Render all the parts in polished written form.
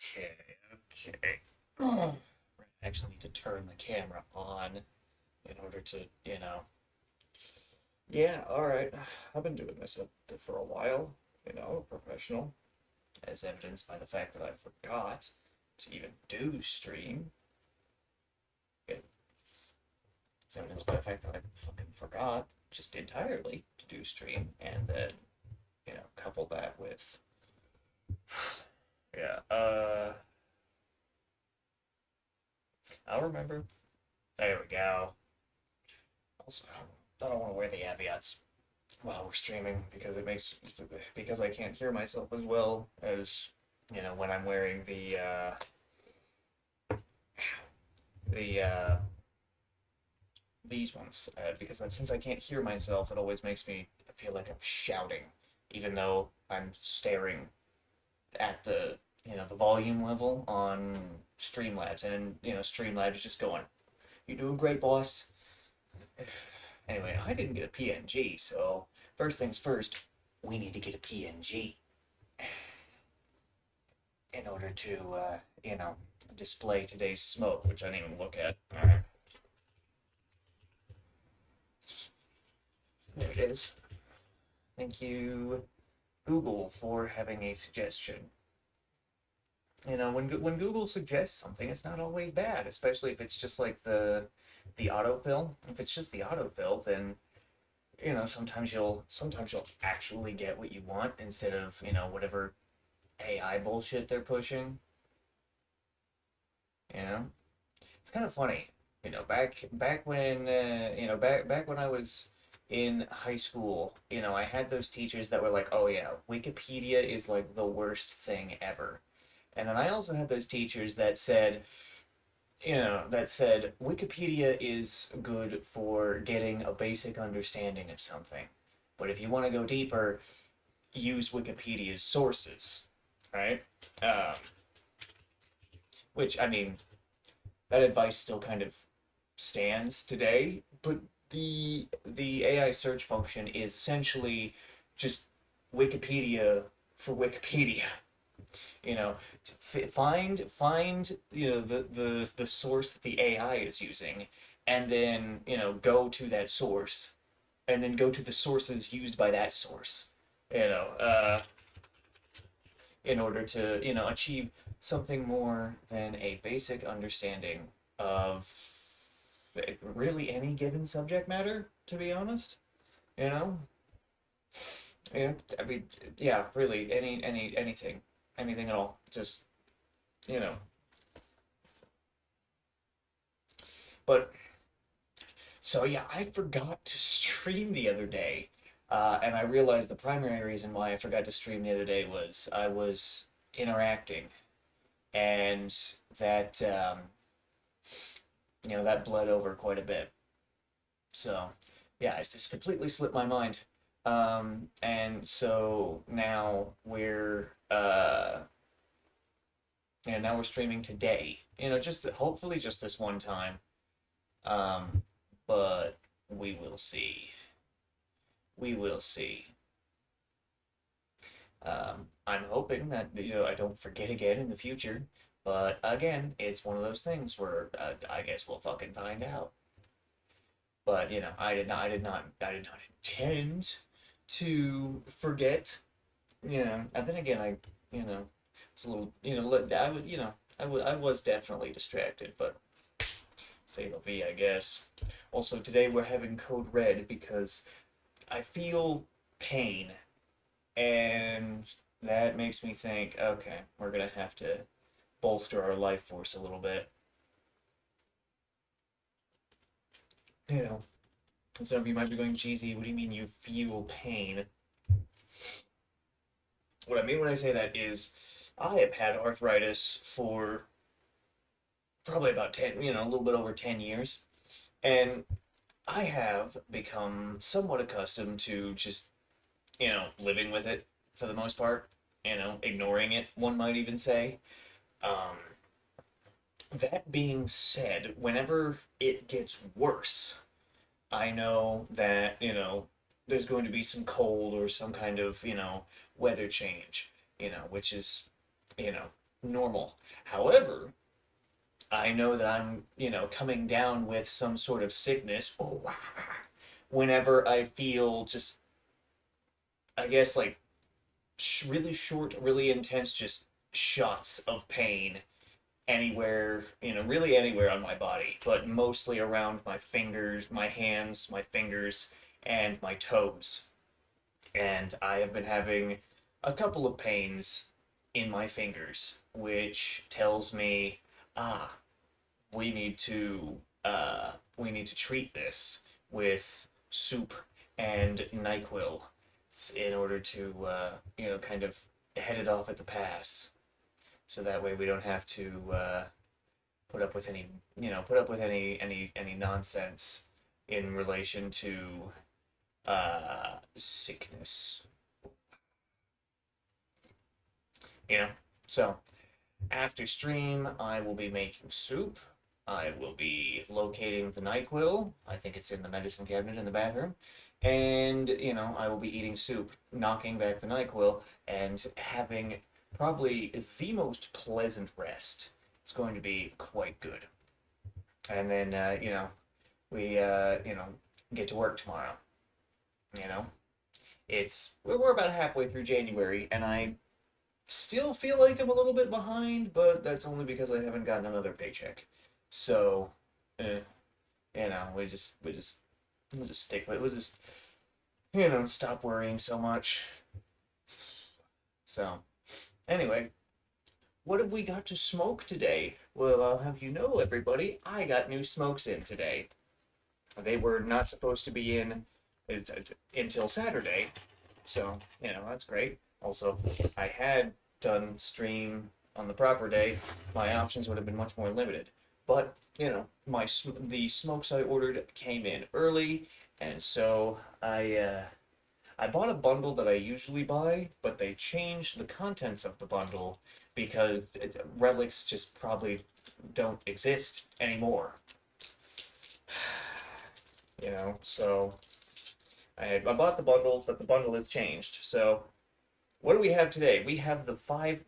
Okay, okay. Oh, I actually need to turn the camera on in order to, Yeah, alright. I've been doing this for a while, professional, as evidenced by the fact that I forgot to even do stream. It- It's evidenced by the fact that I fucking forgot just entirely to do stream, and then, couple that with, yeah, I'll remember. There we go. Also, I don't want to wear the caveats while we're streaming because I can't hear myself as well as when I'm wearing the these ones because since I can't hear myself, it always makes me feel like I'm shouting, even though I'm staring at the volume level on Streamlabs, and Streamlabs is just going, "You're doing great, boss." Anyway, I didn't get a PNG, so first things first, we need to get a PNG in order to, display today's smoke, which I didn't even look at. All right, there it is. Thank you, Google, for having a suggestion. When Google suggests something, it's not always bad, especially if it's just like the autofill. If it's just the autofill, then sometimes you'll actually get what you want instead of whatever AI bullshit they're pushing. You know, it's kind of funny. Back when back when I was in high school, I had those teachers that were like, "Oh yeah, Wikipedia is like the worst thing ever." And then I also had those teachers that said Wikipedia is good for getting a basic understanding of something. But if you want to go deeper, use Wikipedia's sources, right? Um, which, I mean, that advice still kind of stands today, but the AI search function is essentially just Wikipedia for Wikipedia. You know, find the source that the AI is using, and then go to that source, and then go to the sources used by that source. You know, in order to achieve something more than a basic understanding of really any given subject matter, to be honest. You know, yeah, I mean, yeah, really, anything at all. Just you know, but so yeah, I forgot to stream the other day, and I realized the primary reason why I forgot to stream the other day was I was interacting, and that that bled over quite a bit. So yeah, it just completely slipped my mind. And so now we're streaming today. Just hopefully just this one time. Um, but we will see. We will see. I'm hoping that I don't forget again in the future. But again, it's one of those things where I guess we'll fucking find out. But I did not intend to forget. And then again, it's a little, I would, I was definitely distracted, but say la vie, I guess. Also, today we're having code red because I feel pain, and that makes me think, okay, we're gonna have to bolster our life force a little bit. You know, some of you might be going, cheesy, what do you mean you feel pain? What I mean when I say that is I have had arthritis for probably about 10, a little bit over 10 years. And I have become somewhat accustomed to just, living with it for the most part, ignoring it, one might even say. Um, that being said, whenever it gets worse, I know that, there's going to be some cold or some kind of, weather change, which is, you know, normal. However, I know that I'm, coming down with some sort of sickness. Oh, whenever I feel just, I guess, like really short, really intense, just shots of pain anywhere, really anywhere on my body, but mostly around my fingers, my hands, my fingers, and my toes. And I have been having a couple of pains in my fingers, which tells me, ah, we need to we need to treat this with soup and NyQuil in order to kind of head it off at the pass. So that way we don't have to put up with any nonsense in relation to sickness. You know. So after stream, I will be making soup. I will be locating the NyQuil. I think it's in the medicine cabinet in the bathroom. And, I will be eating soup, knocking back the NyQuil, and having probably the most pleasant rest. It's going to be quite good. And then, we, get to work tomorrow. You know, we're about halfway through January, and I still feel like I'm a little bit behind, but that's only because I haven't gotten another paycheck. So, eh, we'll just stick with it. We'll just, stop worrying so much. So, anyway, what have we got to smoke today? Well, I'll have you know, everybody, I got new smokes in today. They were not supposed to be in until Saturday, so, that's great. Also, I had done stream on the proper day, my options would have been much more limited. But, the smokes I ordered came in early, and so I bought a bundle that I usually buy, but they changed the contents of the bundle because relics just probably don't exist anymore. So I bought the bundle, but the bundle has changed. So what do we have today? We have the five.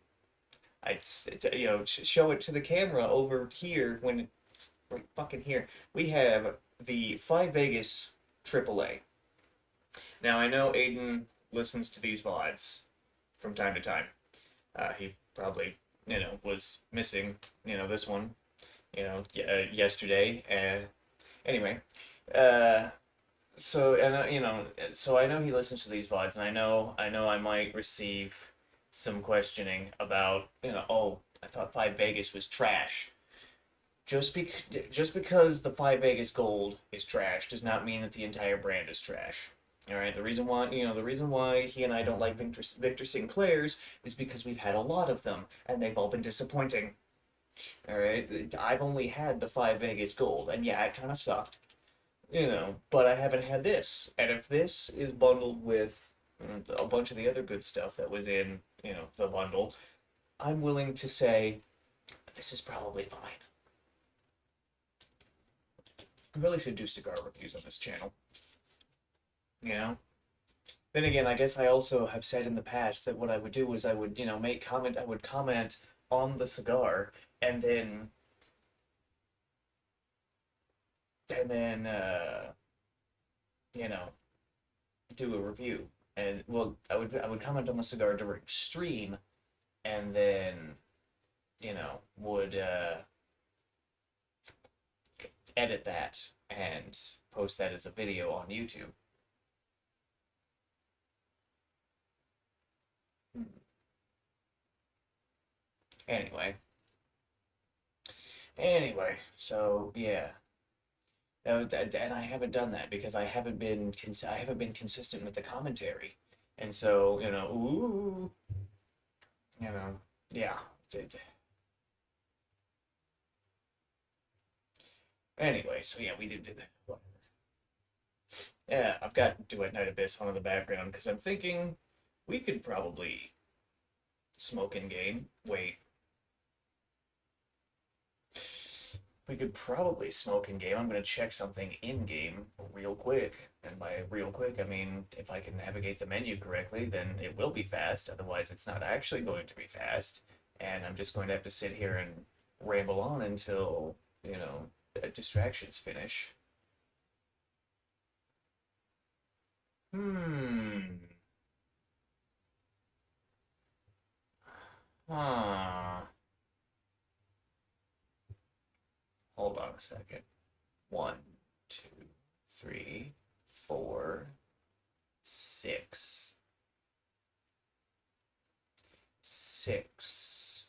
Show it to the camera over here when right fucking here. We have the Five Vegas AAA. Now I know Aiden listens to these VODs from time to time. He probably was missing this one yesterday. Anyway, uh, so and so I know he listens to these VODs, and I know I might receive some questioning about oh, I thought Five Vegas was trash. Just because the Five Vegas Gold is trash does not mean that the entire brand is trash. All right, the reason why he and I don't like Victor Sinclair's is because we've had a lot of them and they've all been disappointing. All right, I've only had the Five Vegas Gold, and yeah, it kind of sucked. But I haven't had this. And if this is bundled with a bunch of the other good stuff that was in, the bundle, I'm willing to say this is probably fine. I really should do cigar reviews on this channel. You know? Then again, I guess I also have said in the past that what I would do is I would, I would comment on the cigar and then you know, do a review. And well, I would comment on the cigar during stream, and then would edit that and post that as a video on YouTube. Anyway, so yeah. And I haven't done that because I haven't been consistent with the commentary, and so ooh, you know, yeah. Anyway, so yeah, we did that. Yeah, I've got Duet Night Abyss on in the background because I'm thinking we could probably smoke in game. Wait, we could probably smoke in game. I'm gonna check something in game real quick. And by real quick, I mean if I can navigate the menu correctly, then it will be fast. Otherwise, it's not actually going to be fast. and I'm just going to have to sit here and ramble on until, distractions finish. Hmm. Huh. Hold on a second. One, two, three, four, six. Six.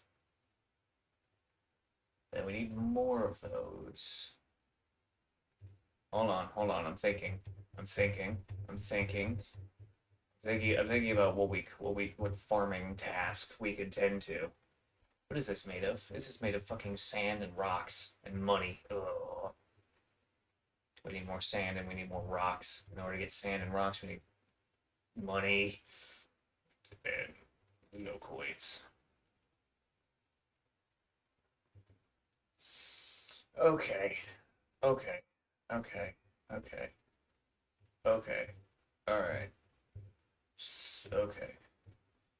Then we need more of those. Hold on. I'm thinking. I'm thinking. I'm thinking. I'm thinking about what farming task we could tend to. What is this made of? This is made of fucking sand and rocks and money. Ugh. We need more sand and we need more rocks. In order to get sand and rocks, we need money and no coins. Okay. Okay. Okay. Okay. Okay. All right. Okay.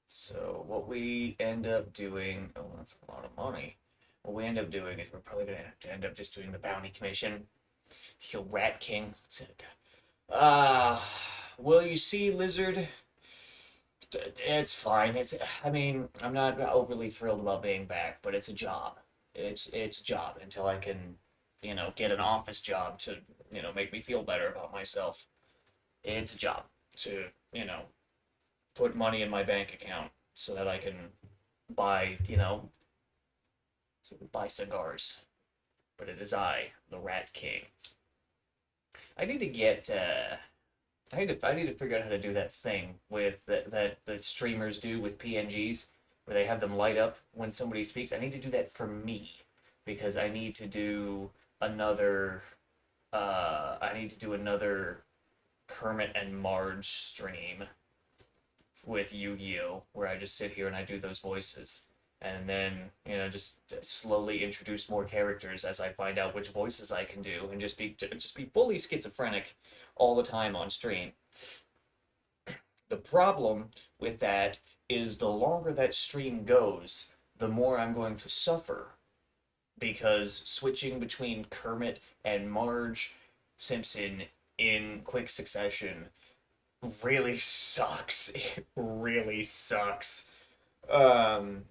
So what we end up doing, oh, that's a lot of money. What we end up doing is we're probably gonna have to end up just doing the bounty commission. Kill Rat King. Ah, well, you see, Lizard, it's fine. I mean, I'm not overly thrilled about being back, but it's a job. It's a job until I can, get an office job to, make me feel better about myself. It's a job to, put money in my bank account so that I can buy, buy cigars. But it is I, the Rat King. I need to get. I need to figure out how to do that thing with that streamers do with PNGs, where they have them light up when somebody speaks. I need to do that for me because I need to do another. I need to do another Kermit and Marge stream with Yu-Gi-Oh, where I just sit here and I do those voices, and then just slowly introduce more characters as I find out which voices I can do, and just be fully schizophrenic all the time on stream. The problem with that is the longer that stream goes, the more I'm going to suffer because switching between Kermit and Marge Simpson in quick succession really sucks. It really sucks. Um,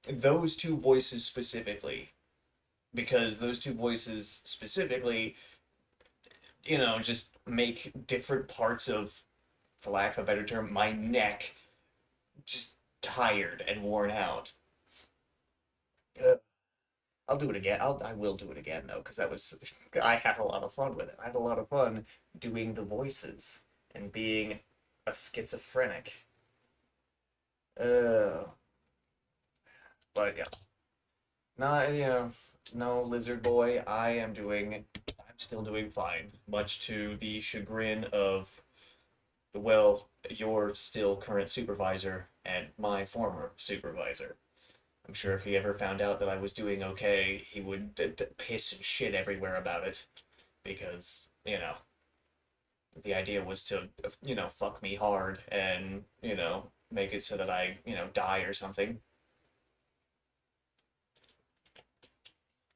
those two voices specifically, because those two voices specifically, just make different parts of, for lack of a better term, my neck just tired and worn out. Uh, I'll do it again. I will do it again though, because that was I had a lot of fun with it. I had a lot of fun doing the voices and being a schizophrenic. Uh, but yeah, not no lizard boy. I'm still doing fine, much to the chagrin of your still current supervisor and my former supervisor. I'm sure if he ever found out that I was doing okay, he would piss and shit everywhere about it because, the idea was to, fuck me hard and, make it so that I, die or something.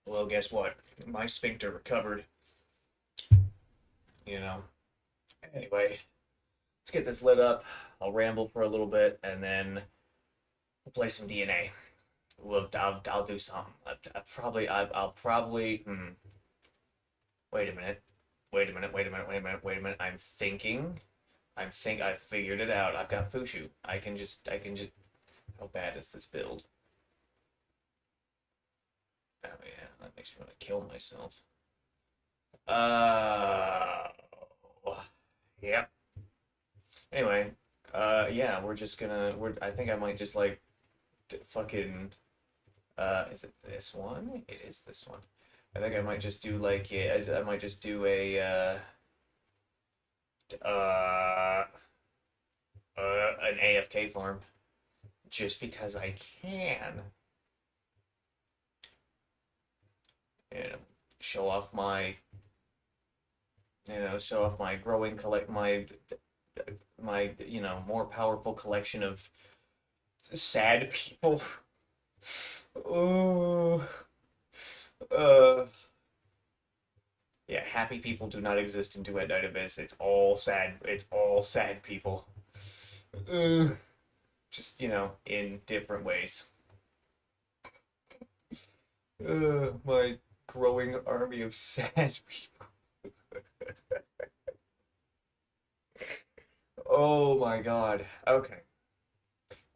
Well, guess what? My sphincter recovered, you know. Anyway, let's get this lit up. I'll ramble for a little bit and then we'll play some DNA. I'll do something. I'll probably. Wait a minute. Wait a minute. Wait a minute. Wait a minute. Wait a minute. I'm thinking. I figured it out. I've got Fushu. I can just. How bad is this build? Oh yeah, that makes me want to kill myself. Uh. Yep. Anyway. Yeah, we're just gonna. I think I might just like. Fucking. Is it this one? It is this one. I think I might just do like, yeah, I might just do a uh, an AFK farm just because I can. You know, show off my, show off my growing collect my more powerful collection of sad people. Oh, uh, yeah, happy people do not exist in Duet Night Abyss. It's all sad. It's all sad people. Uh, just, in different ways. My growing army of sad people. Oh my God. Okay.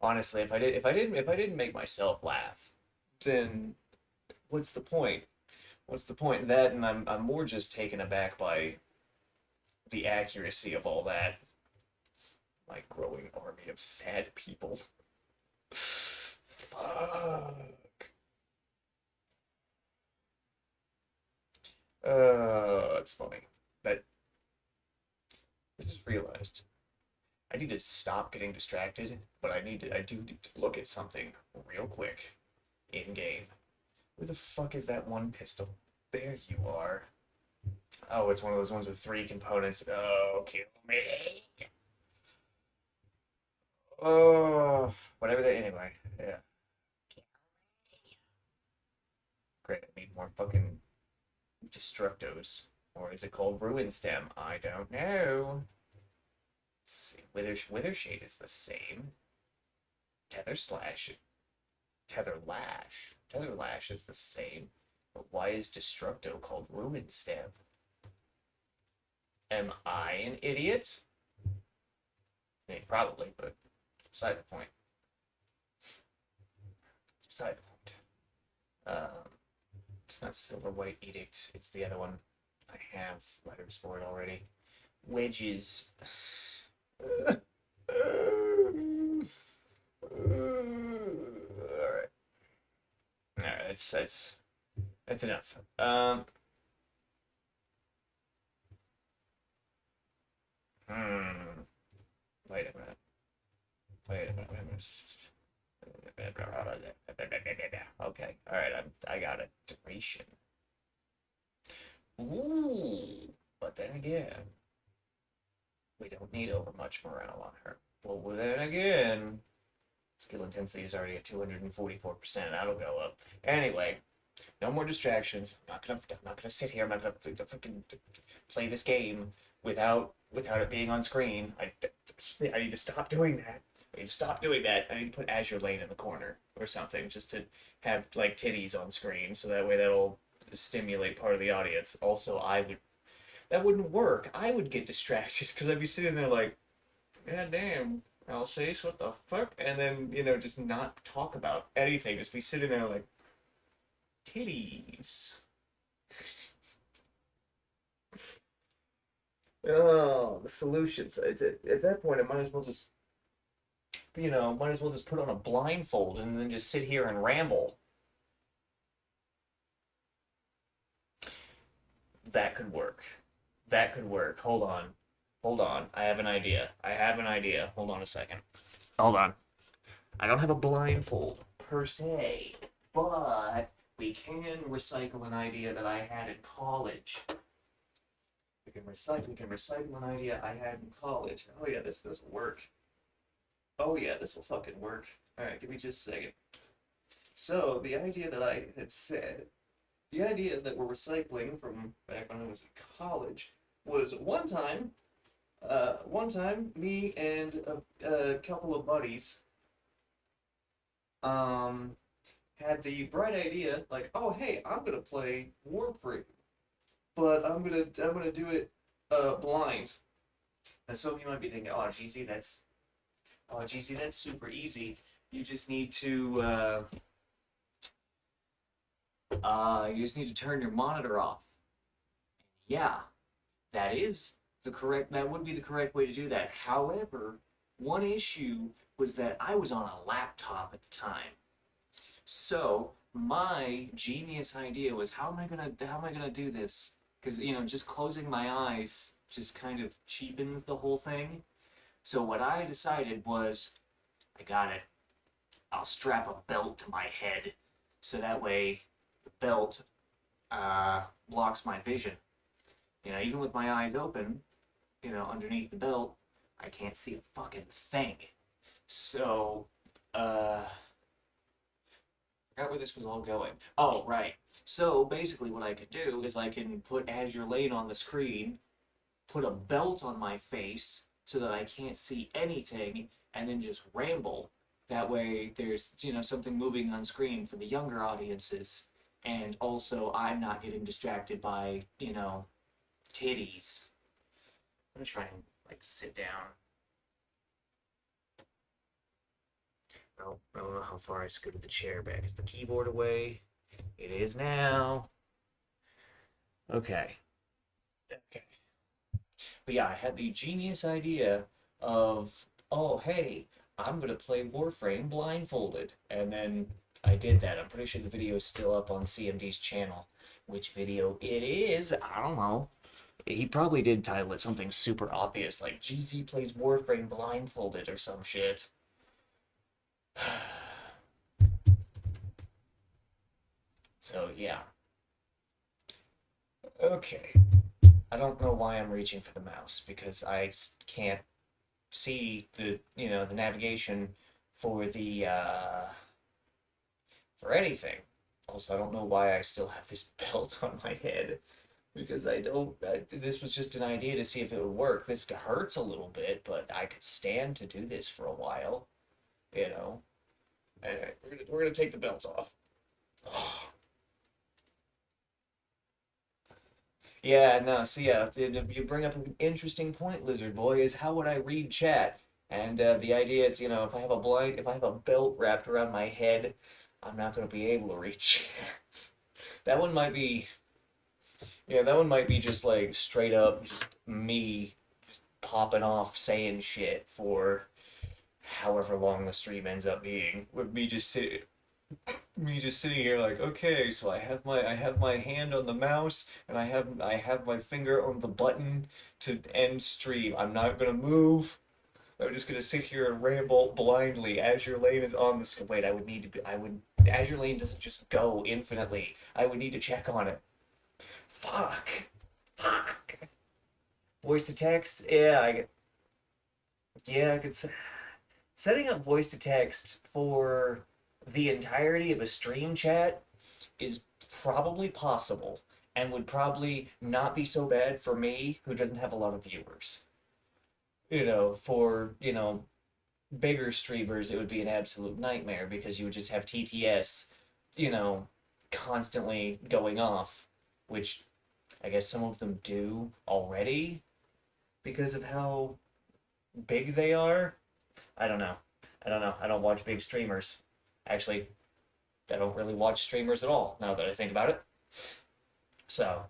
Honestly, if I didn't make myself laugh, then what's the point? What's the point in that? And I'm more just taken aback by the accuracy of all that. My growing army of sad people. Fuck. It's funny. That I just realized I need to stop getting distracted, but I do need to look at something real quick in game. Where the fuck is that one pistol? There you are. Oh, it's one of those ones with three components. Oh, kill me. Oh, whatever that. Anyway, yeah. Great. I need more fucking destructos. Or is it called Ruin Stem? I don't know. Let's see. Wither Shade is the same. Tether Slash. Tether Lash. Tether Lash is the same. But why is Destructo called Ruin Stem? Am I an idiot? I mean, probably, but it's beside the point. It's beside the point. It's not Silver White Edict. It's the other one. I have letters for it already. Wedges. Alright. Alright, that's enough. Hmm. Wait a minute. Wait a minute. Okay. Alright, I got it. Duration. Ooh. But then again, we don't need over much morale on her. Well, then again, skill intensity is already at 244%. That'll go up. Anyway, no more distractions. I'm not gonna sit here. I'm not gonna fucking play this game without it being on screen. I need to stop doing that. I need to stop doing that. I need to put Azure Lane in the corner or something just to have like titties on screen so that way that'll stimulate part of the audience. Also, that wouldn't work. I would get distracted because I'd be sitting there like, God damn, Alsace, what the fuck? And then, just not talk about anything. Just be sitting there like, titties. Oh, the solutions. At that point, I might as well just put on a blindfold and then just sit here and ramble. That could work. That could work. Hold on. Hold on. I have an idea. I have an idea. Hold on a second. Hold on. I don't have a blindfold per se, but we can recycle an idea that I had in college. We can recycle an idea I had in college. Oh yeah, this will work. Oh yeah, this will fucking work. All right, give me just a second. So the idea that I had said, the idea that we're recycling from back when I was in college was one time, me and a couple of buddies um had the bright idea, like, oh hey, I'm gonna play Warframe, but I'm gonna do it blind. And some of you might be thinking, oh GC, that's super easy. You just need to you just need to turn your monitor off. Yeah, that would be the correct way to do that. However, one issue was that I was on a laptop at the time. So my genius idea was how am I gonna do this? Because just closing my eyes just kind of cheapens the whole thing. So what I decided was, I got it. I'll strap a belt to my head, so that way the belt blocks my vision. Even with my eyes open, underneath the belt, I can't see a fucking thing. So, uh, Forgot where this was all going. Oh, right. So basically, what I could do is I can put Azure Lane on the screen, put a belt on my face so that I can't see anything, and then just ramble. That way, there's something moving on screen for the younger audiences, and also I'm not getting distracted by titties. I'm gonna try and like sit down. I don't know how far I scooted the chair back. Is the keyboard away? It is now. Okay. Okay. But yeah, I had the genius idea of, oh, hey, I'm going to play Warframe blindfolded. And then I did that. I'm pretty sure the video is still up on CMD's channel. Which video it is, I don't know. He probably did title it something super obvious, like GZ plays Warframe blindfolded or some shit. So, yeah. Okay. I don't know why I'm reaching for the mouse, because I just can't see the navigation for the for anything. Also, I don't know why I still have this belt on my head, because this was just an idea to see if it would work. This hurts a little bit, but I could stand to do this for a while, you know. We're gonna take the belt off. Yeah, no, see, yeah, you bring up an interesting point, Lizard Boy, is how would I read chat? And the idea is, if I have a belt wrapped around my head, I'm not going to be able to read chat. That one might be, yeah, that one might be just like straight up, just me just popping off saying shit for however long the stream ends up being. With me just sitting here like, okay, so I have my hand on the mouse and I have my finger on the button to end stream. I'm not gonna move. I'm just gonna sit here and ramble blindly. Azure Lane is on the wait. I would need to be. I would. Azure Lane doesn't just go infinitely. I would need to check on it. Fuck. Fuck. Voice to text. Yeah, I get. Yeah, I could. Setting up voice to text for the entirety of a stream chat is probably possible and would probably not be so bad for me who doesn't have a lot of viewers. For, bigger streamers, it would be an absolute nightmare because you would just have TTS, you know, constantly going off, which I guess some of them do already because of how big they are. I don't know. I don't know. I don't watch big streamers. Actually, I don't really watch streamers at all now that I think about it. So,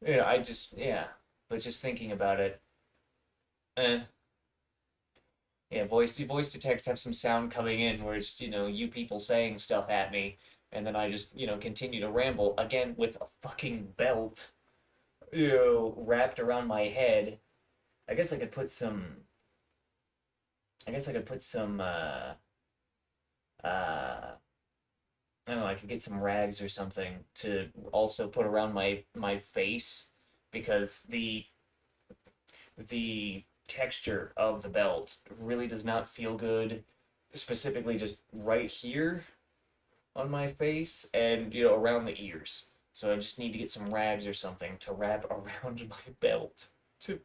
yeah. But just thinking about it, eh. Yeah, voice to text have some sound coming in where it's, you people saying stuff at me, and then I just, continue to ramble again with a fucking belt, wrapped around my head. I guess I could put some, I guess I could put some, I don't know, I could get some rags or something to also put around my face because the texture of the belt really does not feel good, specifically just right here on my face and around the ears. So I just need to get some rags or something to wrap around my belt to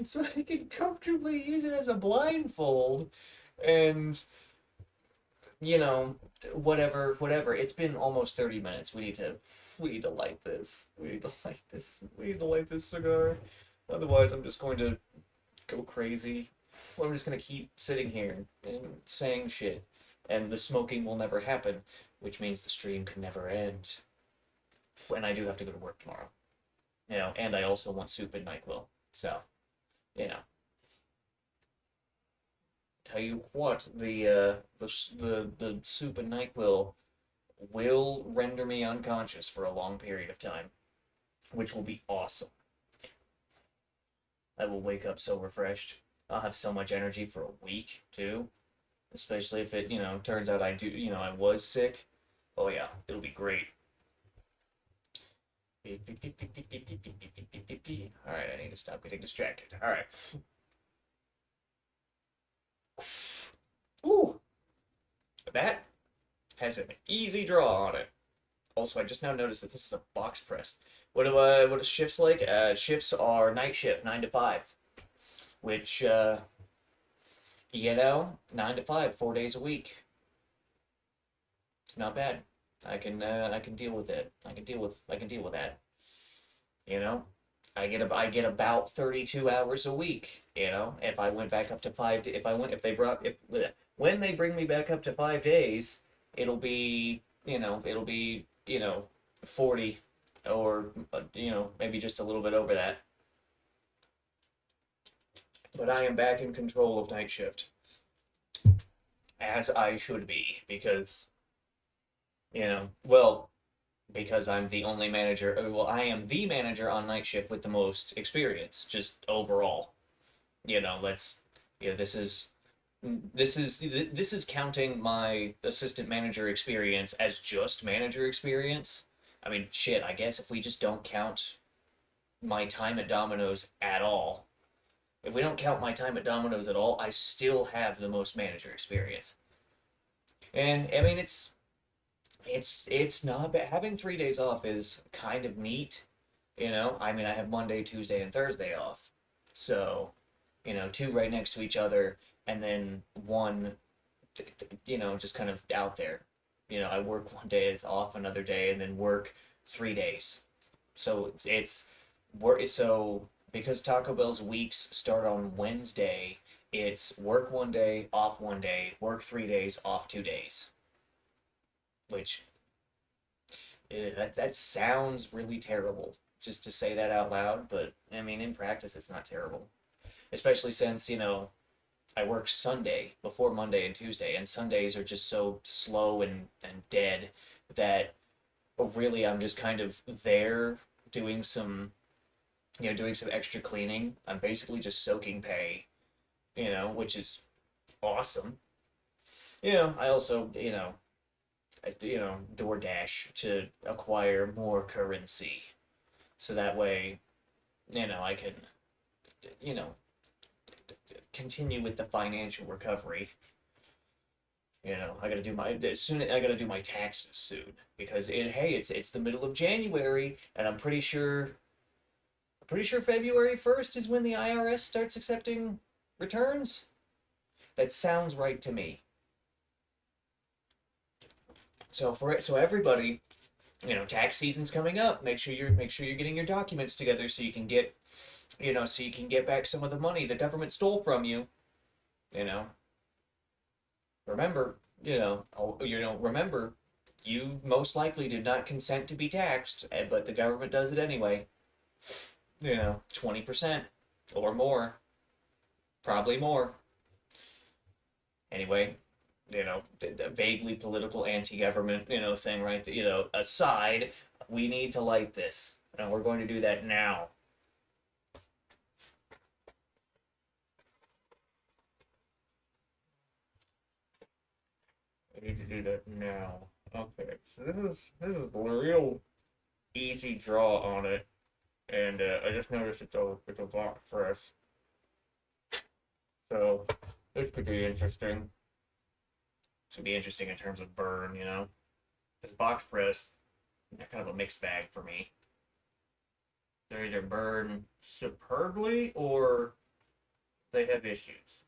so I can comfortably use it as a blindfold and you know, whatever. It's been almost 30 minutes. We need to light this. We need to light this. We need to light this cigar. Otherwise, I'm just going to go crazy. Well, I'm just going to keep sitting here and saying shit. And the smoking will never happen, which means the stream can never end. And I do have to go to work tomorrow. And I also want soup and NyQuil. So, you know. Tell you what, the soup and NyQuil will render me unconscious for a long period of time, which will be awesome. I will wake up so refreshed. I'll have so much energy for a week too, especially if it turns out I was sick. Oh yeah, it'll be great. All right, I need to stop getting distracted. All right. Ooh, that Has an easy draw on it. Also, I just now noticed that this is a box press. What are shifts like? Shifts are night shift, 9 to 5, which 9 to 5, 4 days a week. It's not bad. I can deal with it. I can deal with that. You know, I get about 32 hours a week. If I went back up to if I went if they brought if when they bring me back up to 5 days, it'll be 40, or maybe just a little bit over that. But I am back in control of night shift, as I should be, because well, because I'm the only manager. Well, I am the manager on night shift with the most experience, just overall. Let's. This is counting my assistant manager experience as just manager experience. I mean, shit. I guess if we just don't count my time at Domino's at all, if we don't count my time at Domino's at all, I still have the most manager experience. And I mean, it's not bad. Having 3 days off is kind of neat. I mean, I have Monday, Tuesday, and Thursday off. So, two right next to each other, and then one, just kind of out there. I work one day, it's off another day, and then work 3 days. So it's work. So because Taco Bell's weeks start on Wednesday, it's work one day, off one day, work 3 days, off 2 days. Which that sounds really terrible just to say that out loud, but I mean in practice it's not terrible. Especially since, I work Sunday before Monday and Tuesday, and Sundays are just so slow and dead that really I'm just kind of there doing some doing some extra cleaning. I'm basically just soaking pay, which is awesome. I also, DoorDash to acquire more currency. So that way, I can, you know, continue with the financial recovery. I gotta do my soon. I gotta do my taxes soon because it's the middle of January, and I'm pretty sure February 1st is when the IRS starts accepting returns. That sounds right to me. So everybody, tax season's coming up. Make sure you're getting your documents together so you can get back some of the money the government stole from you. You know, remember, remember, you most likely did not consent to be taxed, but the government does it anyway. 20% or more, probably more. Anyway, the vaguely political anti-government, thing, right? Aside, we need to light this, and we're going to do that now. I need to do that now. Okay, so this is a real easy draw on it, and I just noticed it's a box press, so this could be interesting. This could be interesting in terms of burn, This box press, kind of a mixed bag for me. They either burn superbly or they have issues.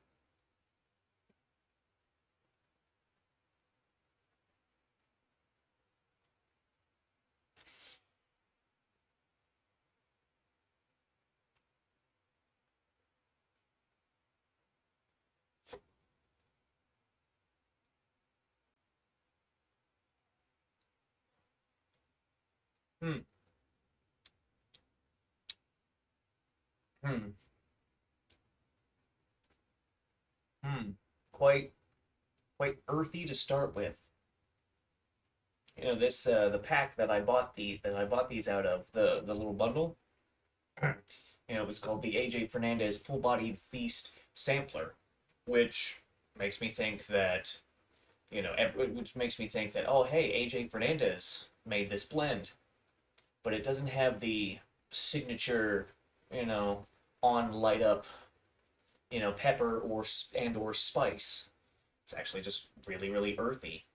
Hmm. Hmm. Hmm. Quite quite earthy to start with. This the pack that I bought these out of, the little bundle. It was called the AJ Fernandez Full Bodied Feast Sampler, which makes me think that which makes me think that, oh hey, AJ Fernandez made this blend, but it doesn't have the signature, you know, on light up, pepper or spice. It's actually just really really earthy.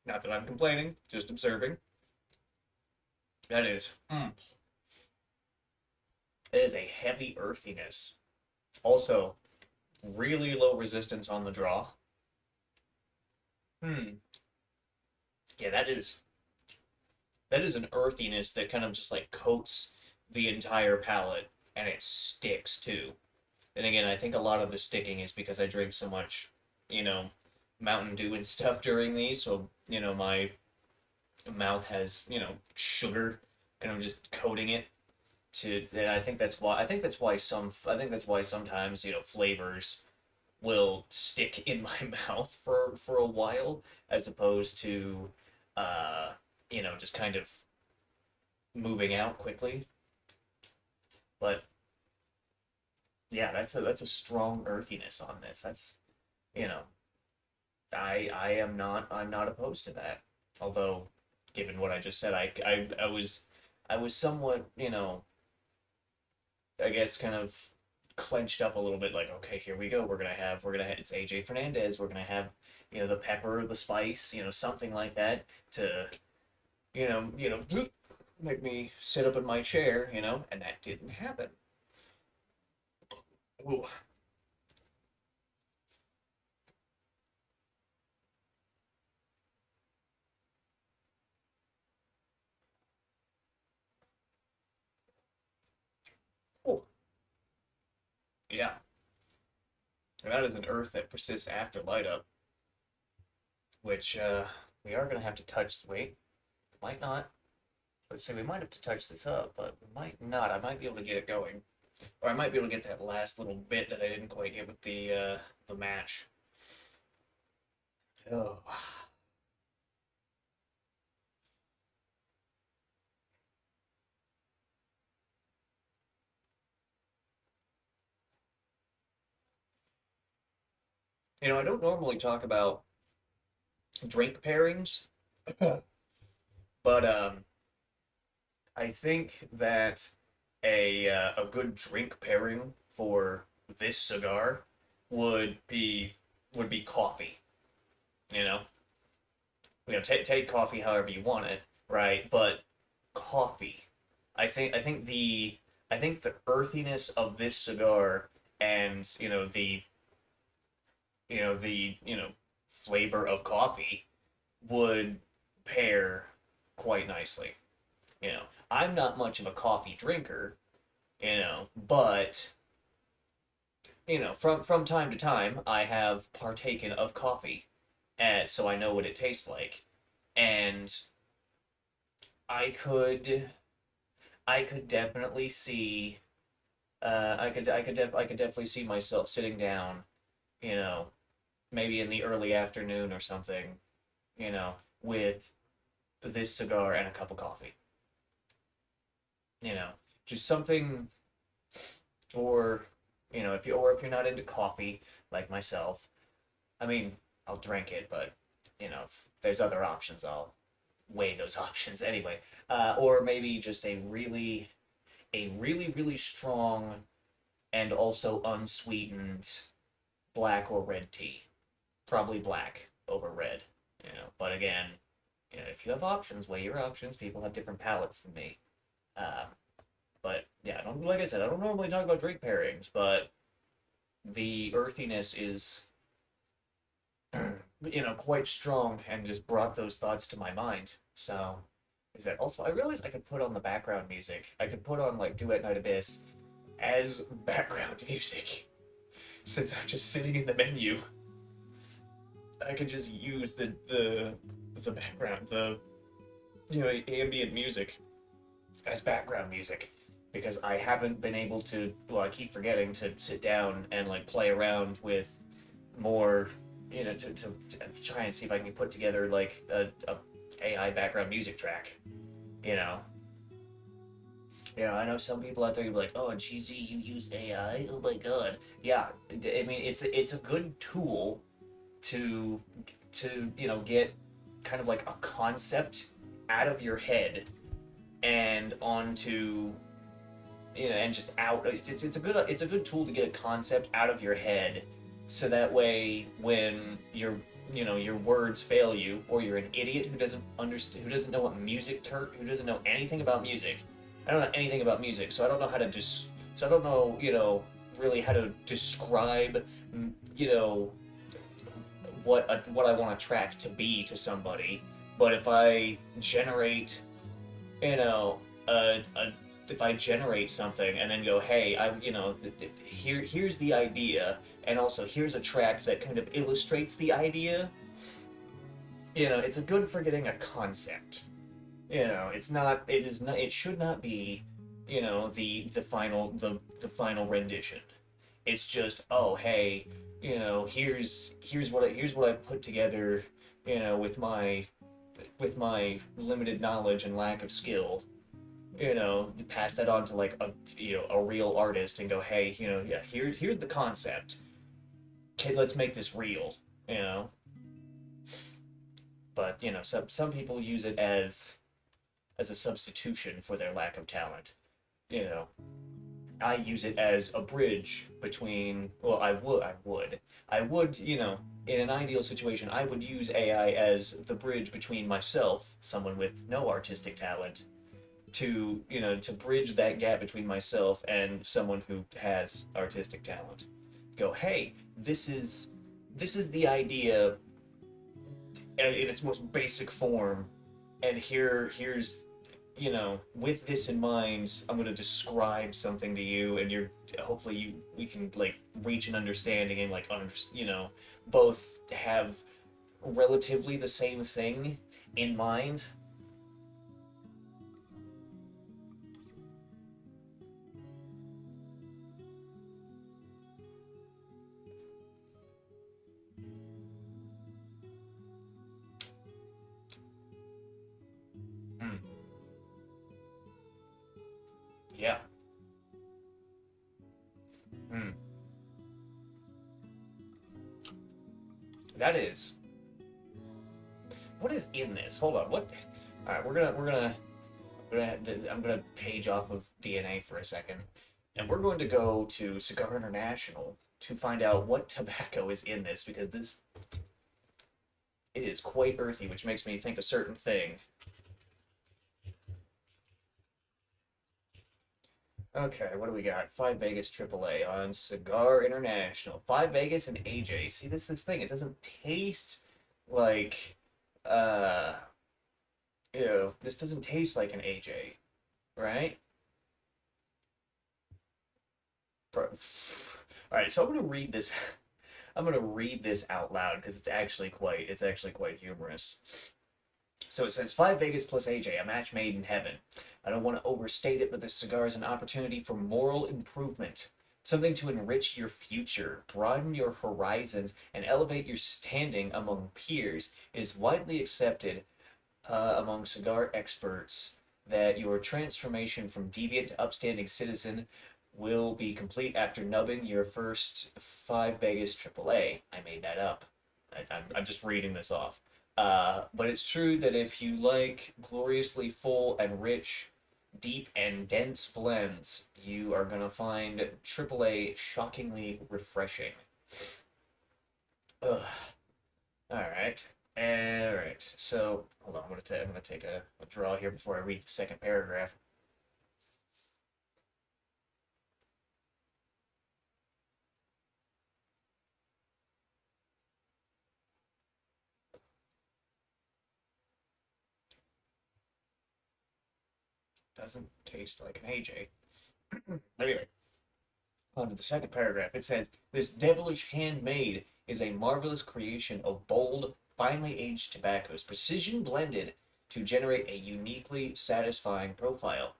Not that I'm complaining, just observing. That is, it is a heavy earthiness. Also, really low resistance on the draw. Hmm. Yeah, that is an earthiness that kind of just like coats the entire palate and it sticks too. And again, I think a lot of the sticking is because I drink so much, you know, Mountain Dew and stuff during these, so my mouth has sugar and I'm just coating it to. And I think that's why sometimes flavors will stick in my mouth for a while as opposed to just kind of moving out quickly. But yeah, that's a strong earthiness on this. That's you know I'm not opposed to that. Although, given what I just said, I was somewhat I guess kind of clenched up a little bit. Like, okay, here we go. We're gonna have it's AJ Fernandez. We're gonna have the pepper, the spice, something like that to make me sit up in my chair, and that didn't happen. Ooh. Ooh. Yeah, and that is an earth that persists after light up, which we are gonna have to touch. Wait, might not. Let's say we might have to touch this up, but we might not. I might be able to get it going, or I might be able to get that last little bit that I didn't quite get with the match. Oh, I don't normally talk about drink pairings, but I think that a good drink pairing for this cigar would be would be coffee. You know, take coffee however you want it, right? But coffee, I think the earthiness of this cigar and the flavor of coffee would pair quite nicely. I'm not much of a coffee drinker, but from time to time I have partaken of coffee, so I know what it tastes like, and I could I could definitely see I could definitely see myself sitting down, you know, maybe in the early afternoon or something, with this cigar and a cup of coffee. You know, just something, or if you're not into coffee like myself, I mean, I'll drink it, but if there's other options, I'll weigh those options anyway. Or maybe just a really strong and also unsweetened black or red tea. Probably black over red. But again, if you have options, weigh your options. People have different palates than me. Uh, but yeah, I don't like I said, I don't normally talk about drink pairings, but the earthiness is quite strong and just brought those thoughts to my mind. So is that also I realized I could put on the background music. I could put on like Duet Night Abyss as background music. Since I'm just sitting in the menu, I could just use the background, the ambient music as background music because I haven't been able to. Well, I keep forgetting to sit down and like play around with more, to try and see if I can put together like a AI background music track. You know, I know some people out there who be like, "Oh, GZ, you use AI? Oh my god!" Yeah, I mean, it's a good tool to get kind of like a concept out of your head and onto and just out. It's a good tool to get a concept out of your head, so that way when you're your words fail you, or you're an idiot who doesn't understand, who doesn't know what who doesn't know anything about music. I don't know anything about music, so I don't know how to so I don't know, really how to describe, you know, what I want a track to be to somebody. But if I generate, you know, a if I generate something and then go, hey, here's the idea, and also here's a track that kind of illustrates the idea. It's a good for getting a concept. It's not. It is not. It should not be, the final rendition. It's just, oh, hey, here's what I've put together, with my limited knowledge and lack of skill. Pass that on to like a real artist and go, hey, yeah, here's the concept. Okay, let's make this real. You know, but some people use it as a substitution for their lack of talent. You know, I use it as a bridge between. Well, I would. In an ideal situation, I would use AI as the bridge between myself, someone with no artistic talent, to bridge that gap between myself and someone who has artistic talent. Go, hey, this is the idea in its most basic form, and here's with this in mind, I'm going to describe something to you, and you're hopefully we can like reach an understanding and like both have relatively the same thing in mind. Mm, yeah. Mm, that is. What is in this? Hold on. What? All right, I'm gonna page off of DNA for a second, and we're going to go to Cigar International to find out what tobacco is in this, because this it is quite earthy, which makes me think a certain thing. Okay, what do we got? Five Vegas AAA on Cigar International. Five Vegas and AJ. See this thing? It doesn't taste like uh this doesn't taste like an AJ, right? All right, so I'm gonna read this. I'm gonna read this out loud because it's actually quite humorous. So it says Five Vegas plus AJ, a match made in heaven. I don't want to overstate it, but this cigar is an opportunity for moral improvement. Something to enrich your future, broaden your horizons, and elevate your standing among peers. It is widely accepted among cigar experts that your transformation from deviant to upstanding citizen will be complete after nubbing your first Five Vegas AAA. I made that up. I'm just reading this off. But it's true that if you like gloriously full and rich, deep and dense blends, you are going to find AAA shockingly refreshing. Ugh. All right. All right. So, hold on. I'm gonna take a draw here before I read the second paragraph. Doesn't taste like an AJ. Anyway, on to the second paragraph. It says, this devilish handmade is a marvelous creation of bold, finely aged tobaccos, precision blended to generate a uniquely satisfying profile.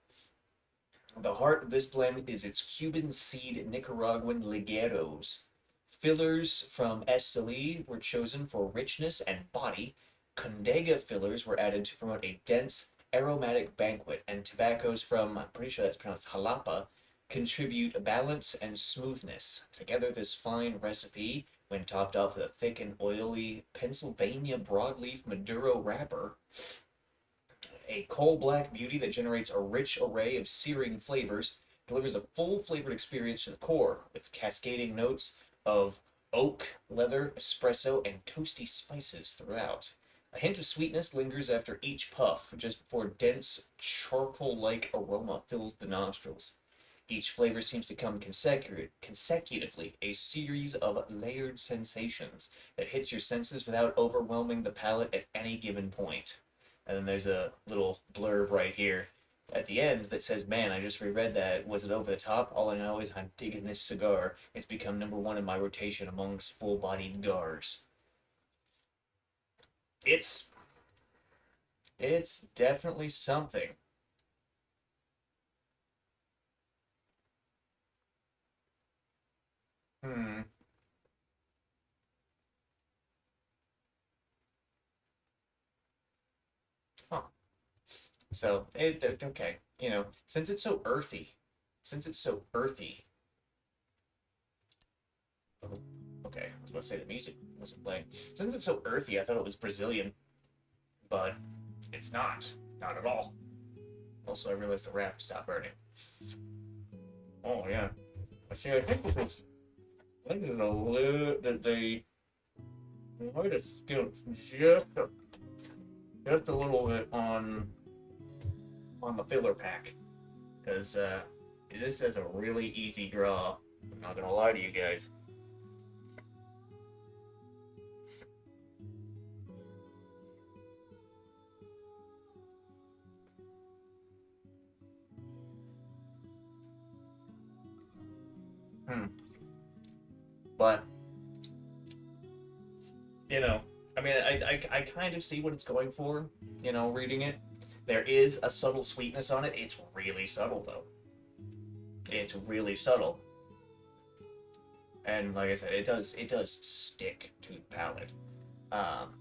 The heart of this blend is its Cuban seed Nicaraguan ligueros. Fillers from S3E were chosen for richness and body. Condega fillers were added to promote a dense, aromatic banquet, and tobaccos from, I'm pretty sure that's pronounced Jalapa, contribute balance and smoothness. Together, this fine recipe, when topped off with a thick and oily Pennsylvania broadleaf Maduro wrapper, a coal black beauty that generates a rich array of searing flavors, delivers a full flavored experience to the core, with cascading notes of oak, leather, espresso, and toasty spices throughout. A hint of sweetness lingers after each puff, just before dense, charcoal-like aroma fills the nostrils. Each flavor seems to come consecutively, a series of layered sensations that hits your senses without overwhelming the palate at any given point. And then there's a little blurb right here at the end that says, "Man, I just reread that. Was it over the top? All I know is I'm digging this cigar. It's become #1 in my rotation amongst full-bodied cigars." It's it's definitely something. Hmm. Huh. So okay. Since it's so earthy, since it's so earthy. Oh, okay, I was about to say the music wasn't playing. Since it's so earthy, I thought it was Brazilian, but it's not. Not at all. Also, I realized the wrap stopped burning. Oh yeah. See, I think this is. I think this is a little that they might have skipped just a little bit on the filler pack, because this is a really easy draw. I'm not gonna lie to you guys. Hmm. But you know, I mean, I kind of see what it's going for. Reading it, there is a subtle sweetness on it. It's really subtle though. It's really subtle, and like I said, it does stick to the palate. Um,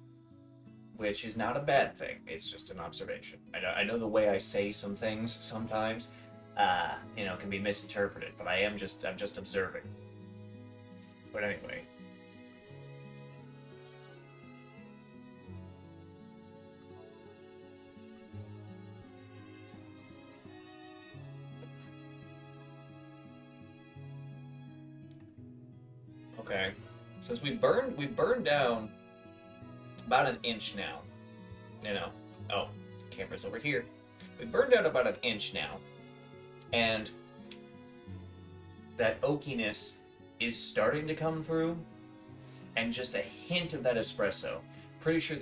which is not a bad thing. It's just an observation. I know the way I say some things sometimes, can be misinterpreted, but I'm just observing. But anyway, okay. Since we burned down about an inch now. You know. Oh, camera's over here. We burned down about an inch now, and that oakiness is starting to come through, and just a hint of that espresso. I'm pretty sure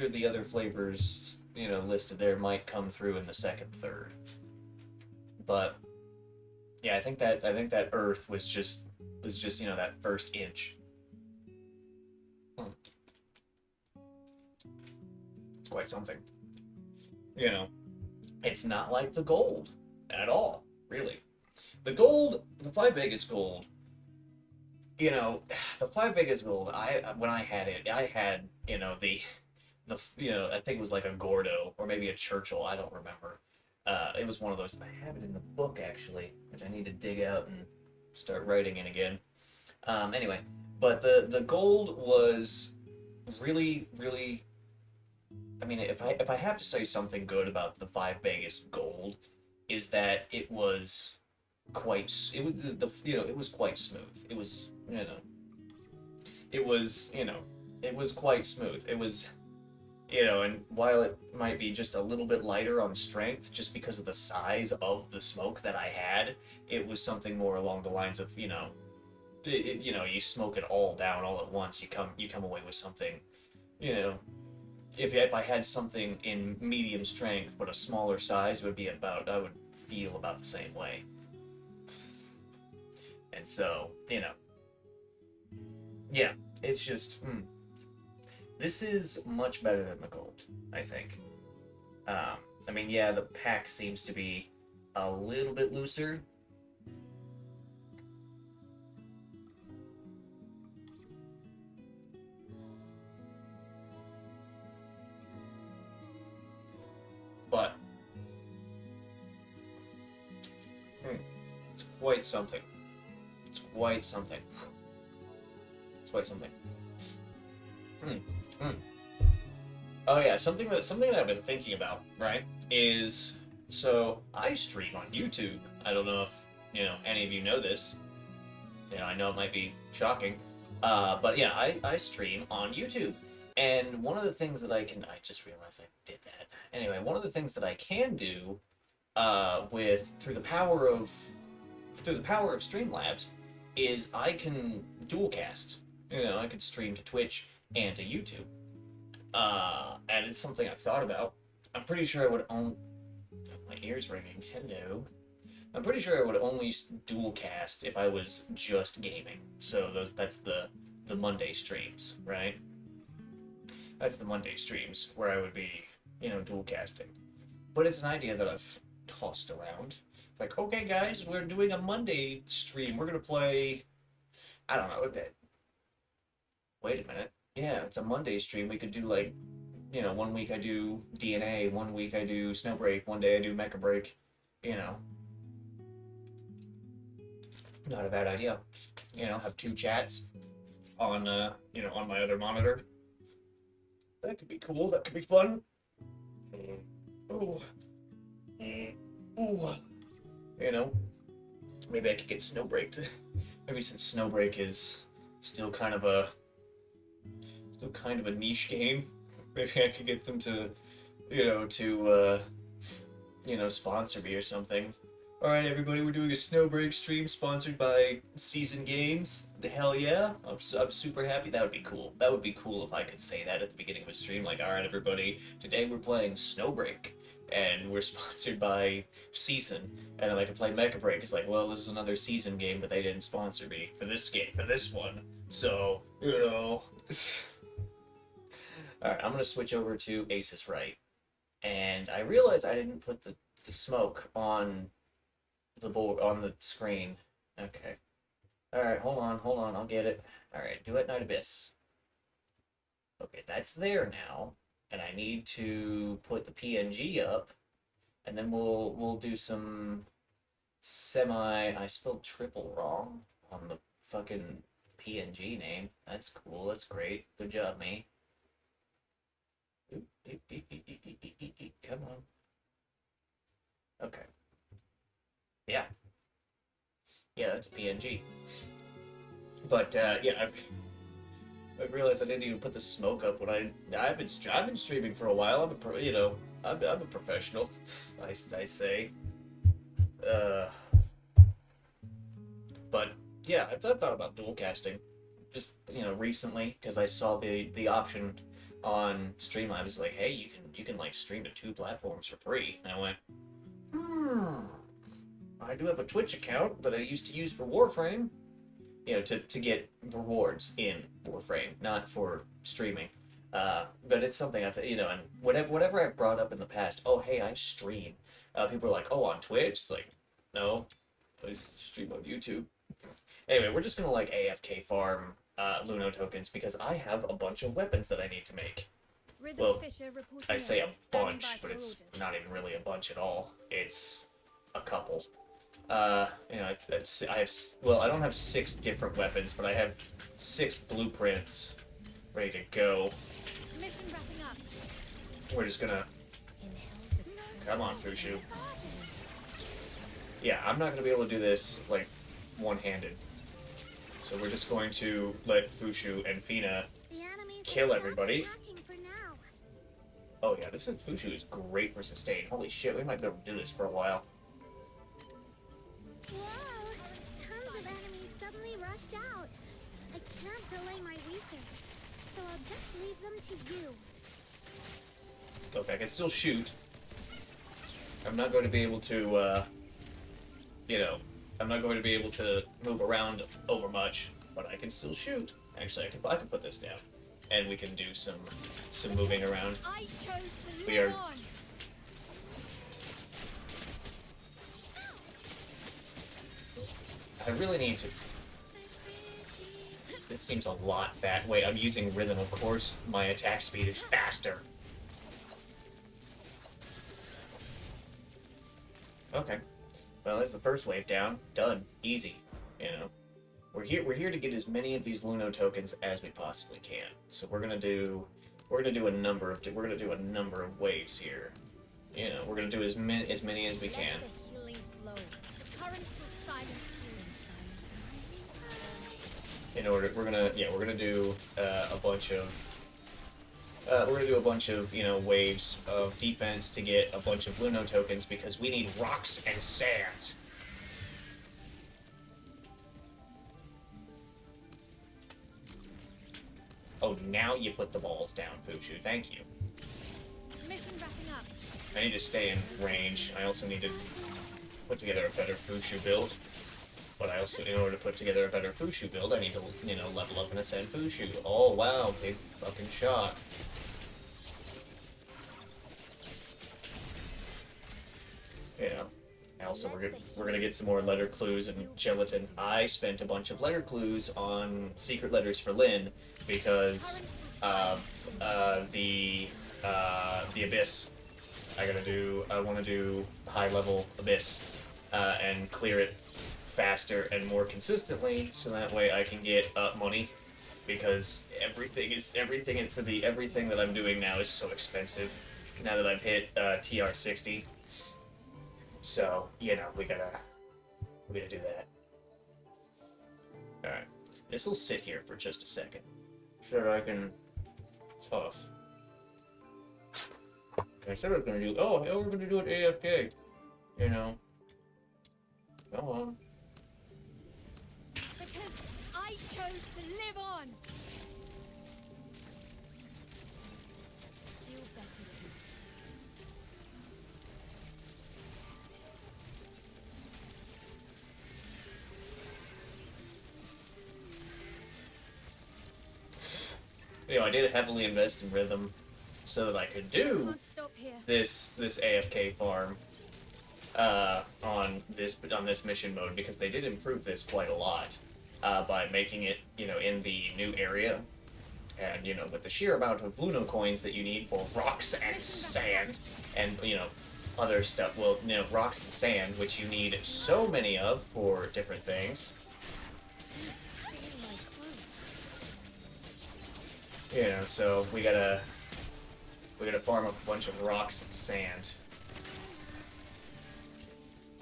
the other flavors listed there might come through in the second, third. But yeah, I think that earth was just that first inch. Hmm, it's quite something. You know, it's not like the gold at all, really. The gold, the Five Vegas gold. You know, the Five Vegas gold. When I had it, I had I think it was like a Gordo or maybe a Churchill. I don't remember. It was one of those. I have it in the book actually, which I need to dig out and start writing in again. Anyway, but the gold was really, really. I mean, if I have to say something good about the Five Vegas gold, is that it was it was it was quite smooth. It was quite smooth. It was and while it might be just a little bit lighter on strength, just because of the size of the smoke that I had, it was something more along the lines of you smoke it all down all at once, you come away with something, you know. If I had something in medium strength but a smaller size, it would be about I would feel about the same way. And so, yeah, it's just this is much better than the gold, I think. I mean, yeah, the pack seems to be a little bit looser, but mm, it's quite something. It's quite something. It's quite something. Mm, mm. Oh yeah, something that I've been thinking about, right, is so I stream on YouTube. I don't know if any of you know this. I know it might be shocking, But yeah, I stream on YouTube. And one of the things that I just realized I did that. Anyway, one of the things that I can do with through the power of Streamlabs is I can dual cast. You know, I could stream to Twitch and to YouTube. And it's something I've thought about. I'm pretty sure I would own. My ears ringing. Hello. I'm pretty sure I would only dual cast if I was just gaming. So that's the Monday streams, right? That's the Monday streams where I would be, dual casting. But it's an idea that I've tossed around. Like, okay, guys, we're doing a Monday stream. We're gonna play. I don't know. Wait a minute. Yeah, it's a Monday stream. We could do like, 1 week I do DNA, 1 week I do Snowbreak, one day I do Mecha Break. You know, not a bad idea. Have two chats on, on my other monitor. That could be cool. That could be fun. Ooh. Ooh. Maybe I could get Snowbreak to. Maybe since Snowbreak is still kind of a niche game, maybe I could get them to, sponsor me or something. All right, everybody, we're doing a Snowbreak stream sponsored by Season Games. The hell yeah! I'm super happy. That would be cool. That would be cool if I could say that at the beginning of a stream. Like, all right, everybody, today we're playing Snowbreak, and we're sponsored by Season. And then I could play Mecha Break. It's like, well, this is another Season game, but they didn't sponsor me for this game, for this one. So, Alright, I'm gonna switch over to Asus Right. And I realized I didn't put the smoke on the board on the screen. Okay. Alright, hold on, I'll get it. Alright, Duet Night Abyss. Okay, that's there now. And I need to put the PNG up. And then we'll do some I spelled triple wrong on the fucking PNG name. That's cool, that's great. Good job, me. Come on. Okay. Yeah. Yeah, that's a PNG. But yeah, I realized I didn't even put the smoke up when I've been streaming for a while. I'm a professional. I say. But yeah, I've thought about dual casting, just recently because I saw the option on Streamlabs like, hey, you can like stream to 2 platforms for free. And I went, I do have a Twitch account that I used to use for Warframe, to get rewards in Warframe, not for streaming. But it's something I've, and whatever I've brought up in the past, oh, hey, I stream. People are like, oh, on Twitch? It's like, no, I stream on YouTube. Anyway, we're just gonna like AFK farm Luno tokens because I have a bunch of weapons that I need to make. Well, I say a bunch, but it's not even really a bunch at all. It's a couple. I don't have 6 different weapons, but I have 6 blueprints ready to go. We're just gonna... Come on, Fushu. Yeah, I'm not gonna be able to do this, like, one-handed. So we're just going to let Fushu and Fina kill everybody. Oh yeah, Fushu is great for sustain. Holy shit, we might be able to do this for a while. Whoa! Tons of enemies suddenly rushed out. I can't delay my research, so I'll just leave them to you. Okay, I can still shoot. I'm not going to be able to, I'm not going to be able to move around over much, but I can still shoot. Actually, I can put this down, and we can do some moving around. We are. I really need to. This seems a lot bad. Wait, I'm using rhythm, of course. My attack speed is faster. Okay. Well, there's the first wave down. Done. Easy. We're here to get as many of these Luno tokens as we possibly can. So we're gonna do a number of waves here. We're gonna do as many as we can. in order, we're gonna do a bunch of we're gonna do a bunch of, waves of defense to get a bunch of Luno tokens because we need rocks and sand. Oh, now you put the balls down, Fushu. Thank you. Mission wrapping up. I need to stay in range. I also need to put together a better Fushu build. But I also, in order to put together a better Fushu build, I need to, level up and ascend Fushu. Oh, wow, big fucking shot. Yeah. Also, we're gonna get some more letter clues and gelatin. I spent a bunch of letter clues on secret letters for Lynn because of the abyss. I want to do high level abyss and clear it faster and more consistently, so that way I can get up money because everything that I'm doing now is so expensive. Now that I've hit TR60. So, we gotta do that. Alright. This'll sit here for just a second. So I can toss. I said I was gonna do we're gonna do it AFK. Come on. Because I chose to live on. Feel better soon. I did heavily invest in rhythm so that I could do Can't stop here. this AFK farm on this mission mode because they did improve this quite a lot by making it in the new area, and with the sheer amount of Luno coins that you need for rocks and sand and other stuff. Well, rocks and sand, which you need so many of for different things. So we gotta farm up a bunch of rocks and sand.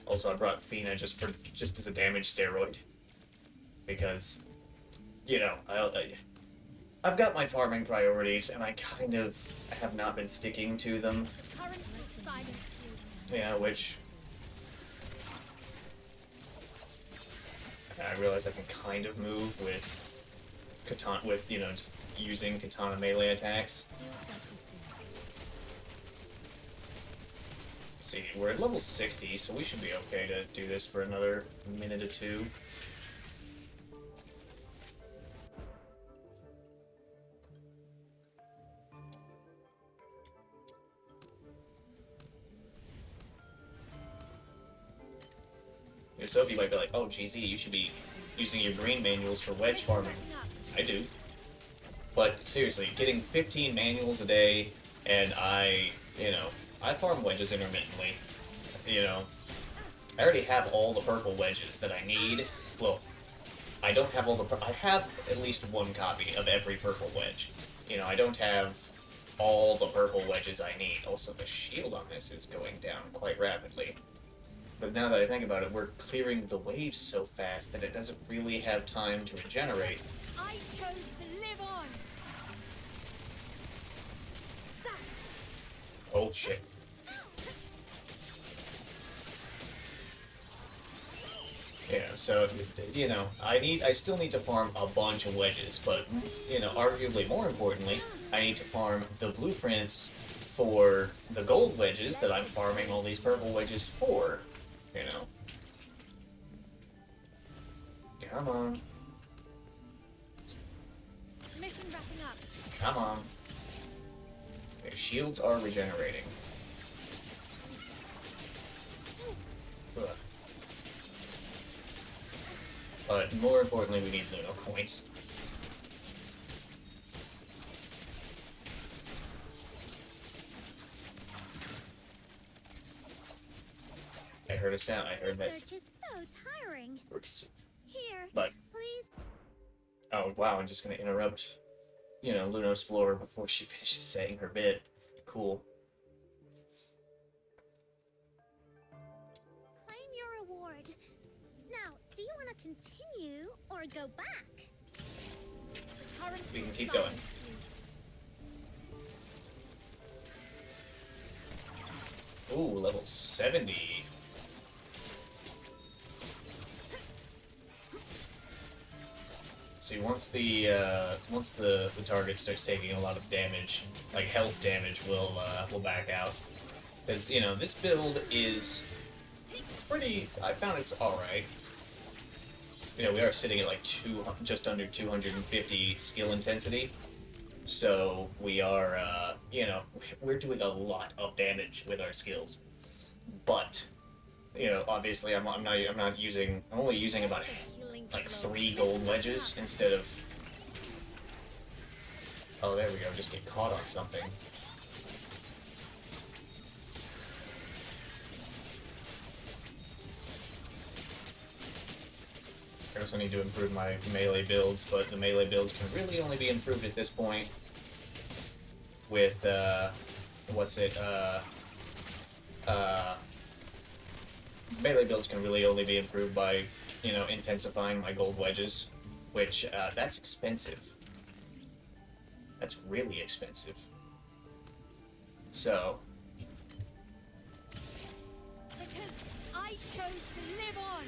Also, I brought Fina just as a damage steroid because, I've got my farming priorities and I kind of have not been sticking to them. Which I realize I can kind of move with katana, just using katana melee attacks. See, we're at level 60, so we should be okay to do this for another minute or two. So you might be like, oh, GZ, you should be using your green manuals for wedge farming. I do. But seriously, getting 15 manuals a day, and I farm wedges intermittently. I already have all the purple wedges that I need. Well, I don't have all the... I have at least one copy of every purple wedge. I don't have all the purple wedges I need. Also, the shield on this is going down quite rapidly. But now that I think about it, we're clearing the waves so fast that it doesn't really have time to regenerate. I chose to live on. Oh shit. So I still need to farm a bunch of wedges, but arguably more importantly, I need to farm the blueprints for the gold wedges that I'm farming all these purple wedges for. Come on. Mission wrapping up. Come on. Their shields are regenerating. Ugh. But more importantly, we need Luno coins. I heard a sound. I heard that. Research is so tiring. Here, But please. oh wow, I'm just gonna interrupt, Luno Explorer before she finishes saying her bit. Cool. Claim your reward. Now, do you want to continue or go back? we can keep going. Ooh, level 70. See, once the target starts taking a lot of damage, like health damage, we'll back out. Because, you know, this build is pretty, I found it's alright. You know, we are sitting at like just under 250 skill intensity. So we are, you know, we're doing a lot of damage with our skills. But, you know, obviously I'm only using about like 3 gold wedges instead of... Oh, there we go, just get caught on something. I also need to improve my melee builds, but the melee builds can really only be improved at this point with, melee builds can really only be improved by, you know, intensifying my gold wedges, which, that's expensive. That's really expensive. So... Because I chose to live on.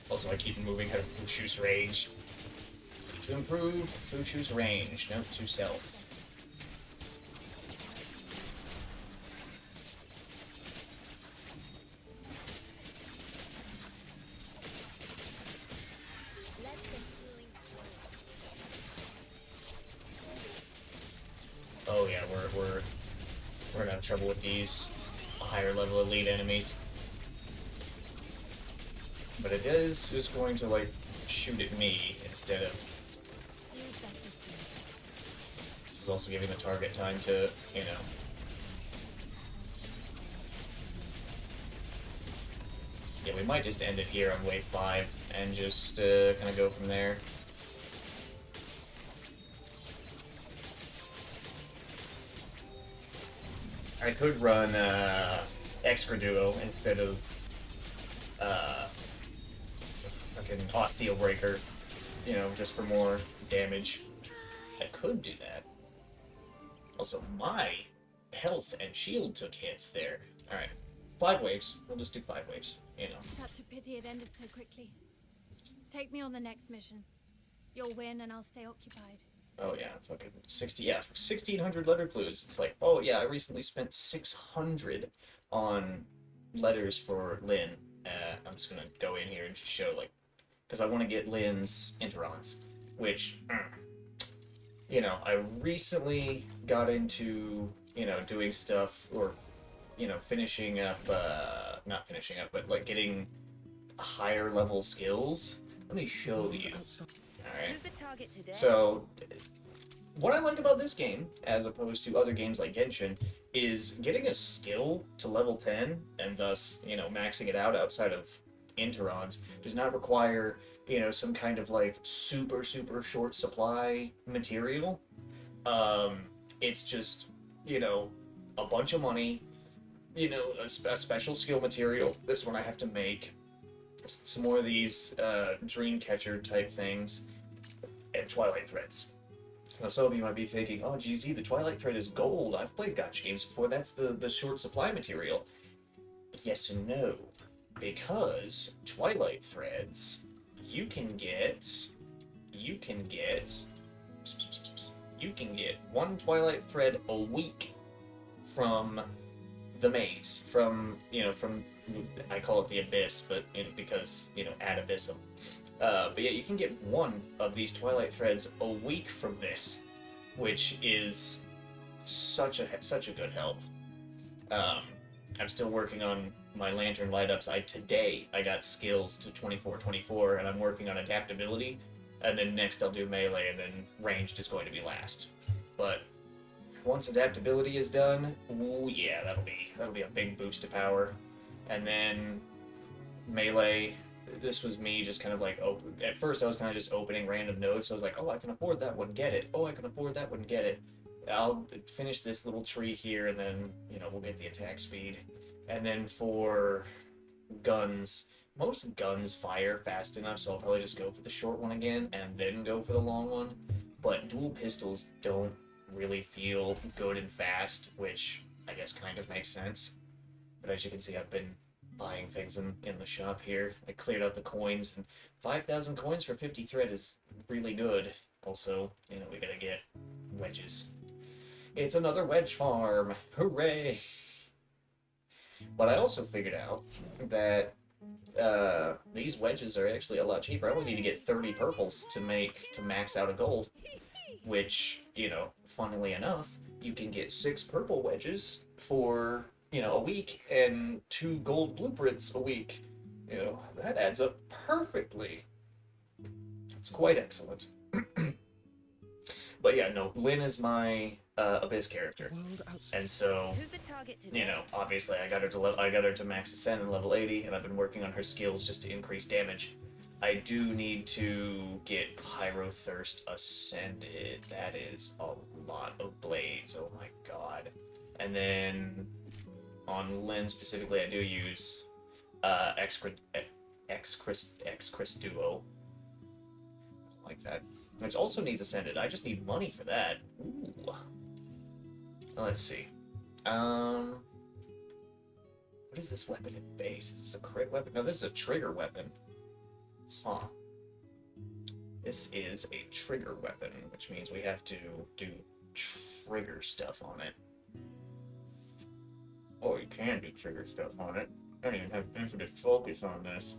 Also, I keep moving out of Fushu's range. To improve Fushu's range, note to self. Oh yeah, we're gonna have trouble with these higher level elite enemies. But it is just going to, like, shoot at me instead of... This is also giving the target time to, you know... Yeah, we might just end it here on wave 5 and just kind of go from there. I could run Extra Duo instead of fucking Osteo Breaker, you know, just for more damage. I could do that. Also, my health and shield took hits there. Alright, 5 waves. We'll just do 5 waves, you know. Such a pity it ended so quickly. Take me on the next mission. You'll win and I'll stay occupied. Oh yeah, fucking 60, yeah, 1,600 letter clues. It's like, oh yeah, I recently spent 600 on letters for Lynn. I'm just gonna go in here and just show, like, because I want to get Lynn's interons, which, you know, I recently got into, you know, doing stuff, or, you know, finishing up, not finishing up, but, like, getting higher level skills. Let me show you. Alright. So, what I like about this game, as opposed to other games like Genshin, is getting a skill to level 10, and thus, you know, maxing it out outside of interons, does not require, you know, some kind of, like, super short supply material. It's just, you know, a bunch of money, you know, a special skill material. This one I have to make. Some more of these Dreamcatcher type things, and Twilight Threads. Now, some of you might be thinking, oh, GZ, the Twilight Thread is gold. I've played gacha games before. That's the short supply material. Yes and no. Because Twilight Threads, you can get 1 Twilight Thread a week from the maze, from, you know, from, I call it the Abyss, but, you know, because, you know, ad abyssum. But yeah, you can get 1 of these Twilight Threads a week from this, which is such a good help. I'm still working on my lantern light-ups. Today I got skills to 24/24, and I'm working on adaptability, and then next I'll do melee, and then ranged is going to be last. But once adaptability is done, ooh yeah, that'll be a big boost to power. And then melee, this was me just kind of like at first I was kind of just opening random nodes, so I was like, oh, I can afford that one, get it. Oh, I can afford that one, get it. I'll finish this little tree here, and then, you know, we'll get the attack speed. And then for guns, most guns fire fast enough, so I'll probably just go for the short one again and then go for the long one. But dual pistols don't really feel good and fast, which I guess kind of makes sense. But as you can see, I've been buying things in the shop here. I cleared out the coins, and 5,000 coins for 50 thread is really good. Also, you know, we gotta get wedges. It's another wedge farm! Hooray! But I also figured out that these wedges are actually a lot cheaper. I only need to get 30 purples to max out a gold, which, you know, funnily enough, you can get 6 purple wedges for, you know, a week and 2 gold blueprints a week. You know, that adds up perfectly. It's quite excellent. But yeah, no, Lynn is my Abyss character, and so you know, obviously, I got her to max ascend in level 80, and I've been working on her skills just to increase damage. I do need to get Pyro Thirst ascended. That is a lot of blades. Oh my god. And then on Lynn specifically, I do use X-Chris Duo. Like that. Which also needs ascended. I just need money for that. Ooh. Let's see. What is this weapon at base? Is this a crit weapon? No, this is a trigger weapon. Huh. This is a trigger weapon, which means we have to do trigger stuff on it. Oh, you can do trigger stuff on it. I don't even have infinite focus on this.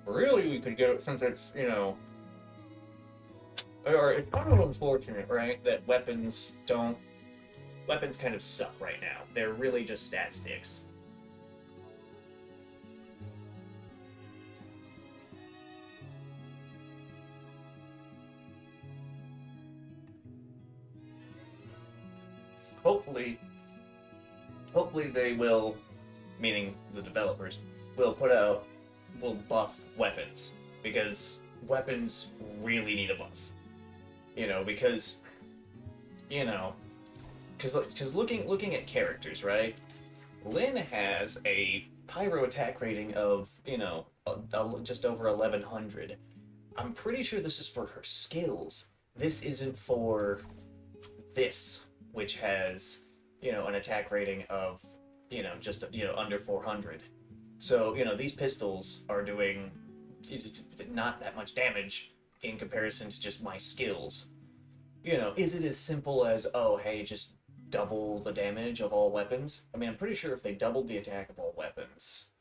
Really, we could get it since it's, you know... Or it's kind of unfortunate, right, that weapons don't... Weapons kind of suck right now. They're really just stat sticks. Hopefully they will, meaning the developers, will buff weapons, because weapons really need a buff. You know, because, you know, because looking at characters, right? Lynn has a pyro attack rating of, you know, just over 1100. I'm pretty sure this is for her skills. This isn't for this, which has, you know, an attack rating of, you know, just, you know, under 400. So, you know, these pistols are doing not that much damage in comparison to just my skills. You know, is it as simple as, oh, hey, just double the damage of all weapons? I mean, I'm pretty sure if they doubled the attack of all weapons,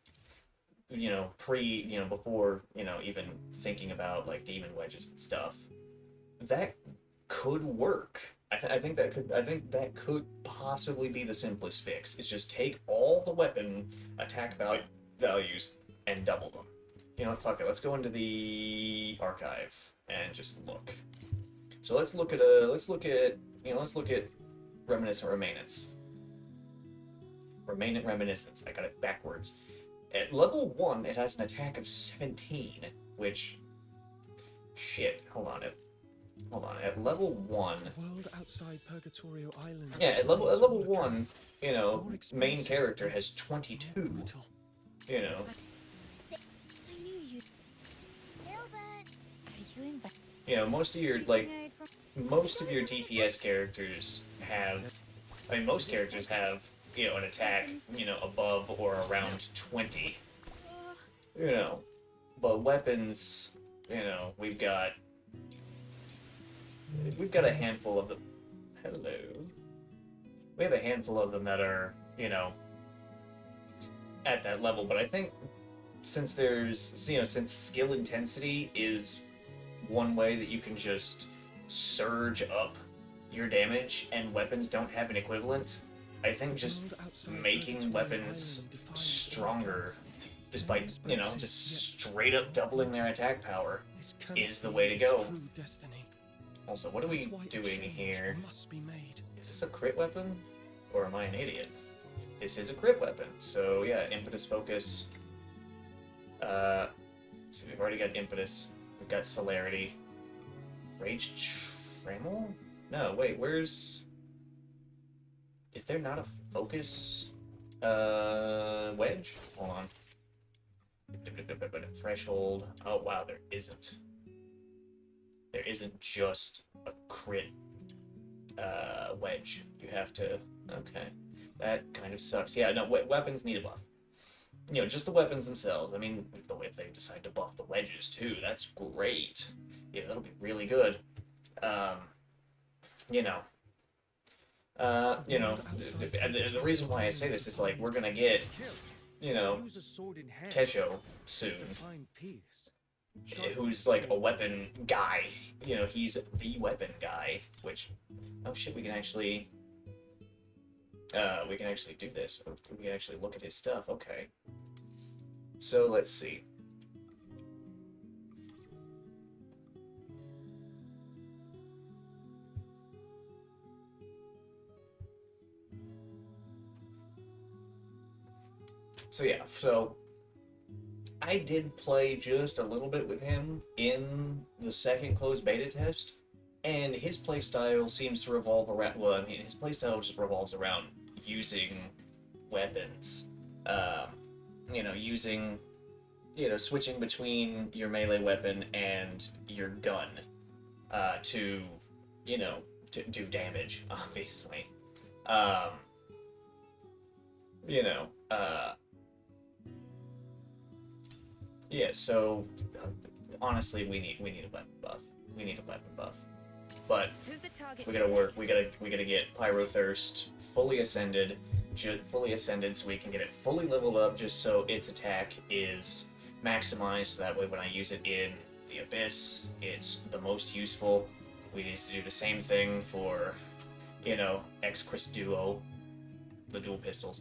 you know, before, you know, even thinking about, like, demon wedges and stuff, that could work. I think that could possibly be the simplest fix. Is just take all the weapon attack values and double them. You know what, fuck it, let's go into the archive and just look. So let's look at Reminiscent Remanence. Remanent Reminiscence, I got it backwards. At level 1, it has an attack of 17, which... Shit, hold on, at level 1... World outside Purgatorio Island. Yeah, at level 1, you know, main character has 22. You know. I knew you. Gilbert. Are you You know, most of your DPS characters have, I mean, most characters have, you know, an attack, you know, above or around 20. You know, but weapons, you know, we've got a handful of them. Hello. We have a handful of them that are, you know, at that level, but I think since since skill intensity is one way that you can just surge up your damage and weapons don't have an equivalent, I think just making weapons stronger just by, you know, just straight up doubling their attack power is the way to go. Also, what are we doing here? Is this a crit weapon? Or am I an idiot? This is a crit weapon, so yeah, impetus focus. So we've already got impetus. We've got celerity. Rage Tremel? No, wait, where's... Is there not a focus wedge? Hold on. threshold. Oh wow, there isn't. There isn't just a crit wedge. You have to. Okay, that kind of sucks. Yeah, no, weapons need a buff. You know, just the weapons themselves. I mean, if they decide to buff the wedges too, that's great. Yeah, that'll be really good. Um, you know, the reason why I say this is like we're gonna get, you know, Use a sword in hand Kesho soon, to find peace. who's like a weapon guy. You know, he's the weapon guy. Which, oh shit, we can actually do this. We can actually look at his stuff. Okay. So let's see. So yeah, so I did play just a little bit with him in the second closed beta test, and his playstyle seems to revolve around. Well, I mean, his playstyle just revolves around using weapons. Um, using, switching between your melee weapon and your gun to, to do damage, obviously. Um, you know, uh, yeah. So honestly, we need a weapon buff. We need a weapon buff. But Who's the target? we gotta work. We gotta get Pyrothirst fully ascended, so we can get it fully leveled up, just so its attack is maximized. So that way, when I use it in the Abyss, it's the most useful. We need to do the same thing for, X Chris Duo, the dual pistols.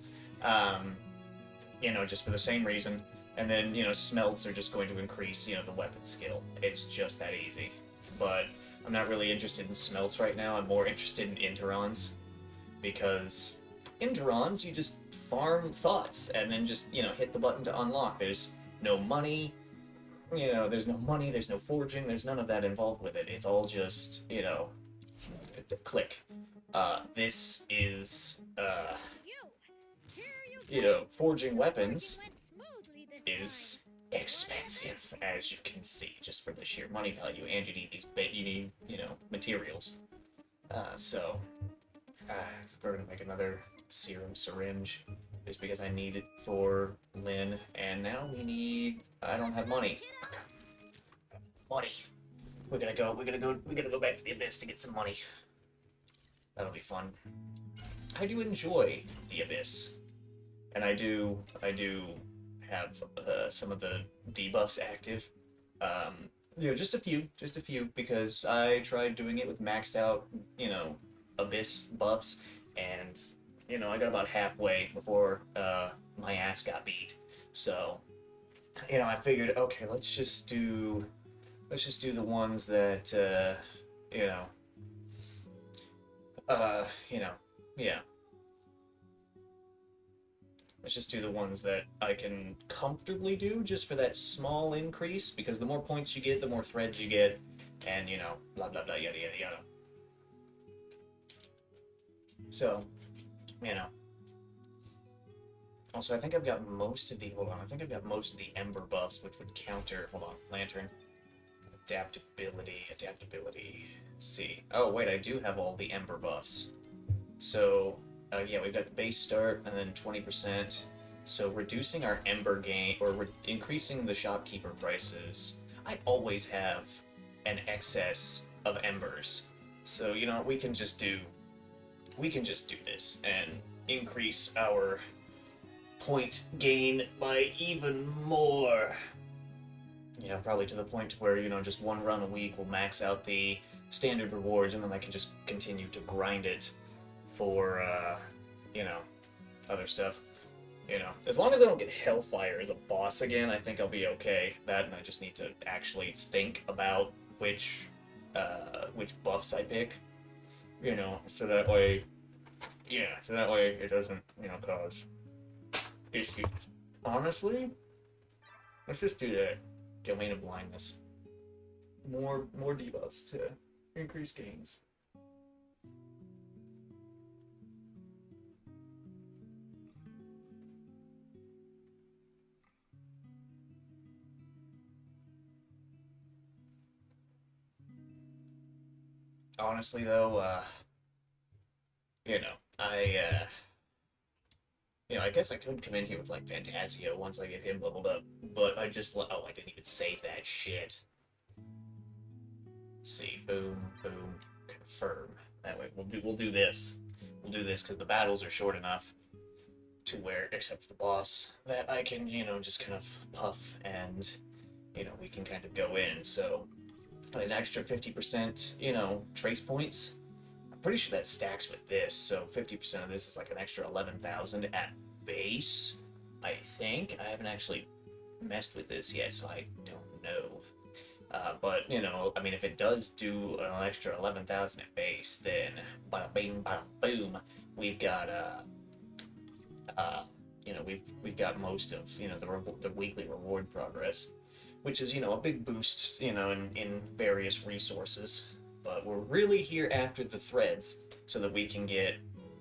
Just for the same reason. And then, smelts are just going to increase, the weapon skill. It's just that easy. But I'm not really interested in smelts right now. I'm more interested in interons. Because interons, you just farm thoughts and then just, hit the button to unlock. There's no money. There's no money, there's no forging, there's none of that involved with it. It's all just, click. This is, forging weapons is expensive, as you can see, just for the sheer money value, and you need materials. We're gonna make another serum syringe, just because I need it for Lynn, and now I don't have money. Money. We're gonna go back to the Abyss to get some money. That'll be fun. I do enjoy the Abyss, and I do have some of the debuffs active. Just a few, because I tried doing it with maxed out, Abyss buffs, and I got about halfway before my ass got beat. So, I figured, okay, let's just do the ones that yeah. Let's just do the ones that I can comfortably do, just for that small increase, because the more points you get, the more threads you get, and, blah, blah, blah, yada, yada, yada. So, Also, I think I've got most of the, Ember buffs, which would counter, Lantern. Adaptability. Let's see. Oh, wait, I do have all the Ember buffs. So, yeah, we've got the base start, and then 20%. So reducing our Ember gain, or increasing the shopkeeper prices, I always have an excess of Embers. So, we can just do this, and increase our point gain by even more. Probably to the point where, just one run a week will max out the standard rewards, and then I can just continue to grind it for, other stuff. As long as I don't get Hellfire as a boss again, I think I'll be okay. That, and I just need to actually think about which buffs I pick, so that way it doesn't, cause issues. Honestly, let's just do that. Domain of Blindness. More debuffs to increase gains. honestly though, you know, I guess I could come in here with like Fantasio once I get him leveled up, but oh, I didn't even save that shit. Let's see, boom, boom, confirm. That way, we'll do this. We'll do this because the battles are short enough to where, except for the boss, that I can, just kind of puff and, we can kind of go in. So, an extra 50%, trace points. I'm pretty sure that stacks with this. So 50% of this is like an extra 11,000 at base. I think I haven't actually messed with this yet, so I don't know. But I mean, if it does do an extra 11,000 at base, then bada bing, bada boom, we've got we've got most of the weekly reward progress, which is a big boost in various resources. But we're really here after the threads so that we can get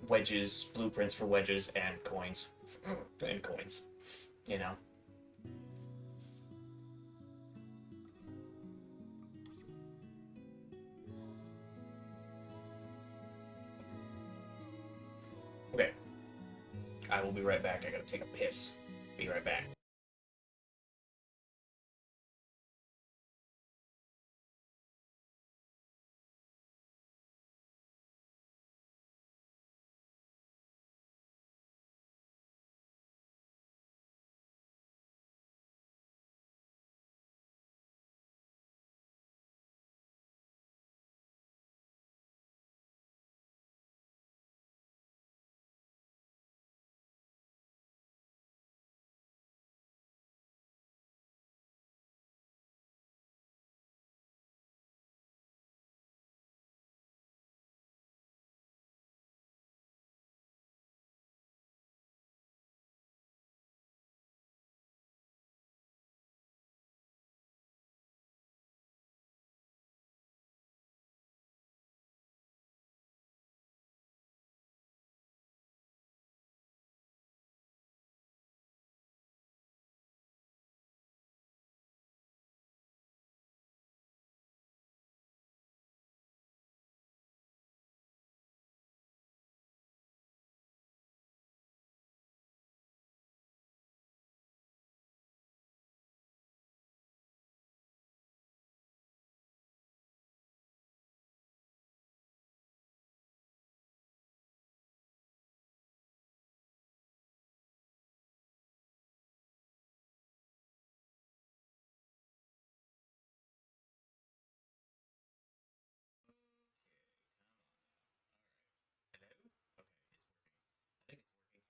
wedges, blueprints for wedges, and coins, and coins. You know. Okay, I will be right back. I gotta take a piss. Be right back.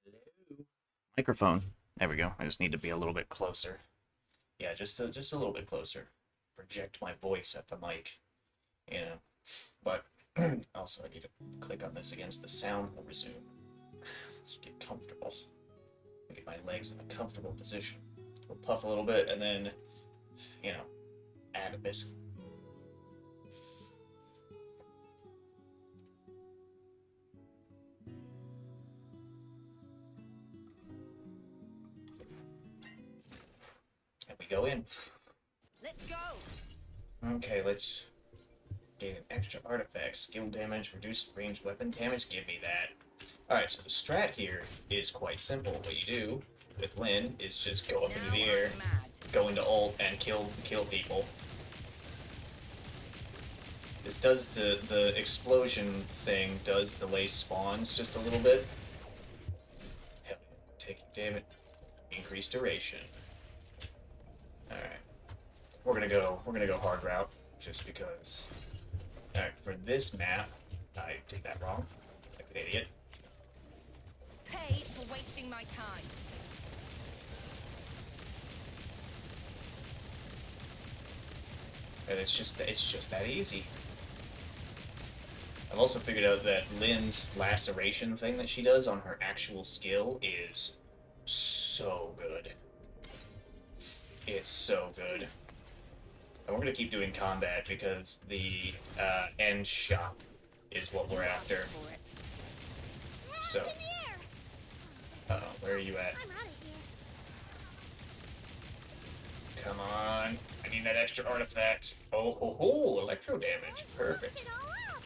Hello. Microphone. There we go. I just need to be a little bit closer. Yeah, just a little bit closer. Project my voice at the mic, you know. But also, I need to click on this again so the sound will resume. Let's get comfortable. Get my legs in a comfortable position. We'll puff a little bit and then, you know, add a biscuit. And we go in. Let's go. Okay, let's gain an extra artifact. Skill damage, reduced range weapon damage. Give me that. Alright, so the strat here is quite simple. What you do with Lyn is just go up into the air, go into ult, and kill people. This does the explosion thing does delay spawns just a little bit. Hell, taking damage, increased duration. All right, we're gonna go hard route just because. All right, for this map, I did that wrong, like an idiot. Paid for wasting my time. And it's just that easy. I've also figured out that Lyn's laceration thing that she does on her actual skill is so good. It's so good. And we're gonna keep doing combat because the end shop is what we're after. So, where are you at? I'm out of here. Come on, I need that extra artifact. Oh ho ho, electro damage, perfect. It all up.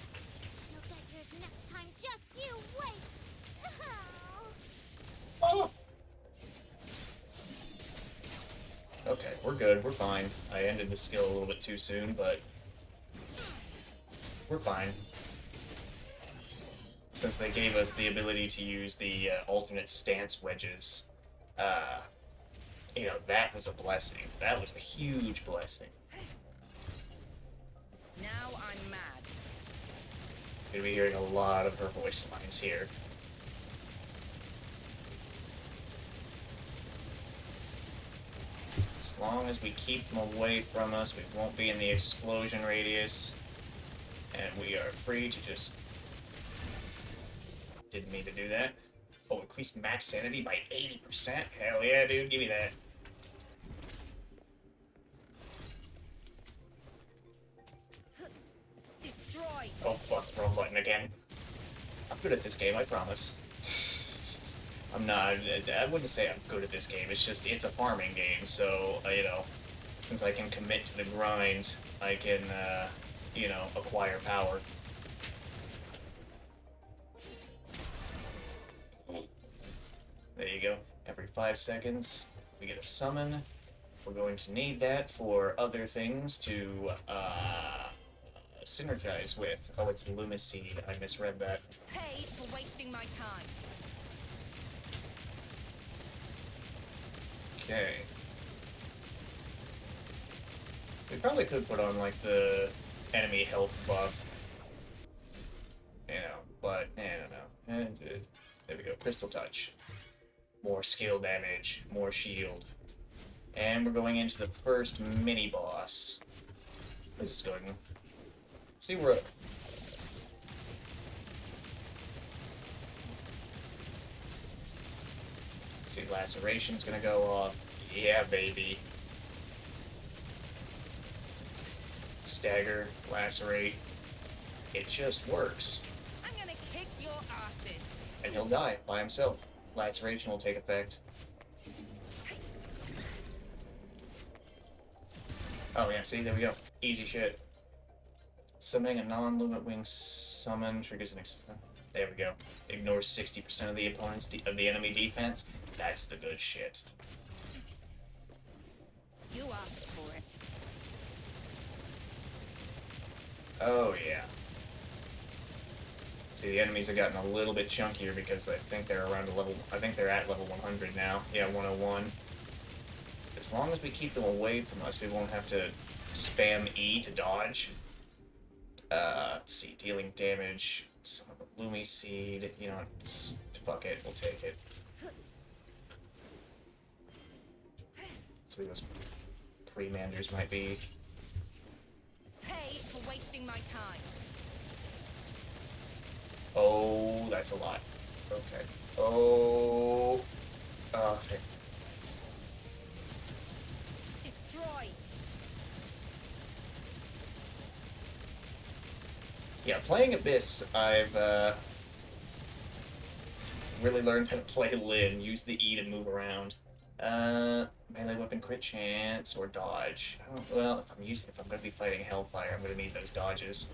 Okay, we're good. We're fine. I ended the skill a little bit too soon, but we're fine. Since they gave us the ability to use the alternate stance wedges, uh, you know, that was a blessing. That was a huge blessing. Now I'm mad. You're gonna be hearing a lot of her voice lines here. As long as we keep them away from us, we won't be in the explosion radius, and we are free to just... Didn't mean to do that. Oh, increased max sanity by 80%? Hell yeah, dude, give me that. Destroy. Oh, fuck, wrong button again. I'm good at this game, I promise. I'm not, I wouldn't say I'm good at this game, it's just, it's a farming game, so, you know, since I can commit to the grind, I can, you know, acquire power. There you go. Every 5 seconds, we get a summon. We're going to need that for other things to, synergize with. Oh, it's Lumiseed. I misread that. Paid for wasting my time. Okay. We probably could put on, like, the enemy health buff. You know, but, I don't know. And, there we go. Crystal Touch. More skill damage. More shield. And we're going into the first mini-boss. This is going... See, we're... See, Laceration's gonna go off. Yeah, baby. Stagger, lacerate. It just works. I'm gonna kick your asses. And he'll die by himself. Laceration will take effect. Oh yeah, see, there we go. Easy shit. Summoning a non-limit wing summon triggers an there we go. Ignores 60% of the opponent's of the enemy defense. That's the good shit. You asked for it. Oh yeah. See, the enemies have gotten a little bit chunkier because I think they're around a level. I think they're at level 100 now. Yeah, 101. As long as we keep them away from us, we won't have to spam E to dodge. Let's see, dealing damage. Some of the Lumiseed. You know, fuck it, we'll take it. Let's see, those Pre-Manders might be. Pay for wasting my time. Oh, that's a lot. Okay. Oh. Oh, okay. Destroy. Yeah, playing Abyss, I've really learned how to play Lyn. Use the E to move around. Melee weapon crit chance or dodge. I don't, well, if I'm gonna be fighting Hellfire, I'm gonna need those dodges.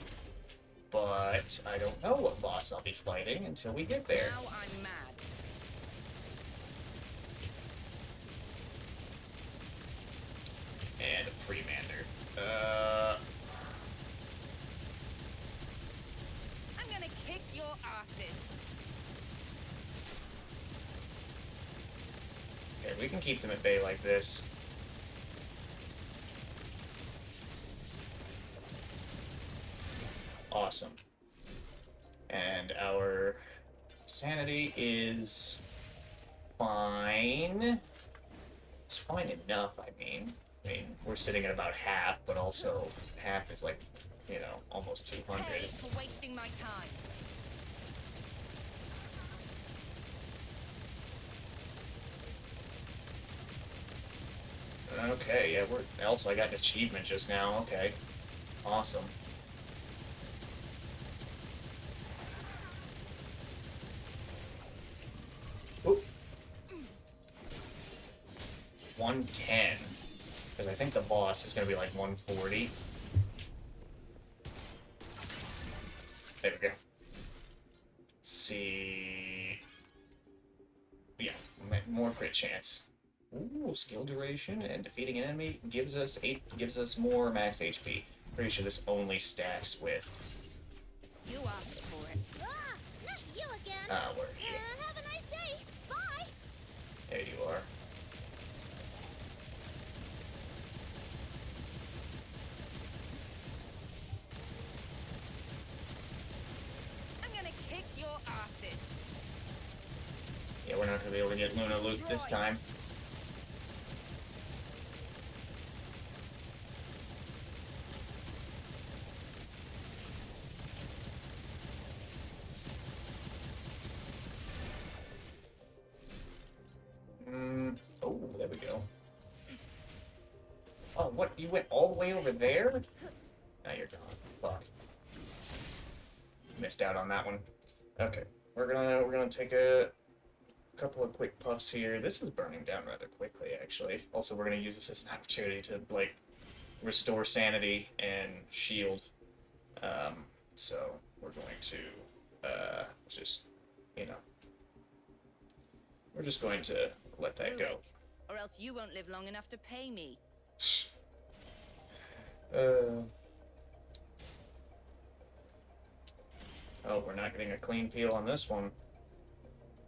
But I don't know what boss I'll be fighting until we get there. Now I'm mad. And a Pre-Mander. I'm gonna kick your asses. Okay, we can keep them at bay like this. Awesome. And our sanity is fine. It's fine enough, I mean. We're sitting at about half, but also half is like, you know, almost 200. Pay for wasting my time. Okay, yeah, we're... Also, I got an achievement just now. Okay. Awesome. Oop. 110. Because I think the boss is going to be like 140. There we go. Let's see... Yeah, more crit chance. Ooh, skill duration and defeating an enemy gives us more max HP. Pretty sure this only stacks with You asked for it. Ah, not you again. where are you? Have a nice day. Bye. There you are. I'm gonna kick your asses. Yeah, we're not gonna be able to get Luna loot this time. Oh, there we go. Oh, what? You went all the way over there? Now you're gone. Fuck. Missed out on that one. Okay, we're gonna take a couple of quick puffs here. This is burning down rather quickly, actually. Also, we're gonna use this as an opportunity to like restore sanity and shield. So we're going to just, you know, we're just going to let that Do go. it, or else you won't live long enough to pay me. Oh, we're not getting a clean peel on this one.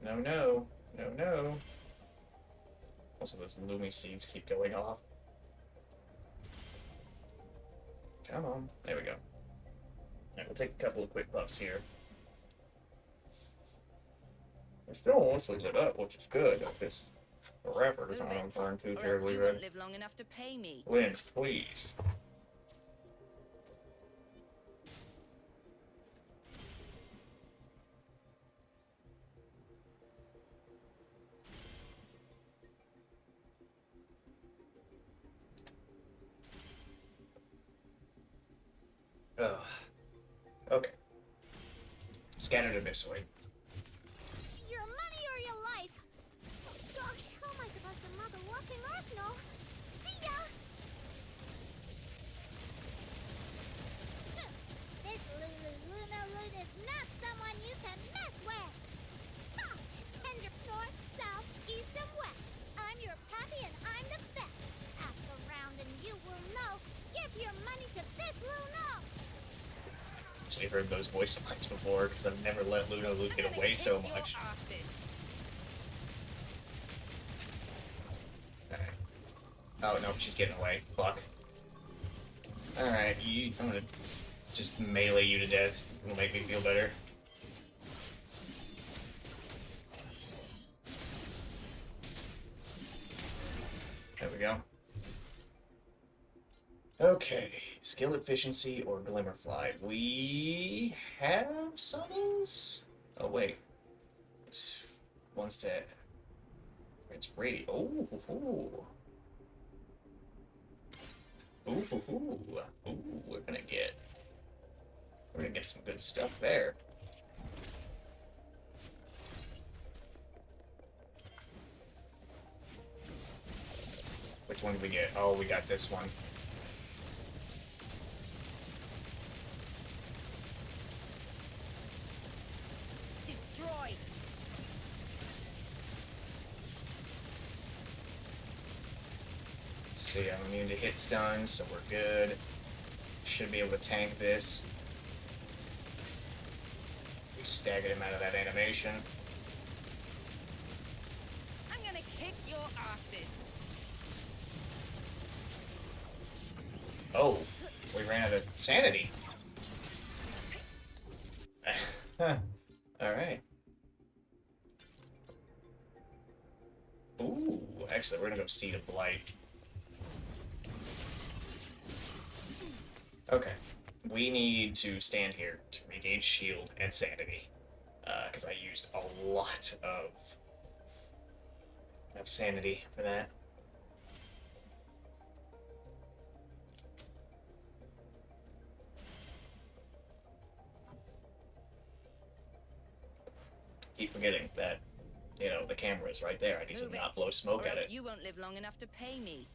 No, no, no, no. Also, those Lumi seeds keep going off. Come on. There we go. Alright, we'll take a couple of quick puffs here. We're still mostly lit up, which is good. This wrapper Move doesn't it, burn too or else terribly you red. won't live long enough to pay me. Lynn, please. Ugh. Okay. Scattered abyssoid. Your money or your life. Oh, gosh, how am I supposed to mug a walking arsenal? See ya. This Luna Loot is not someone you can mess with. Ha! Tender north, south, east, and west. I'm your pappy and I'm the best. Ask around and you will know. Give your money to this Luna. Actually heard those voice lines before because I've never let Luna Luke I'm get gonna away kick so your much. asses. Alright. Oh no, she's getting away. Fuck. Alright, I'm gonna just melee you to death. It'll make me feel better. There we go. Okay, skill efficiency or Glimmerfly. We have summons? Oh wait. One's dead. It's radio. Oh, ooh. Ooh, we're gonna get some good stuff there. Which one did we get? Oh, we got this one. Destroy. See, I'm immune to hit stun, so we're good. Should be able to tank this. We staggered him out of that animation. I'm gonna kick your asses. Oh, we ran out of sanity. Alright. Ooh, actually, we're gonna go Seed of Blight. Okay. We need to stand here to regain shield and sanity. Because I used a lot of sanity for that. Keep forgetting that, you know, the camera is right there. I need Move to not it, blow smoke or at else it. you won't live long enough to pay me.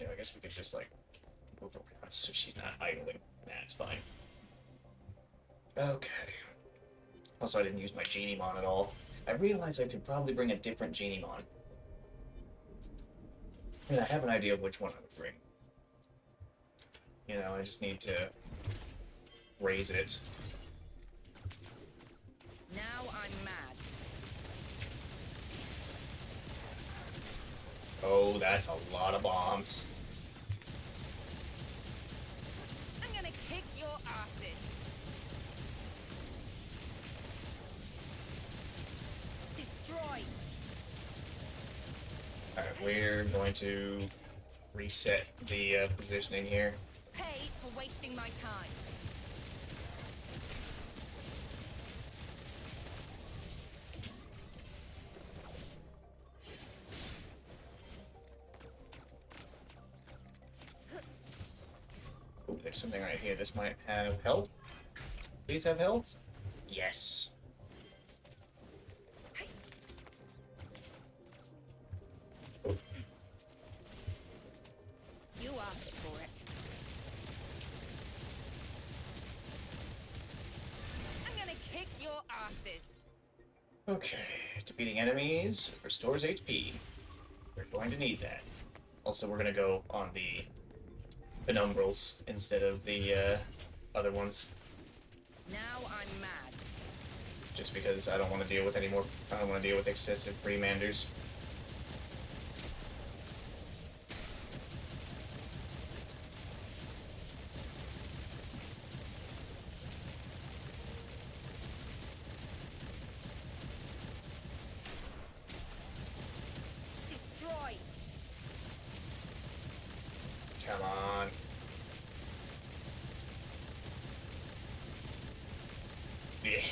Yeah, I guess we could just, like, move around so she's not idling. Nah, it's fine. Okay. Also, I didn't use my Genie Mon at all. I realized I could probably bring a different Genie Mon. And I have an idea of which one I would bring. You know, I just need to raise it. Now I'm mad. Oh, that's a lot of bombs. I'm gonna kick your asses. Destroy. Alright, we're going to reset the positioning here. Paid for wasting my time. Ooh, there's something right here. This might have health. Please have health. Yes. You asked for it. I'm gonna kick your asses. Okay, defeating enemies restores HP. We're going to need that. Also, we're going to go on the penumbrals instead of the other ones, Now I'm mad. just because I don't want to deal with any more. I don't want to deal with excessive pre-manders. Destroy. Come on.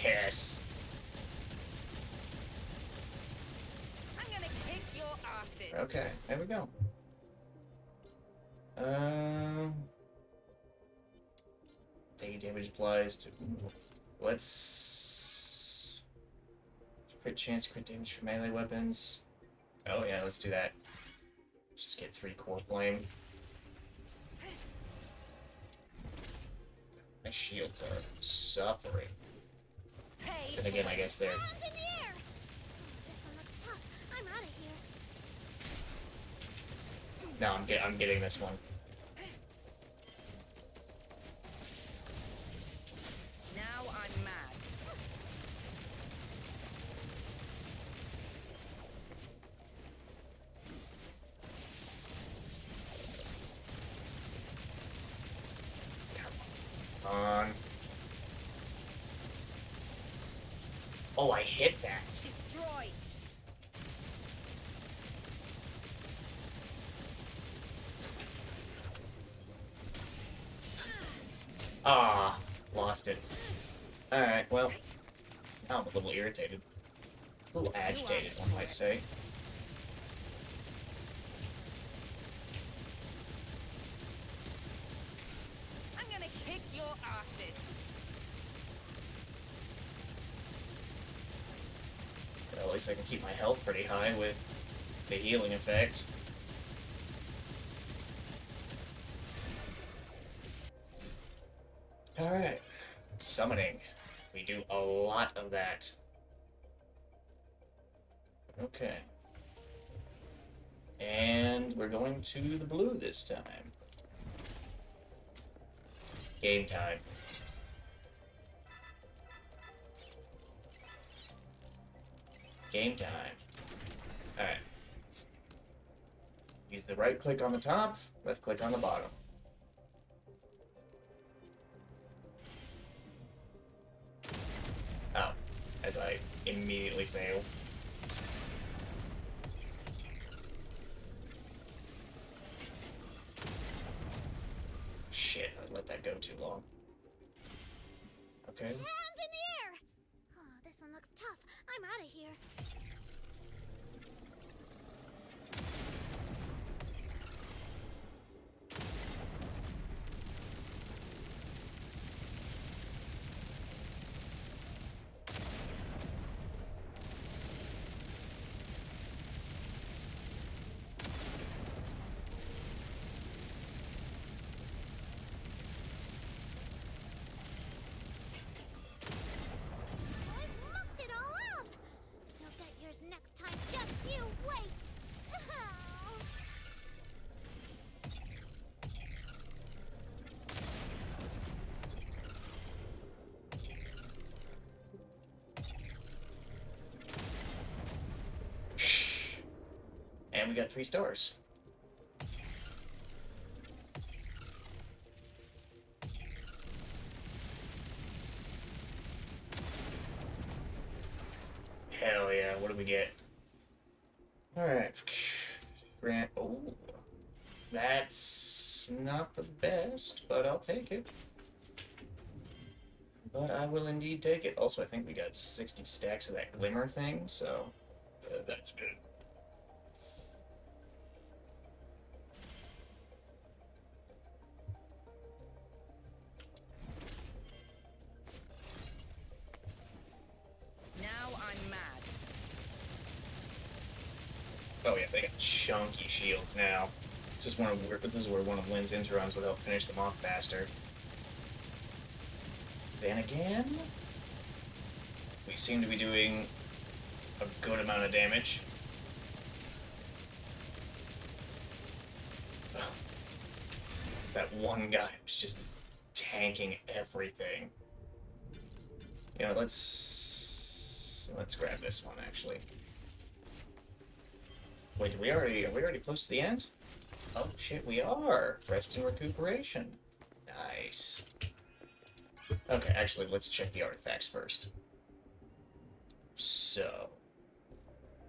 Yes. I'm gonna kick your asses. Okay, there we go. Taking damage applies to. Let's. Crit chance, crit damage for melee weapons. Oh yeah, let's do that. Let's just get 3 core flame. My shields are suffering. Paid. Then again, I guess they're. Hands in the air! This one looks tough. I'm out of here. No, I'm getting this one. Now I'm mad. Come on. Oh, I hit that. Destroy. Ah, lost it. Alright, well. Now I'm a little irritated. A little agitated, one might say. I'm gonna kick your asses. Well, at least I can keep my health pretty high with the healing effect. Alright. Summoning. We do a lot of that. Okay. And we're going to the blue this time. Game time. Game time. Alright. Use the right click on the top, left click on the bottom. Oh, as I immediately fail. Shit, I let that go too long. Okay. Hands in the air! Oh, this one looks tough. I'm out of here. I've mucked it all up! You'll get yours we got 3 stars. Hell yeah, what do we get? Alright. Grant. Oh. That's not the best, but I'll take it. But I will indeed take it. Also, I think we got 60 stacks of that glimmer thing, so that's good. Now I'm mad. Oh yeah, they got chunky shields now. This is where one of Lynn's interruns would help finish them off faster. Then again, we seem to be doing a good amount of damage. That one guy was just tanking everything. You know, let's grab this one actually. Wait, are we already close to the end? Oh shit, we are. Rest and recuperation. Nice. Okay, actually, let's check the artifacts first. So,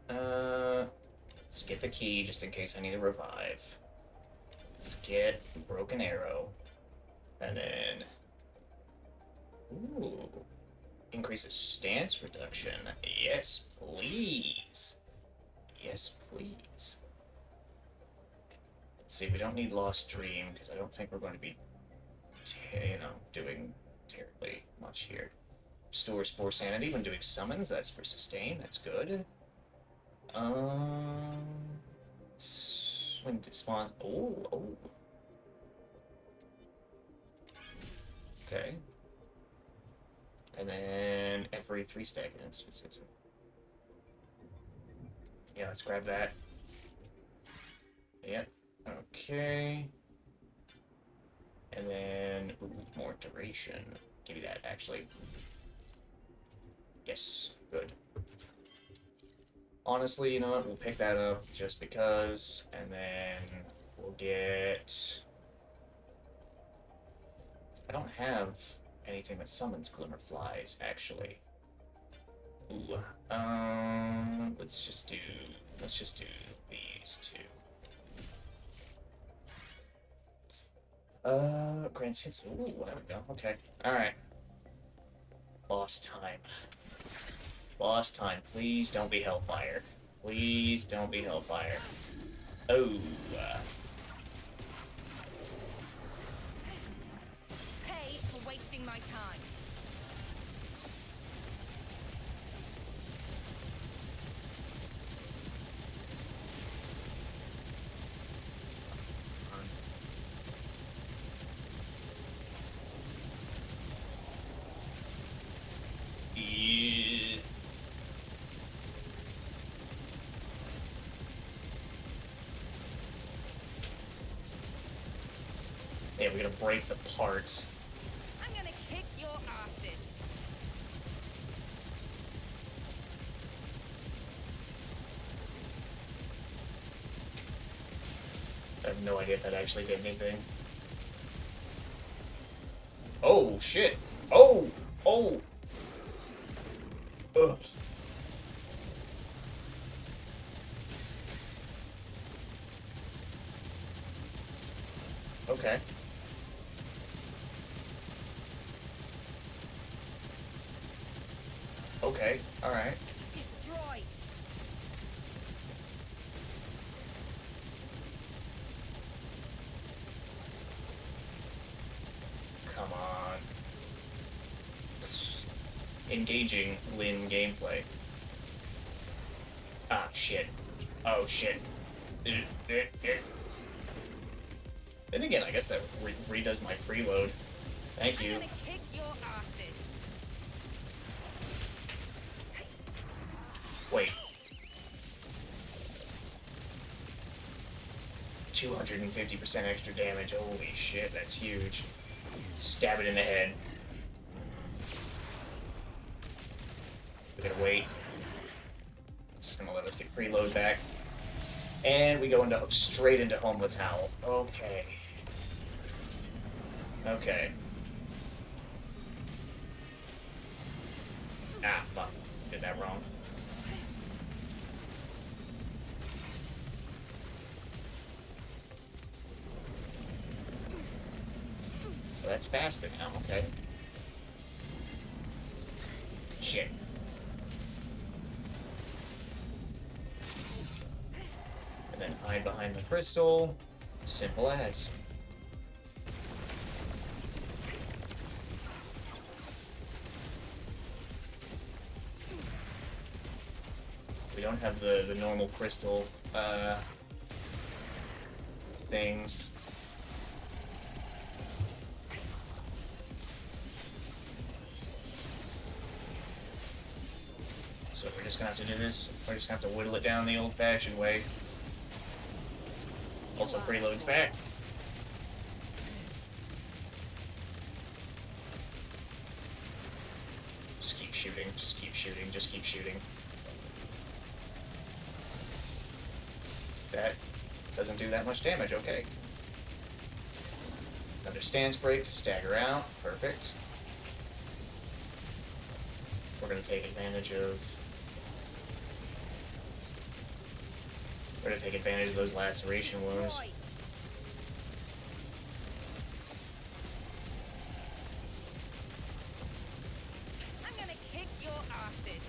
let's get the key just in case I need a revive. Let's get broken arrow, and then, ooh, increases stance reduction. Yes, please. Yes, please. Let's see, we don't need Lost Dream because I don't think we're going to be, doing terribly much here. Stores 4 sanity when doing summons. That's for sustain. That's good. When spawns. Oh. Okay. And then every 3 seconds. Yeah, let's grab that. Yep. Okay. And then more duration. Give me that, actually. Yes, good. Honestly, you know what? We'll pick that up just because, and then we'll get... I don't have anything that summons Glimmer Flies, actually. Ooh. Let's just do these 2. Grand Sense. Ooh, there we go. Okay. Alright. Boss time. Boss time. Please don't be Hellfire. Please don't be Hellfire. Oh. Pay for wasting my time. Yeah, we're gonna break the parts. I'm gonna kick your asses. I have no idea if that actually did anything. Oh, shit. Oh! Oh! Ugh. Okay. Okay, alright. Destroy. Come on. Engaging Lin gameplay. Ah, shit. Oh, shit. Then again, I guess that redoes my preload. Thank I'm you. gonna kick your asses. Wait. 250% extra damage. Holy shit, that's huge. Stab it in the head. We're gonna wait. Just gonna let us get preload back. And we go into straight into Homeless Howl. Okay. Okay. Ah, fuck. Did that wrong. Well, that's faster now, okay. Shit. And then hide behind the crystal. Simple as. We don't have the normal crystal things. So we're just gonna have to do this. We're just gonna have to whittle it down the old-fashioned way. Also, preload's back. Just keep shooting, just keep shooting, just keep shooting. That doesn't do that much damage, okay. Another stance break to stagger out, perfect. We're gonna take advantage of... We're gonna take advantage of those laceration wounds. I'm gonna kick your asses.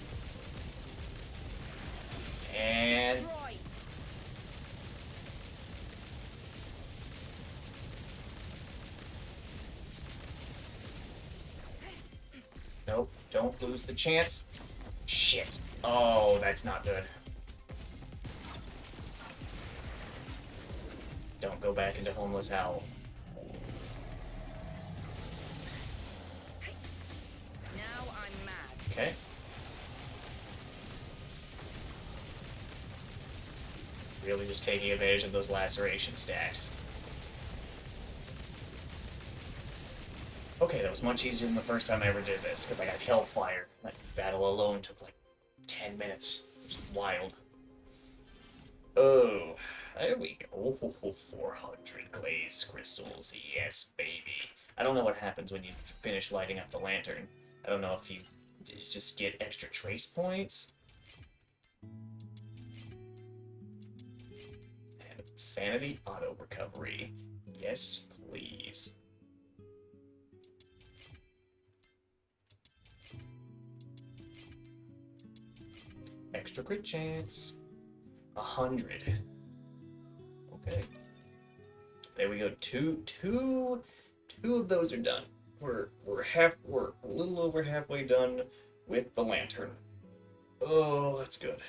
And... Destroy. Nope, don't lose the chance. Shit. Oh, that's not good. Don't go back into Homeless Howl. Now I'm mad. Okay. Really just taking advantage of those laceration stacks. Okay, that was much easier than the first time I ever did this, because I got Hellfire. That battle alone took like 10 minutes. It was wild. Oh, there we go. 400 glaze crystals. Yes, baby. I don't know what happens when you finish lighting up the lantern. I don't know if you just get extra trace points. And sanity auto recovery. Yes, please. Extra crit chance. 100. Okay. There we go. Two of those are done. We're a little over halfway done with the lantern. Oh, that's good.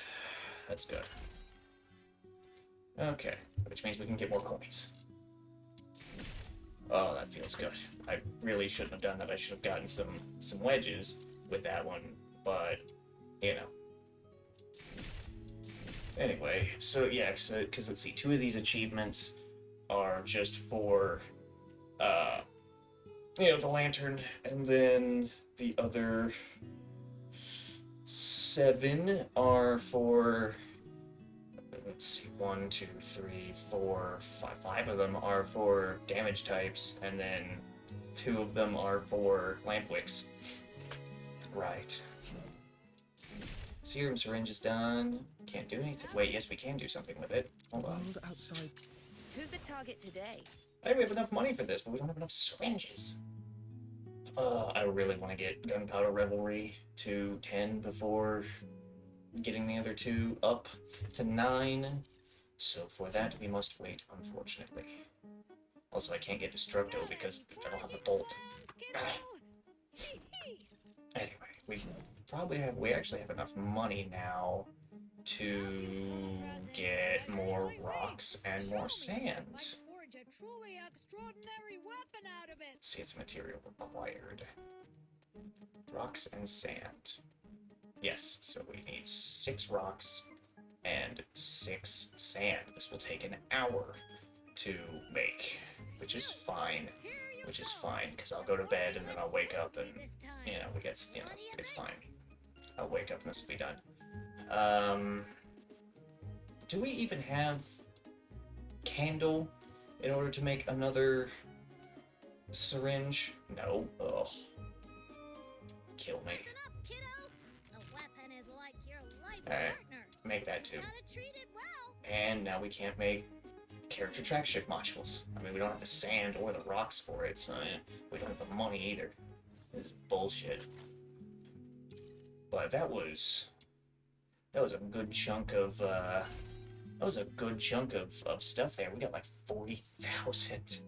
That's good. Okay, which means we can get more coins. Oh, that feels good. I really shouldn't have done that. I should have gotten some wedges with that one, but you know. Anyway, so yeah, because let's see, 2 of these achievements are just for, the lantern, and then the other 7 are for, let's see, 1, 2, 3, 4, 5 of them are for damage types, and then 2 of them are for lamp wicks. Right. Serum syringe is done. Can't do anything. Wait, yes, we can do something with it. Hold on. World outside. Who's the target today? Hey, we have enough money for this, but we don't have enough syringes. I really want to get Gunpowder Revelry to 10 before getting the other 2 up to 9. So for that, we must wait, unfortunately. Also, I can't get Destructo because I don't have the bolt. Anyway, we actually have enough money now to get more rocks and more sand. See, it's material required. Rocks and sand. Yes, so we need 6 rocks and 6 sand. This will take an hour to make, which is fine. Which is fine, because I'll go to bed and then I'll wake up and, it's fine. I'll wake up and this will be done. Do we even have candle in order to make another syringe? No. Ugh. Kill me. Listen up, kiddo. A weapon is like your life Alright, partner. make that too. Gotta treat it well. And now we can't make character track shift modules. I mean, we don't have the sand or the rocks for it, so we don't have the money either. This is bullshit. But that was a good chunk of stuff there. We got like 40,000.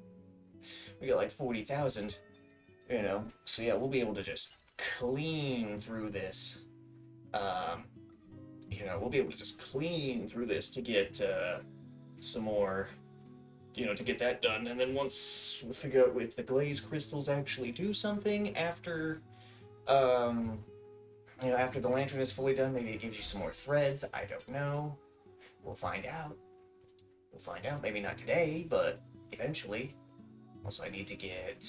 We got like 40,000, you know. So yeah, we'll be able to just clean through this. You know, we'll be able to just clean through this to get some more, you know, to get that done. And then once we figure out if the glaze crystals actually do something after, you know, after the lantern is fully done, maybe it gives you some more threads. I don't know. We'll find out. We'll find out. Maybe not today, but eventually. Also, I need to get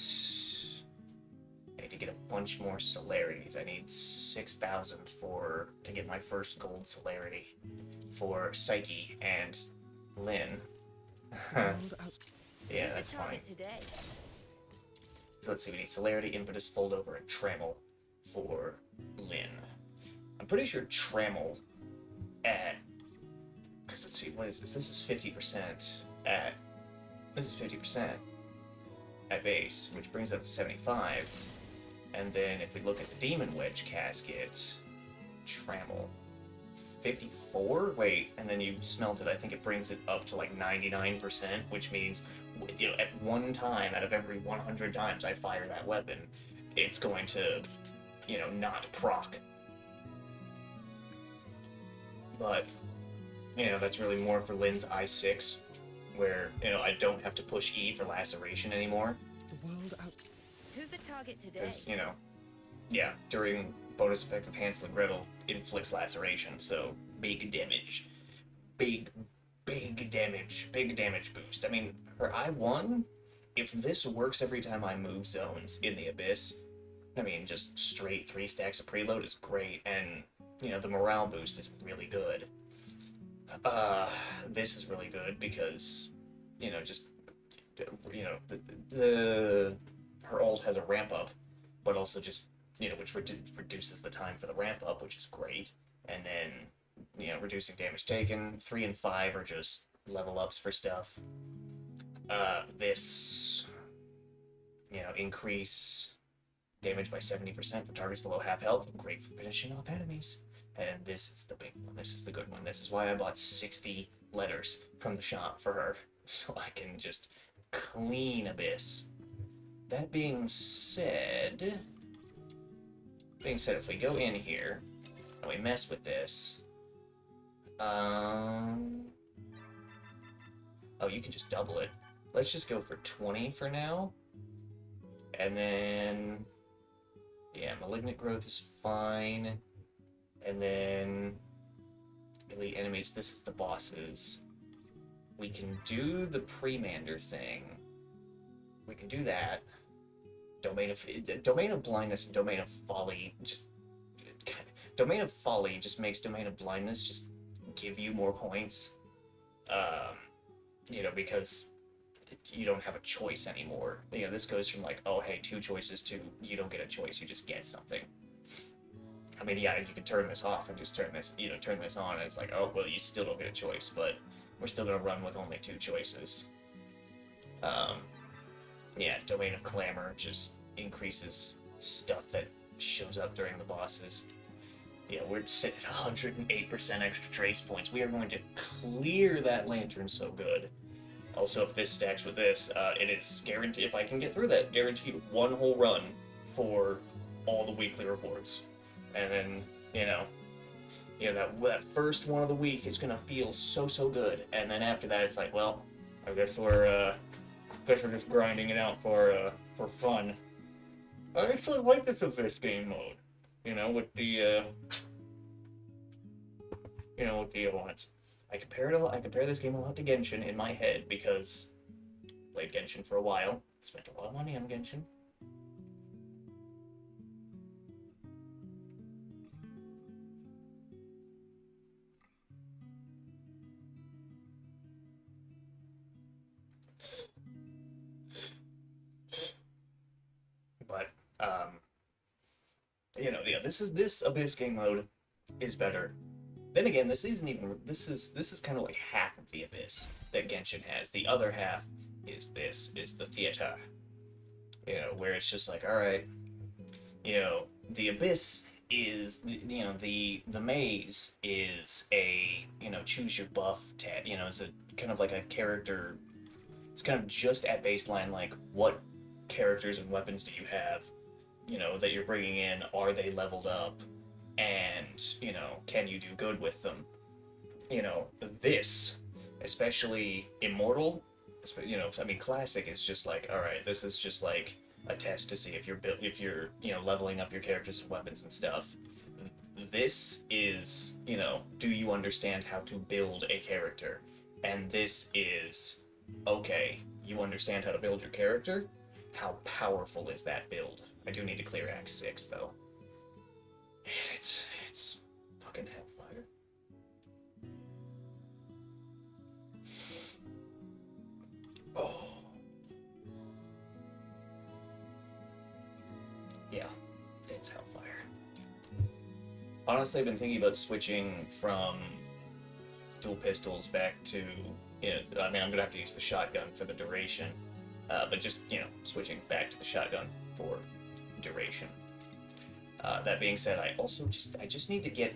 a bunch more celerities. I need 6,000 to get my first gold celerity for Psyche and Lynn. Yeah, Who's that's the fine. target today? So let's see, we need celerity, impetus, fold over, and trammel for Lynn. I'm pretty sure trammel at, because let's see, what is this? This is 50% at, this is 50% at base, which brings it up to 75. And then if we look at the Demon Witch casket, trammel, 54? Wait, and then you smelt it, I think it brings it up to like 99%, which means, you know, at one time out of every 100 times I fire that weapon, it's going to, you know, not proc. But, you know, that's really more for Lynn's I6, where, you know, I don't have to push E for laceration anymore. The world out. Who's the target today? Because, you know, yeah, during bonus effect with Hansel and Gretel, inflicts laceration, so big damage. Big damage boost. I mean, her I1, if this works every time I move zones in the Abyss, I mean, just straight 3 stacks of preload is great, and, you know, the morale boost is really good. This is really good because, you know, just, you know, her ult has a ramp up, but also just, you know, which reduces the time for the ramp up, which is great. And then, you know, reducing damage taken. 3 and 5 are just level ups for stuff. This, you know, increase damage by 70% for targets below half health. Great for finishing off enemies. And this is the big one. This is the good one. This is why I bought 60 letters from the shop for her, so I can just clean Abyss. That being said, if we go in here and we mess with this, oh, you can just double it. Let's just go for 20 for now, and then, yeah, malignant growth is fine, and then elite enemies. This is the bosses. We can do the Premander thing. We can do that. Domain of Blindness and Domain of Folly just makes Domain of Blindness just give you more points. You know, because you don't have a choice anymore. You know, this goes from like, oh hey, 2 choices to you don't get a choice, you just get something. I mean, yeah, you can turn this off and just turn this on, and it's like, oh well, you still don't get a choice, but we're still gonna run with only 2 choices. Yeah, Domain of Clamor just increases stuff that shows up during the bosses. Yeah, we're sitting at 108% extra trace points. We are going to clear that lantern so good. Also, if this stacks with this, it is guaranteed, if I can get through that, guaranteed 1 whole run for all the weekly rewards. And then, you know, that first one of the week is gonna feel so good. And then after that, it's like, well, I guess we're just grinding it out for fun. I actually like this Abyss game mode, you know, with the elements. I compare this game a lot to Genshin in my head because I played Genshin for a while, spent a lot of money on Genshin. But yeah, this Abyss game mode is better. Then again, this isn't even this is kind of like half of the Abyss that Genshin has. The other half is the theater. Where it's just like, all right, the Abyss is the maze is a choose your buff tab. It's a kind of like a character. It's kind of just at baseline, like what characters and weapons do you have, that you're bringing in? Are they leveled up? And, can you do good with them? This, especially Immortal, I mean, Classic is just like, all right, this is just like a test to see if you're leveling up your characters and weapons and stuff. This is, do you understand how to build a character? And this is, okay, you understand how to build your character? How powerful is that build? I do need to clear Act 6, though. And it's fucking hellfire. Oh. Yeah, it's hellfire. Honestly, I've been thinking about switching from dual pistols back to, I mean, I'm gonna have to use the shotgun for the duration, but just, switching back to the shotgun for duration. That being said, I just need to get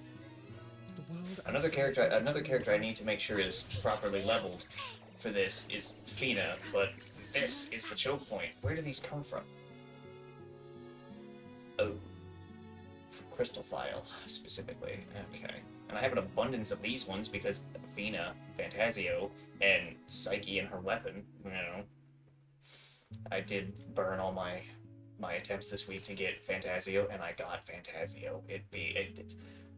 another character I need to make sure is properly leveled for this is Fina, but this is the choke point. Where do these come from? Oh, from Crystal File, specifically. Okay. And I have an abundance of these ones because Fina, Fantasio, and Psyche and her weapon, I did burn all my attempts this week to get Fantasio, and I got Fantasio.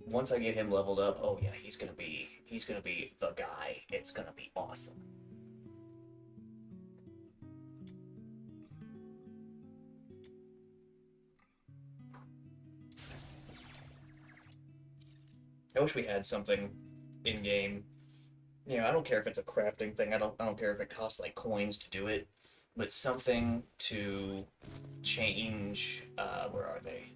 Once I get him leveled up, oh yeah, he's gonna be the guy. It's gonna be awesome. I wish we had something in game. I don't care if it's a crafting thing. I don't care if it costs like coins to do it, but something to change. Where are they?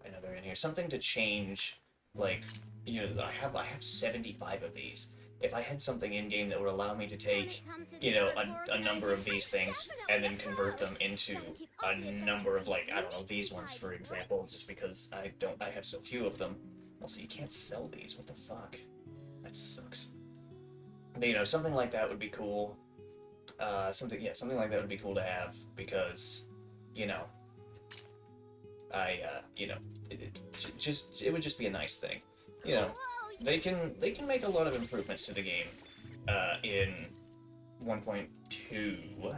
I know they're in here. Something to change, like I have 75 of these. If I had something in game that would allow me to take, a number of these things and then convert them into a number of, like, I don't know, these ones for example, just because I have so few of them. Also, you can't sell these. What the fuck? That sucks. But, something like that would be cool. Something like that would be cool to have because, it would just be a nice thing. They can make a lot of improvements to the game, in 1.2.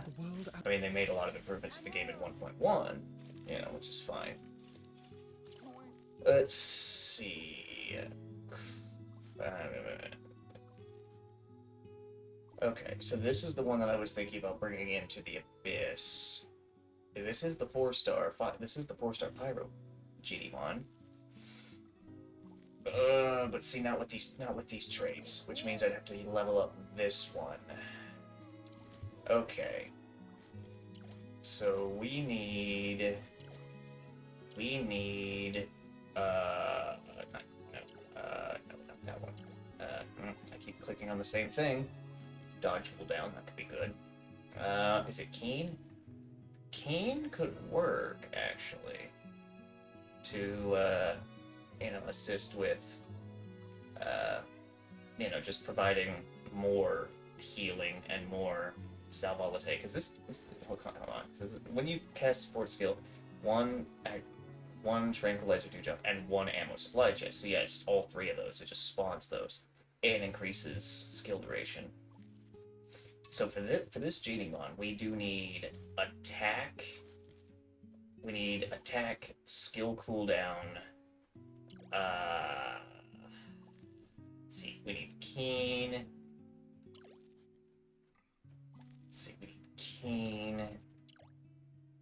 I mean, they made a lot of improvements to the game in 1.1, which is fine. Let's see. Okay, so this is the one that I was thinking about bringing into the Abyss. This is the 4-star. This is the 4-star Pyro GD1. But see, not with these traits, which means I'd have to level up this one. Okay. So we need. Not that one. I keep clicking on the same thing. Dodge cooldown, that could be good. Is it Keen? Keen could work, actually. To, assist with, just providing more healing and more sal volatile. Because this hold on. When you cast support skill, one tranquilizer do jump and one ammo supply chest. So yeah, it's all three of those. It just spawns those and increases skill duration. So for this Genimon, we do need attack. We need attack, skill cooldown. Let's see, we need Keen. Let's see, we need Keen.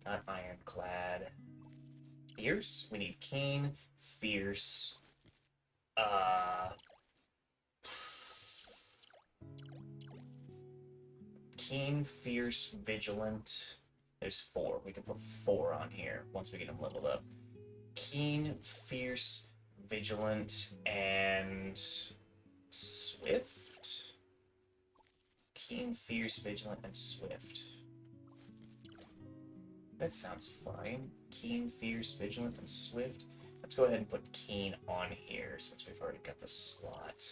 Not Ironclad. Fierce? We need Keen, Fierce. Keen, Fierce, Vigilant. There's 4. We can put 4 on here once we get them leveled up. Keen, fierce, vigilant, and swift? Keen, fierce, vigilant, and swift. That sounds fine. Keen, fierce, vigilant, and swift. Let's go ahead and put Keen on here since we've already got the slot.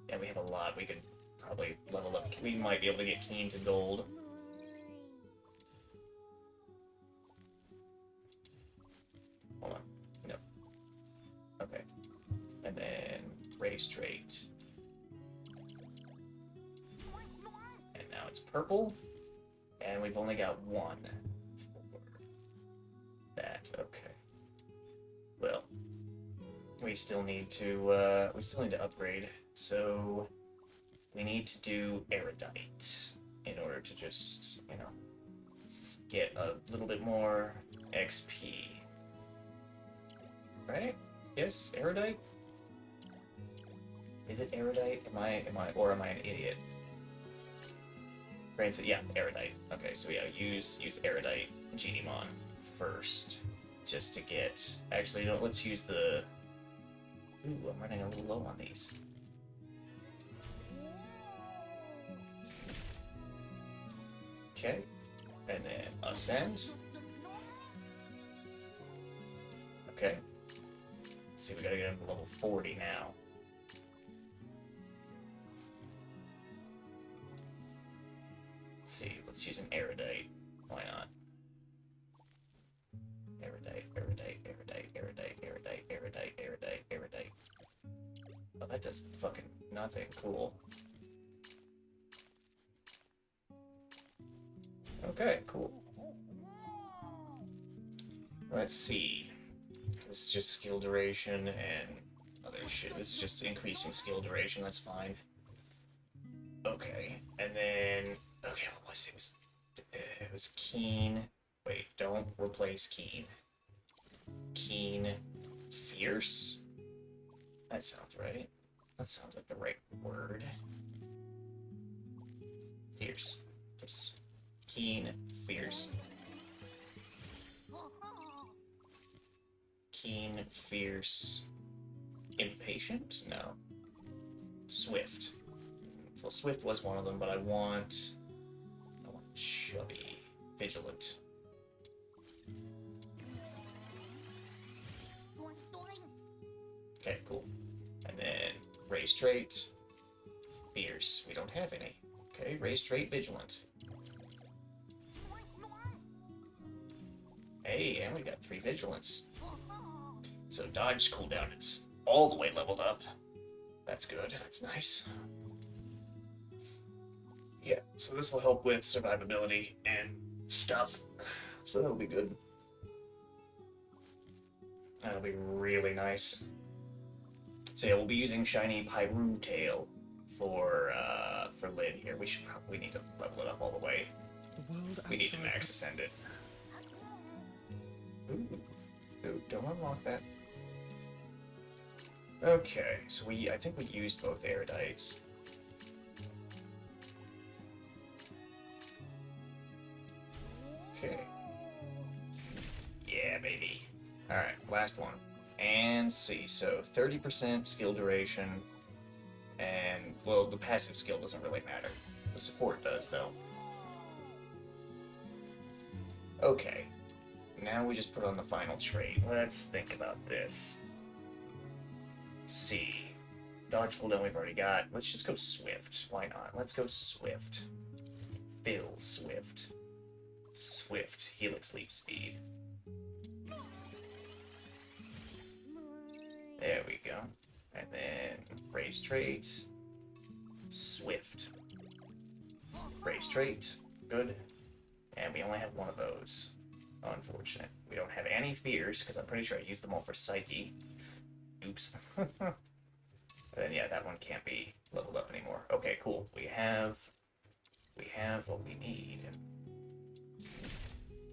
Yeah, we have a lot. We could probably level up. We might be able to get Keen to gold. Hold on. No. Okay. And then race trait. And now it's purple. And we've only got 1 for that. Okay. Well, we still need to upgrade. So we need to do erudite in order to just, you know, get a little bit more XP. Right? Yes, erudite? Is it erudite? Am I an idiot? Granted, yeah, erudite. Okay, so yeah, use erudite Genimon first, just to get. Actually, no, let's use the. Ooh, I'm running a little low on these. Okay, and then ascend. Okay. Let's see, we gotta get him to level 40 now. See, let's use an erudite. Why not? Erudite, erudite, erudite, erudite, erudite, erudite, erudite, erudite. Oh, that does fucking nothing. Cool. Okay, cool. Let's see. This is just skill duration and other shit. This is just increasing skill duration. That's fine. Okay, and then. Okay, what was it? It was Keen. Wait, don't replace Keen. Keen, fierce. That sounds right. That sounds like the right word. Fierce. Just Keen, fierce. Keen, fierce, impatient? No. Swift. Well, Swift was one of them, but I want chubby, vigilant. Okay, cool. And then race trait, fierce. We don't have any. Okay, race trait, vigilant. Hey, and we got 3 vigilance. So dodge cooldown is all the way leveled up. That's good. That's nice. Yeah, so this will help with survivability and stuff. So that'll be good. That'll be really nice. So yeah, we'll be using shiny Pyru Tail for Lid here. We should probably need to level it up all the way. We need to max ascend it. Ooh, don't unlock that. Okay, so I think we used both erudites. Okay. Yeah, baby. Alright, last one. And see, so 30% skill duration, and, well, the passive skill doesn't really matter. The support does, though. Okay. Now we just put on the final trait. Let's think about this. C. Dodge cooldown we've already got. Let's just go Swift. Why not? Let's go Swift. Phil Swift. Swift. Helix Leap Speed. There we go. And then race trait. Swift. Race trait. Good. And we only have one of those. Unfortunate. We don't have any fears, because I'm pretty sure I used them all for Psyche. Oops. Then yeah, that one can't be leveled up anymore. Okay, cool. We have what we need.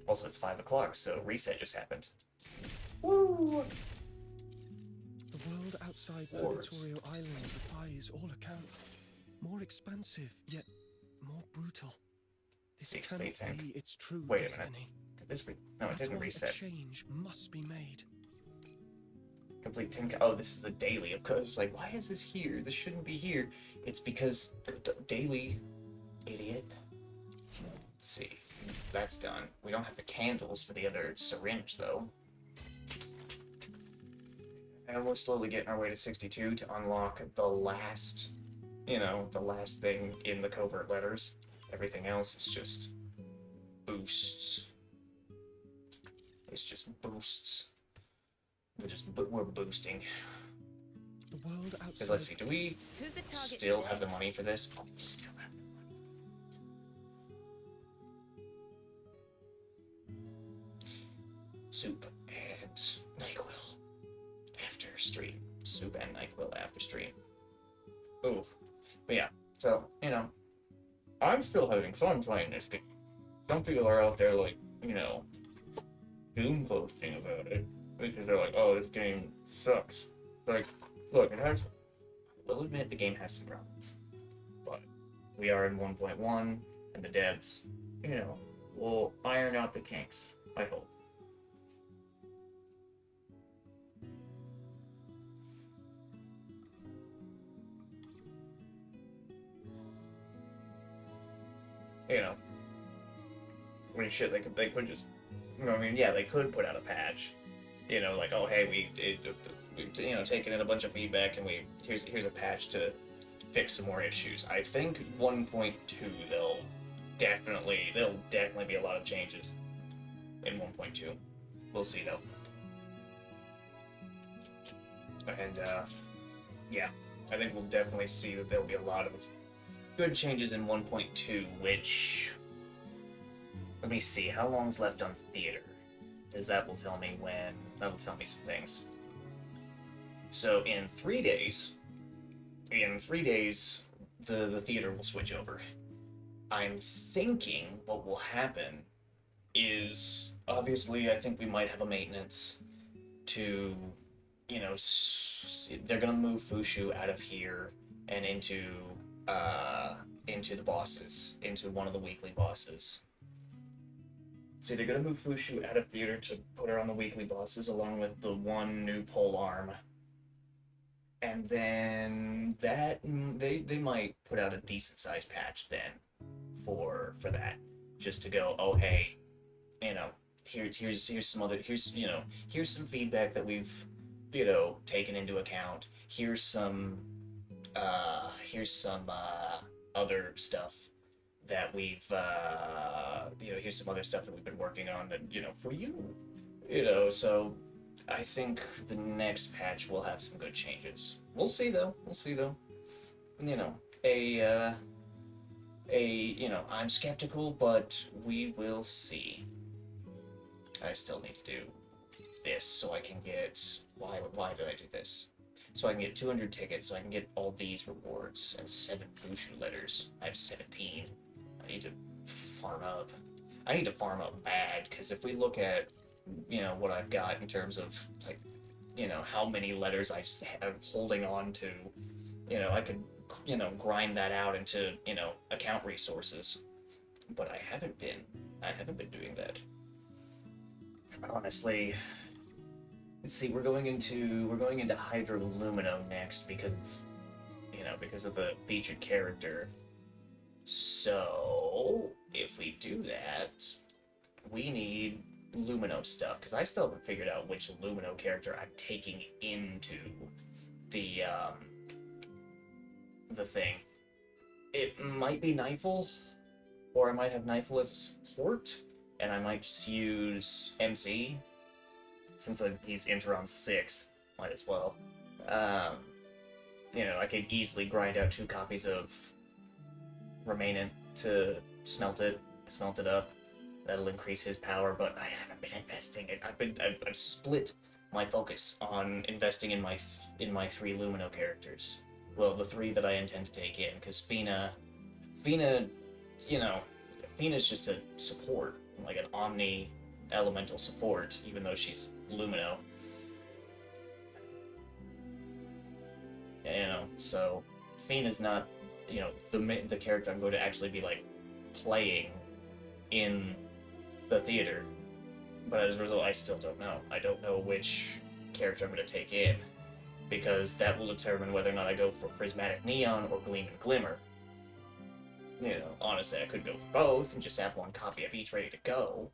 Also, it's 5 o'clock, so reset just happened. Woo! The world outside Wars. Purgatorio Island defies all accounts. More expansive, yet more brutal. This See, cannot complete tank. be its true Wait a minute. destiny. Did this no, it That's didn't why reset. a change must be made. Complete 10. Oh, this is the daily. Of course, like, why is this here? This shouldn't be here. It's because daily, idiot. Let's see. That's done. We don't have the candles for the other syringe, though. And we're slowly getting our way to 62 to unlock the last, the last thing in the covert letters. Everything else is just boosts. It's just boosts. We're boosting. The world outside. Because let's see, do we Who's the target still today? have the money for this? Oh, we still have the money. Soup and NyQuil after stream. Soup and NyQuil after stream. Ooh. But yeah, so, I'm still having fun playing this game. Some people are out there, like, doom posting about it. Because they're like, oh, this game sucks. Like, look, I will admit the game has some problems. But we are in 1.1, and the devs, will iron out the kinks, I hope. I mean, shit, they could just, yeah, they could put out a patch, like, oh, hey, we've taken in a bunch of feedback, and here's a patch to fix some more issues. I think 1.2, there'll definitely be a lot of changes in 1.2. We'll see, though. And, yeah, I think we'll definitely see that there'll be a lot of good changes in 1.2, which, let me see, how long's left on theater? Because that will tell me some things. So in 3 days, the theater will switch over. I'm thinking what will happen is, obviously, I think we might have a maintenance to, they're gonna move Fushu out of here and into the bosses, into one of the weekly bosses. See, they're gonna move Fushu out of theater to put her on the weekly bosses, along with the one new pole arm. And then they might put out a decent sized patch then for that, just to go, oh hey, here's some feedback that we've taken into account. Here's some other stuff that we've here's some other stuff that we've been working on that for you, so I think the next patch will have some good changes. We'll see though. I'm skeptical, but we will see. I still need to do this so I can get, why did I do this? So I can get 200 tickets, so I can get all these rewards and 7 Fushu letters. I have 17. I need to farm up. I need to farm up bad, because if we look at, what I've got in terms of, like, how many letters I just am holding on to, I could, grind that out into, account resources. But I haven't been doing that. Honestly, let's see, we're going into Hydrolumino next because it's, because of the featured character. So, if we do that, we need Lumino stuff, because I still haven't figured out which Lumino character I'm taking into the thing. It might be Nifel, or I might have Nifel as a support, and I might just use MC, since he's Interon 6, might as well. I could easily grind out 2 copies of Remainant to smelt it up. That'll increase his power, but I haven't been investing it. I've split my focus on investing in my 3 Lumino characters. Well, the 3 that I intend to take in, because Fina, Fina's just a support, like an Omni elemental support, even though she's Lumino. So Fina's not, the character I'm going to actually be, like, playing in the theater. But as a result, I still don't know. I don't know which character I'm going to take in, because that will determine whether or not I go for Prismatic Neon or Gleam and Glimmer. You know, honestly, I could go for both and just have one copy of each ready to go,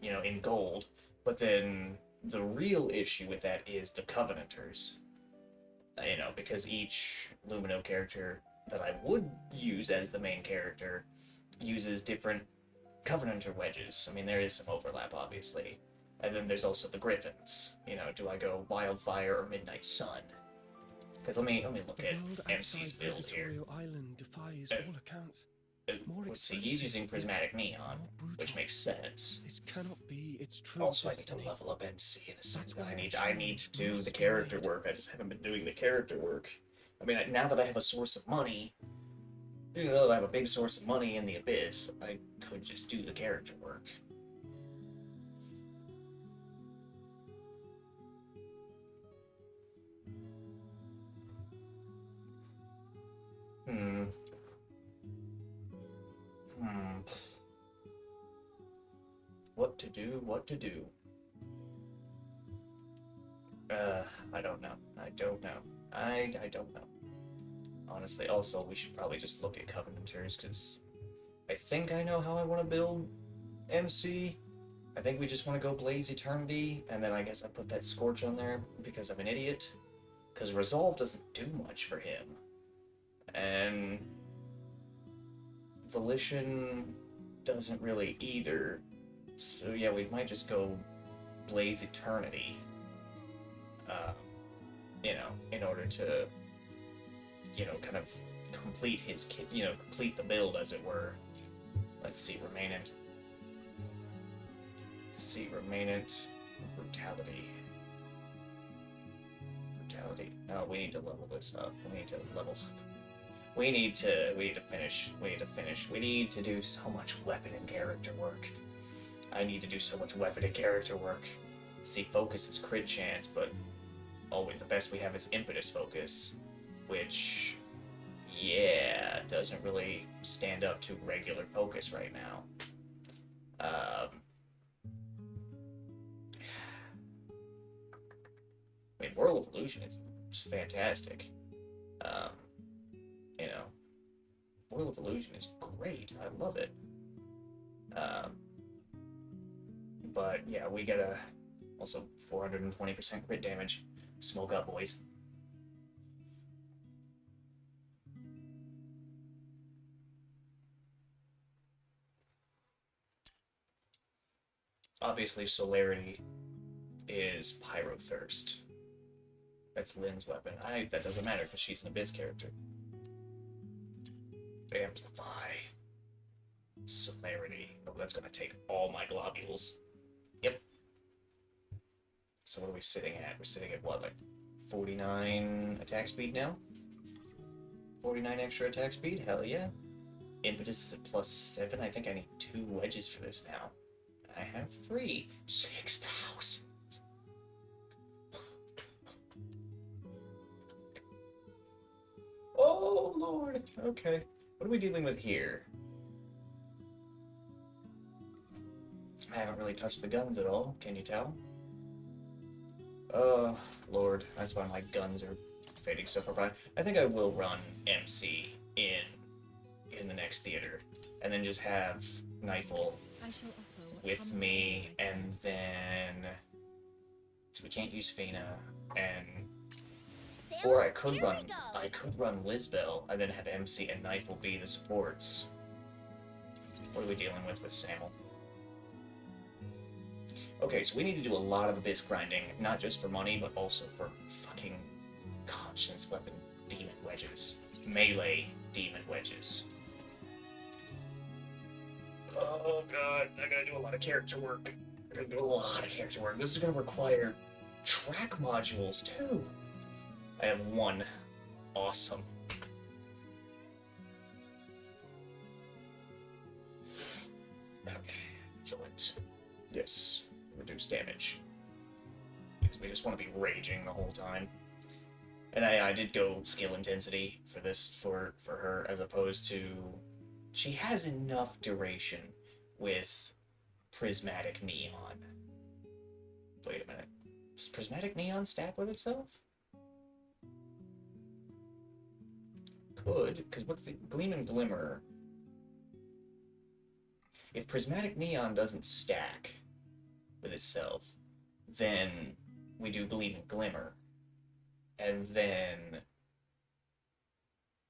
you know, in gold. But then the real issue with that is the Covenanters. You know, because each Lumino character that I would use as the main character uses different Covenanter wedges. I mean, there is some overlap, obviously. And then there's also the Griffins. You know, do I go Wildfire or Midnight Sun? Because let me look The at world MC's outside build here. Purgatorio Island defies all accounts. More Let's see, he's expensive, using Prismatic Neon, more brutal. which makes sense. This cannot be its true Also, I need to destiny. level up MC in a sense. That's why I need to do must the be character made. work. I just haven't been doing the character work. I mean, now that I have a source of money, you know that I have a big source of money in the Abyss, I could just do the character work. Hmm. What to do, what to do. I don't know. I don't know. I don't know. Honestly, also, we should probably just look at Covenanters, because I think I know how I want to build MC. I think we just want to go Blaze Eternity, and then I guess I put that Scorch on there because I'm an idiot. Because Resolve doesn't do much for him. And Volition doesn't really either. So yeah, we might just go Blaze Eternity. You know, in order to, you know, kind of complete his kit, you know, complete the build, as it were. Let's see, Remainant. Brutality. Oh, we need to level this up. We need to level up. We need to finish. We need to do so much weapon and character work. I need to do so much weapon and character work. See, focus is crit chance, but the best we have is impetus focus, which, yeah, doesn't really stand up to regular focus right now. I mean, World of Illusion is just fantastic. You know, World of Illusion is great. I love it. But yeah, we gotta also 420% crit damage. Smoke up, boys. Obviously, Celerity is Pyrothirst. That's Lynn's weapon. That doesn't matter because she's an Abyss character. Amplify. Celerity. Oh, that's gonna take all my globules. Yep. So what are we sitting at? We're sitting at what, like 49 attack speed now? 49 extra attack speed? Hell yeah. Impetus is at +7. I think I need 2 wedges for this now. I have 3. 6,000. Oh, Lord. Okay. What are we dealing with here? I haven't really touched the guns at all. Can you tell? Oh, Lord. That's why my guns are fading so far behind. I think I will run MC in the next theater. And then just have Knifel I shall offer what with comes me, and then... So we can't use Fina, and... Sero, Or I could here we go. run Lizbel, and then have MC and Knifel be the supports. What are we dealing with Samuel? Okay, so we need to do a lot of Abyss grinding, not just for money, but also for fucking Conscience Weapon Demon Wedges. Melee Demon Wedges. Oh god, I gotta do a lot of character work. This is gonna require track modules, too. I have 1. Awesome. Okay, joint. Yes, reduce damage. Because we just want to be raging the whole time. And I did go skill intensity for this, for her, as opposed to she has enough duration with prismatic neon. Wait a minute. Does prismatic neon stack with itself? Could, because what's the gleam and glimmer? If prismatic neon doesn't stack with itself, then we do gleam and glimmer, and then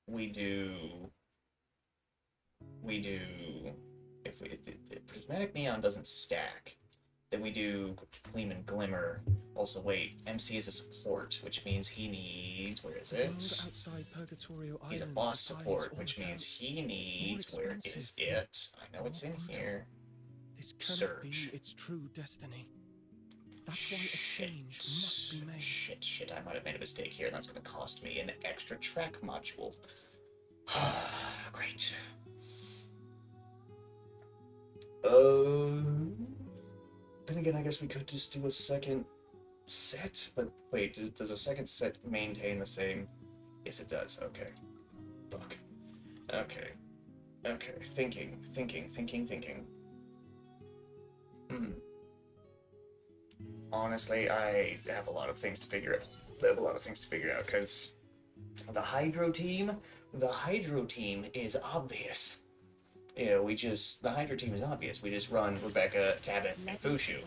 we do if prismatic neon doesn't stack, then we do gleam and glimmer. Also, wait, MC is a support, which means he needs, where is The world it? outside Purgatorio He's a Island boss defies support, all which means accounts. he needs, where is expensive, it? I know it's more in brutal. here. This cannot Surge. be its true destiny. That's why a change must be made. Shit, I might have made a mistake here, and that's gonna cost me an extra track module. Great. Then again, I guess we could just do a second set, but wait, does a second set maintain the same? Yes, it does. Okay. Fuck. Okay. Okay. Thinking. Honestly, I have a lot of things to figure out. Because the Hydro team is obvious. You know, the Hydro team is obvious. We just run Rebecca, Tabith, and Fushu.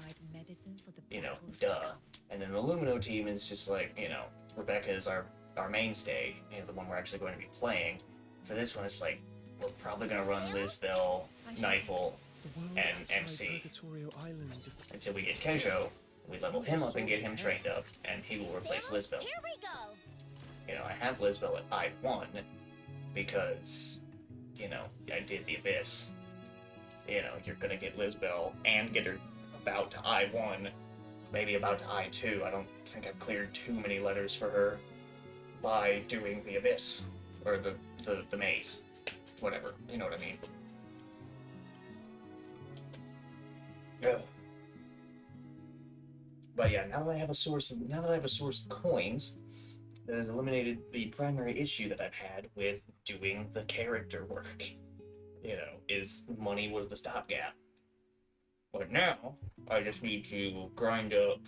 You know, duh. And then the Lumino team is just like, you know, Rebecca is our mainstay, you know, the one we're actually going to be playing. For this one, it's like, we're probably going to run Lizbel, Nightfall, The world and outside MC Purgatorio Island until we get Kejo. We level him up and get him trained up, and he will replace Lizbel. Here we go. You know, I have Lizbel at I1 because, you know, I did the Abyss. You know, you're gonna get Lizbel and get her about to I1, maybe about to I2. I don't think I've cleared too many letters for her by doing the Abyss, or the maze. Whatever, you know what I mean. Ugh. But yeah, now that I have a source of coins that has eliminated the primary issue that I've had with doing the character work. You know, is money was the stopgap. But now I just need to grind up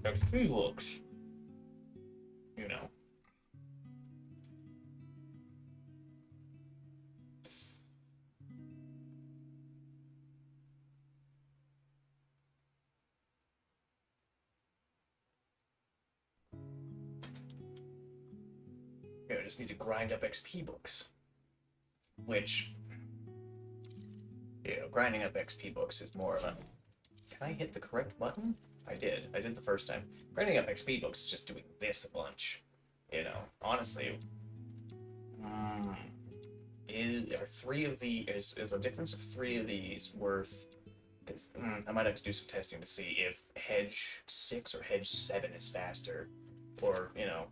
XP looks. You know. I just need to grind up XP books. Which, you know, grinding up XP books is more of a... Can I hit the correct button? I did the first time. Grinding up XP books is just doing this a bunch. You know, honestly. Is a difference of 3 of these worth... Because I might have to do some testing to see if Hedge 6 or Hedge 7 is faster. Or, you know...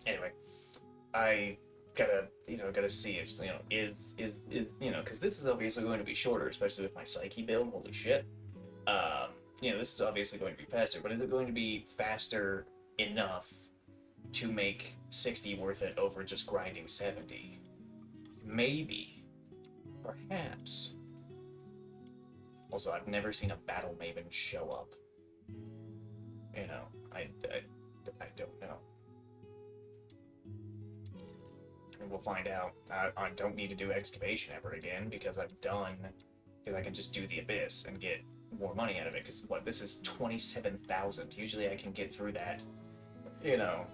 Anyway, I gotta see if, you know, is, you know, because this is obviously going to be shorter, especially with my Psyche build, holy shit. You know, this is obviously going to be faster, but is it going to be faster enough to make 60 worth it over just grinding 70? Maybe. Perhaps. Also, I've never seen a Battle Maven show up. You know, I don't know. And we'll find out. I don't need to do excavation ever again because I can just do the Abyss and get more money out of it. Because what, this is 27,000. Usually I can get through that. You know,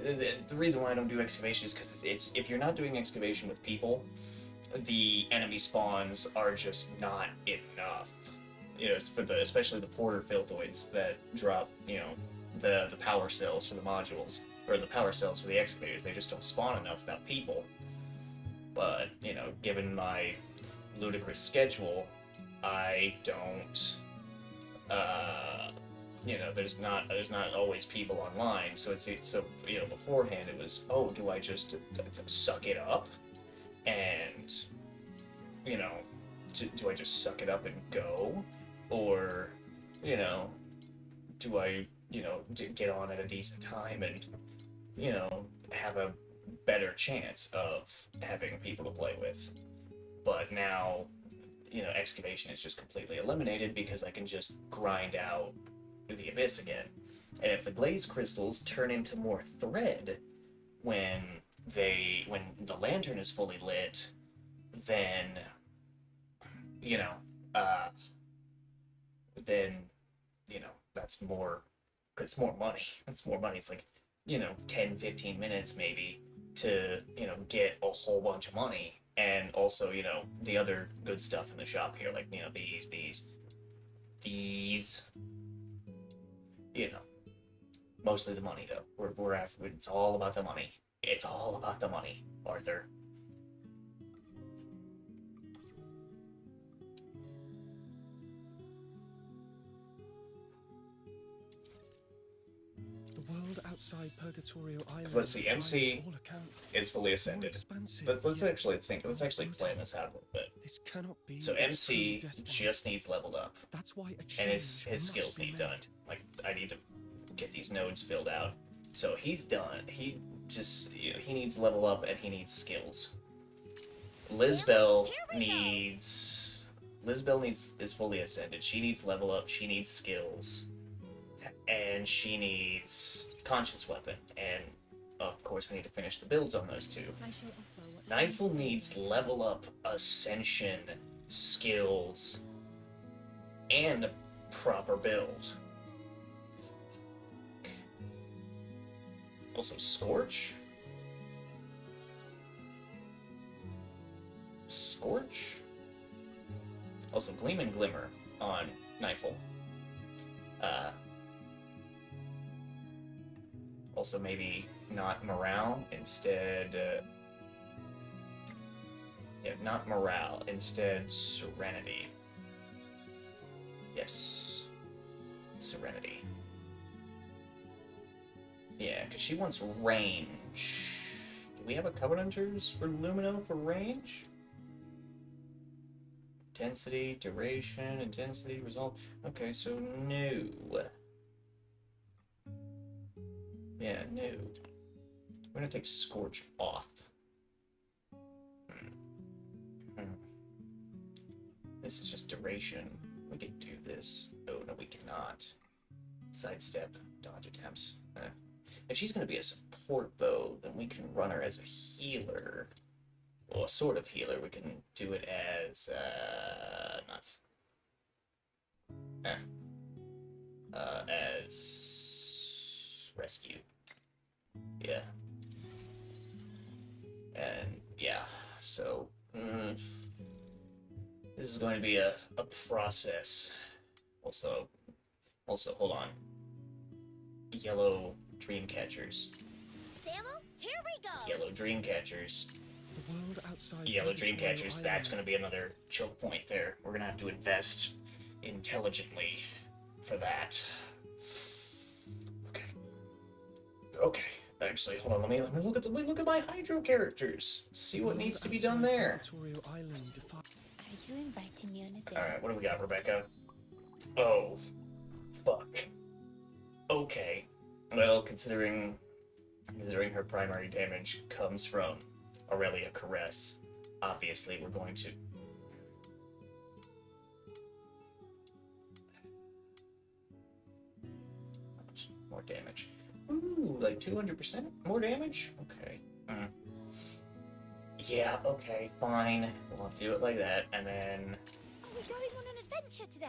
the reason why I don't do excavation is because it's if you're not doing excavation with people, the enemy spawns are just not enough. You know, especially the porter filthoids that drop, you know, the power cells for the modules, or the power cells for the excavators. They just don't spawn enough without people. But, you know, given my ludicrous schedule, I don't, you know, there's not always people online. So so, you know, beforehand it was, oh, do I just suck it up? And, you know, do I just suck it up and go? Or, you know, do I you know, to get on at a decent time and, you know, have a better chance of having people to play with. But now, you know, excavation is just completely eliminated because I can just grind out the abyss again. And if the glaze crystals turn into more thread when when the lantern is fully lit, then you know, uh, then you know that's more. It's more money. It's more money. It's like, you know, 10, 15 minutes maybe to, you know, get a whole bunch of money. And also, you know, the other good stuff in the shop here, like, you know, these, you know, mostly the money though. We're after, it's all about the money. It's all about the money, Arthur. The world outside Purgatorio Island, Let's see, MC all accounts, is fully more ascended. expansive, But let's yet actually think. Let's more actually plan brutal. this out a little bit. This cannot be So its MC true destiny. just needs leveled up, That's why a and change his must skills be need made. done. Like, I need to get these nodes filled out. So he's done. He just, you know, he needs level up and he needs skills. Lisbel Here we go. needs. Lisbel is fully ascended. She needs level up. She needs skills, and she needs conscience weapon. And of course, we need to finish the builds on those two. I shall offer what Nightfall needs level up, ascension, skills, and a proper build. Also, Scorch? Scorch? Also, Gleam and Glimmer on Nightfall. Also, maybe not Morale, instead... yeah, not Morale, instead Serenity. Yes. Serenity. Yeah, because she wants range. Do we have a Covenanters for Lumino for range? Intensity, duration, intensity, result. Okay, so no. Yeah, no. We're gonna take Scorch off. This is just duration. We can do this. Oh, no, we cannot. Sidestep, dodge attempts. If she's going to be a support, though, then we can run her as a healer. Well, a sort of healer. We can do it as, as rescue. Yeah. And, yeah, so, this is going to be a process. Also, hold on. Yellow dream catchers. Samuel, here we go. Yellow dream catchers. The world outside Yellow dream Purgatorio catchers. Island. That's going to be another choke point there. We're going to have to invest intelligently for that. Okay. Okay. Actually, hold on. Let me look at my Hydro characters. See what The needs to world be done outside there. Purgatorio Island defi- Are you inviting me on a date? All right. What do we got, Rebecca? Oh, fuck. Okay. Well, considering her primary damage comes from Aurelia Caress, obviously we're going to... More damage. Ooh, like 200% more damage? Okay. Yeah, okay, fine. We'll have to do it like that, and then... Are we going on an adventure today?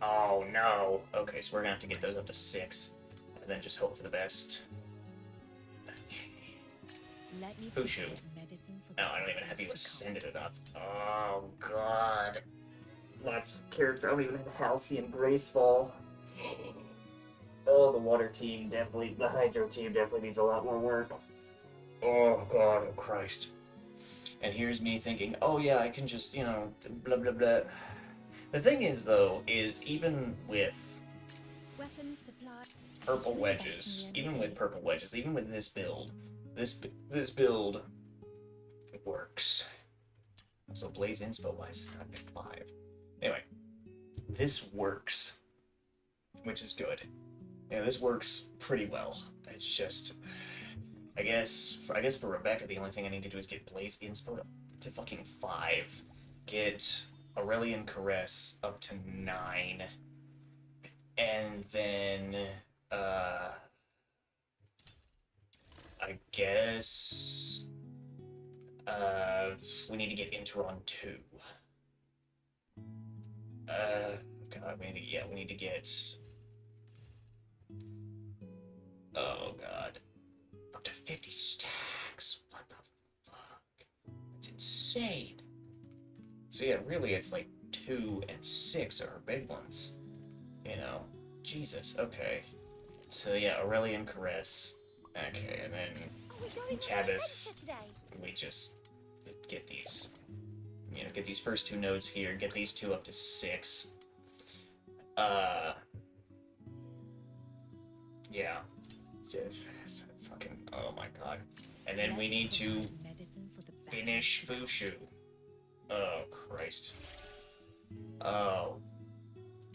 Oh, no. Okay, so we're gonna have to get those up to 6, and then just hope for the best. Okay. Let me Pushu. prepare medicine for No, the I don't even have you others to come. ascended enough. Oh, God. That's character. I don't even have Halcyon Gracefall. Oh, the water team definitely, the Hydro team definitely needs a lot more work. Oh, God, oh, Christ. And here's me thinking, oh, yeah, I can just, you know, blah, blah, blah. The thing is, though, is even with Weapons supply. purple wedges, even with this build, this build works. So Blaze inspo wise is not at 5. Anyway, this works which is good. This works pretty well. It's just, I guess for Rebecca, the only thing I need to do is get Blaze Inspo to fucking 5, get Aurelian Caress up to 9, and then I guess we need to get Interon 2. God, we need to get. Oh God, up to 50 stacks. What the fuck? That's insane. So yeah, really, it's like 2 and 6 are her big ones. Jesus. Okay. So yeah, Aurelian Caress. Okay, and then Are we going on an Tabith. adventure today? We just get these. Get these first 2 nodes here. Get these 2 up to 6. Yeah. Fucking, oh my god. And then we need to finish Fushu. Oh, Christ. Oh,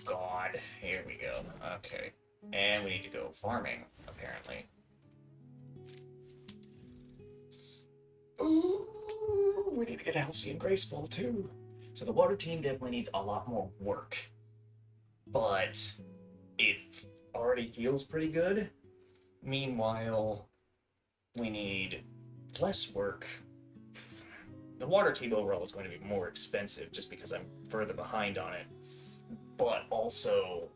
God. Here we go. Okay. And we need to go farming, apparently. Ooh, we need to get Halcyon Graceful, too. So the water team definitely needs a lot more work. But it already feels pretty good. Meanwhile, we need less work. The water team overall is going to be more expensive just because I'm further behind on it. But also,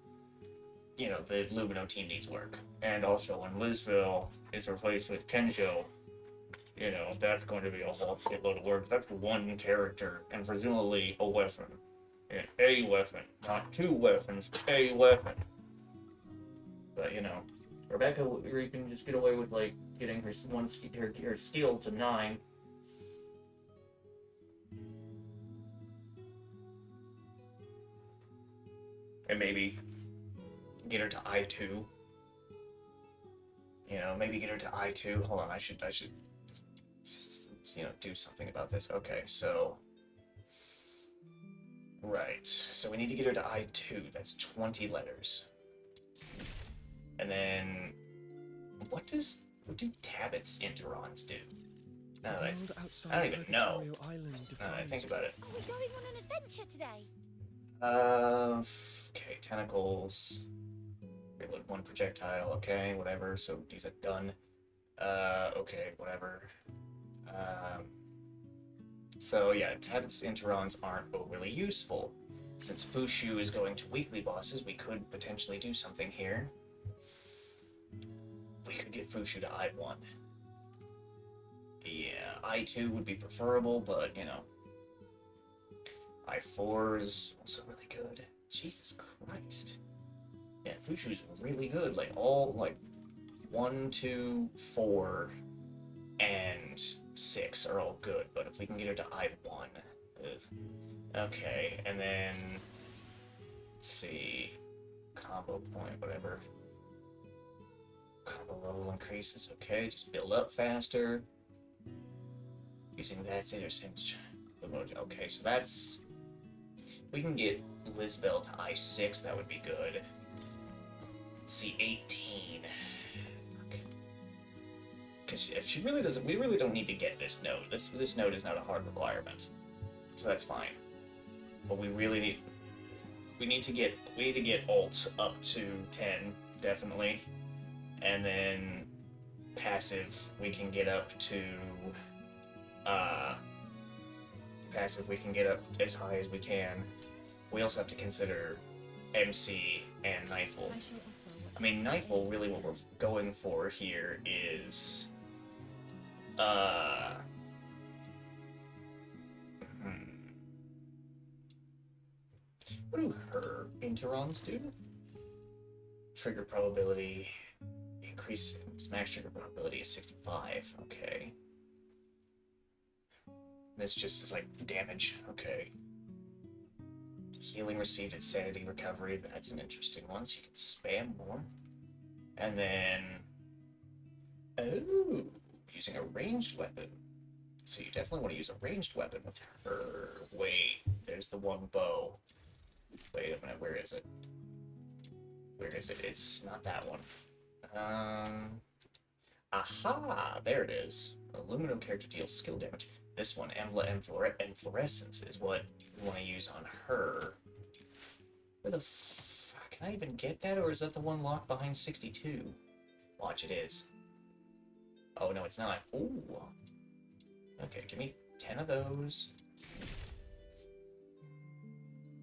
the Lumino team needs work. And also, when Lisville is replaced with Kenjo, that's going to be a whole shitload of work. That's 1 character, and presumably a weapon. And a weapon. Not 2 weapons, a weapon. But, Rebecca, we can just get away with, getting her skill to 9. And maybe get her to I2. Maybe get her to I2. Hold on, I should, do something about this. Okay, so... Right, so we need to get her to I2. That's 20 letters. And then... What do Tabith's Interons do? Now that I don't even know. Now that I think about it. Are we going on an adventure today? Okay, tentacles. Reload 1 projectile, okay, whatever, so these are done. Okay, whatever. So yeah, Tabith's Interons aren't overly useful. Since Fushu is going to weekly bosses, we could potentially do something here. We could get Fushu to I1. Yeah, I2 would be preferable, but, I4 is also really good. Jesus Christ. Yeah, Fushu's really good. All 1, 2, 4, and 6 are all good, but if we can get her to I1. Okay, and then... Let's see... Combo point, whatever. Combo level increases, okay, just build up faster. Using that's intersection. Okay, so that's... We can get Lisbel to I6, that would be good. C18. Because she really doesn't... We really don't need to get this node. This node is not a hard requirement. So that's fine. But we really need... We need to get ult up to 10, definitely. And then passive we can get up to passive we can get up as high as we can. We also have to consider MC and Nightfall. I mean, Nightfall, really what we're going for here is what do her Interons do? Trigger probability increase max trigger probability is 65. Okay. This just is damage. Okay. Healing received at sanity recovery. That's an interesting one, so you can spam more. And then... Oh, using a ranged weapon. So you definitely want to use a ranged weapon with her. Wait, there's the one bow. Wait a minute, where is it? Where is it? It's not that one. Aha! There it is. Aluminum character deals skill damage. This one, Embla and Fluorescence, is what we want to use on her. Where the fuck? Can I even get that, or is that the one locked behind 62? Watch, it is. Oh, no, it's not. Ooh. Okay, give me 10 of those.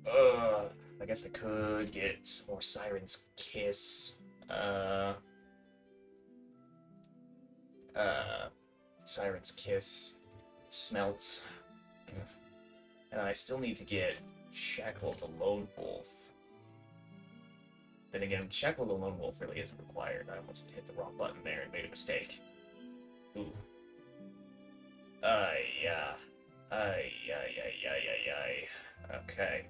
I guess I could get some more Siren's Kiss. Siren's Kiss. Smelts. And I still need to get Shackle of the Lone Wolf. Then again, Shackle of the Lone Wolf really isn't required. I almost hit the wrong button there and made a mistake. Ooh. Yeah. Okay.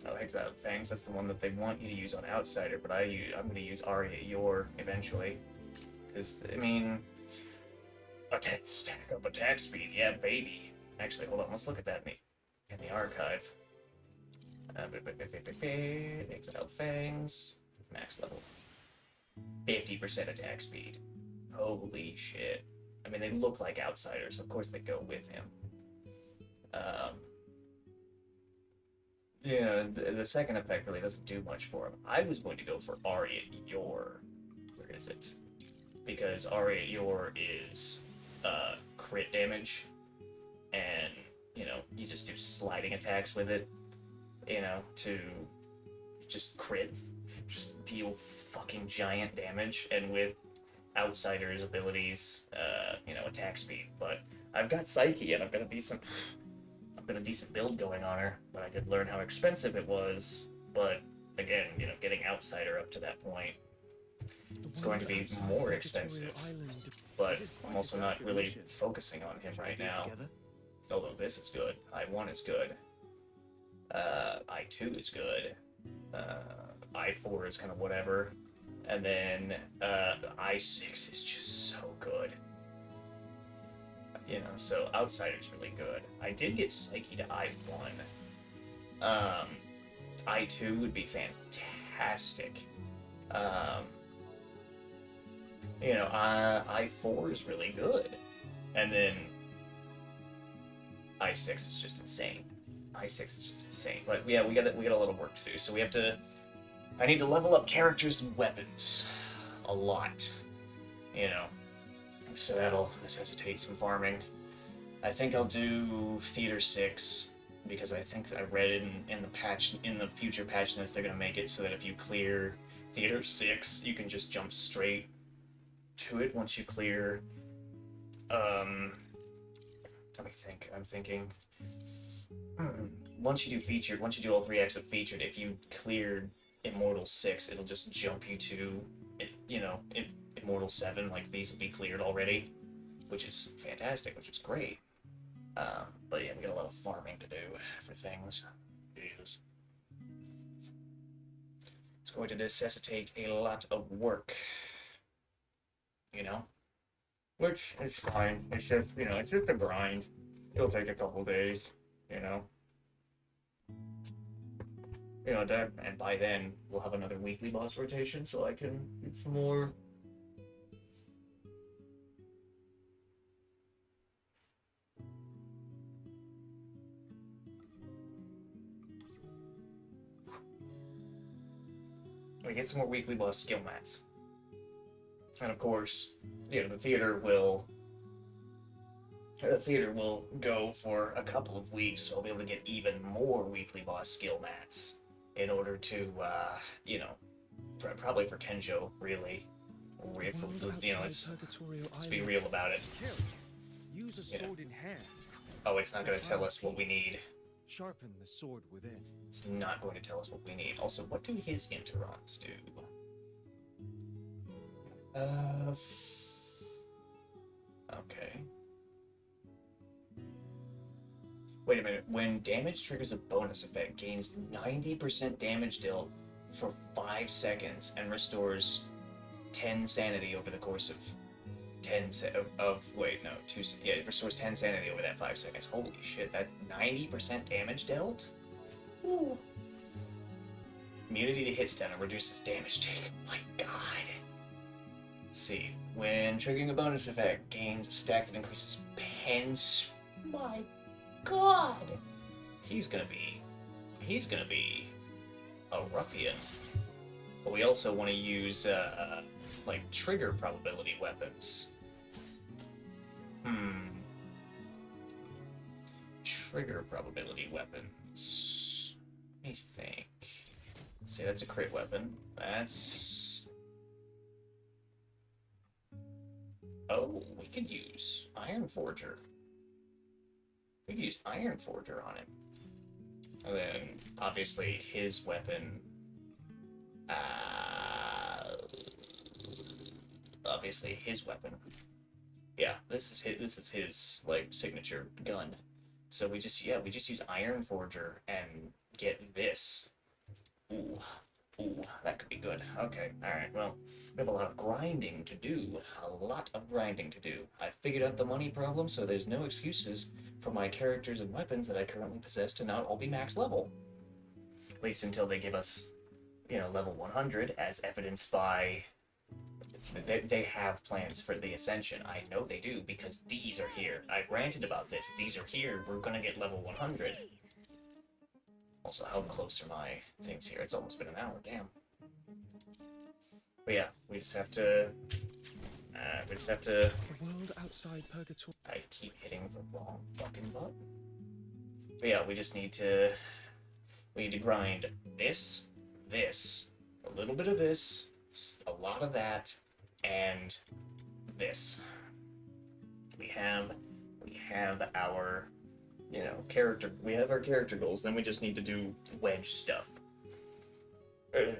Oh, Exiled Fangs, that's the one that they want you to use on Outsider, but I'm going to use Aria Yor eventually. Because, I mean, stack up attack speed, yeah, baby. Actually, hold on, let's look at that in the archive. Exiled Fangs, max level. 50% attack speed. Holy shit. I mean, they look like Outsiders, so of course they go with him. Yeah, the second effect really doesn't do much for him. I was going to go for Aria Yor. Where is it? Because Aria Yor is crit damage, and, you know, you just do sliding attacks with it, you know, to just crit. Just deal fucking giant damage, and with Outsider's abilities, you know, attack speed. But I've got Psyche, and I've got a decent build going on her, but I did learn how expensive it was. But again, you know, getting Outsider up to that point, it's going to be more expensive. But I'm also not really focusing on him right now. Although this is good. I1 is good. I2 is good. I4 is kind of whatever. And then I6 is just so good. You know, so Outsider's really good. I did get Psyche to I1. I2 would be fantastic. You know, I4 is really good. And then I6 is just insane. I6 is just insane. But yeah, we got a little work to do. So we have to... I need to level up characters and weapons. A lot. You know. So that'll necessitate some farming. I think I'll do Theater 6, because I think that I read in the future patch notes they're gonna make it so that if you clear Theater 6, you can just jump straight to it once you clear let me think. I'm thinking once you do all 3 acts of featured, if you cleared Immortal 6, it'll just jump you to, you know, Immortal 7, like these will be cleared already, which is fantastic, which is great. But yeah, we got a lot of farming to do for things. Jesus. It's going to necessitate a lot of work. You know? Which is fine. It's just, you know, it's just a grind. It'll take a couple days, you know? You know, and by then, we'll have another weekly boss rotation, so I can do some more. We get some more weekly boss skill mats. And of course, you know, the theater will go for a couple of weeks, so I'll be able to get even more weekly boss skill mats in order to, you know, probably for Kenjo, really. You know, let's be real about it. Use a sword in hand. Oh, it's not going to tell us what we need. Sharpen the sword within. It's not going to tell us what we need. Also, what do his interons do? Okay. Wait a minute. When damage triggers a bonus effect, gains 90% damage dealt for 5 seconds and restores 10 sanity over the course of wait, no, 2, yeah, it restores 10 sanity over that 5 seconds. Holy shit, that's 90% damage dealt? Ooh. Immunity to hit stun and reduces damage take. My god. Let's see. When triggering a bonus effect, gains a stack that increases pens. My god. He's gonna be a ruffian. But we also want to use, like, trigger probability weapons. Trigger probability weapons. Let me think. Let's see, that's a crit weapon. That's... Oh, we could use Iron Forger. We could use Iron Forger on him. And then, obviously, his weapon... obviously, his weapon. Yeah, this is his, like, signature gun. So we just use Iron Forger and get this. Ooh, that could be good. Okay, alright, well, we have a lot of grinding to do. A lot of grinding to do. I figured out the money problem, so there's no excuses for my characters and weapons that I currently possess to not all be max level. At least until they give us, you know, level 100, as evidenced by... They have plans for the Ascension. I know they do, because these are here. I ranted about this. These are here. We're gonna get level 100. Also, how close are my things here? It's almost been an hour, damn. But yeah, we just have to... The world outside purgatory. I keep hitting the wrong fucking button. But yeah, we just need to... We need to grind this, a little bit of this, a lot of that, and this. We have our, you know, we have our character goals, then we just need to do wedge stuff. Ugh.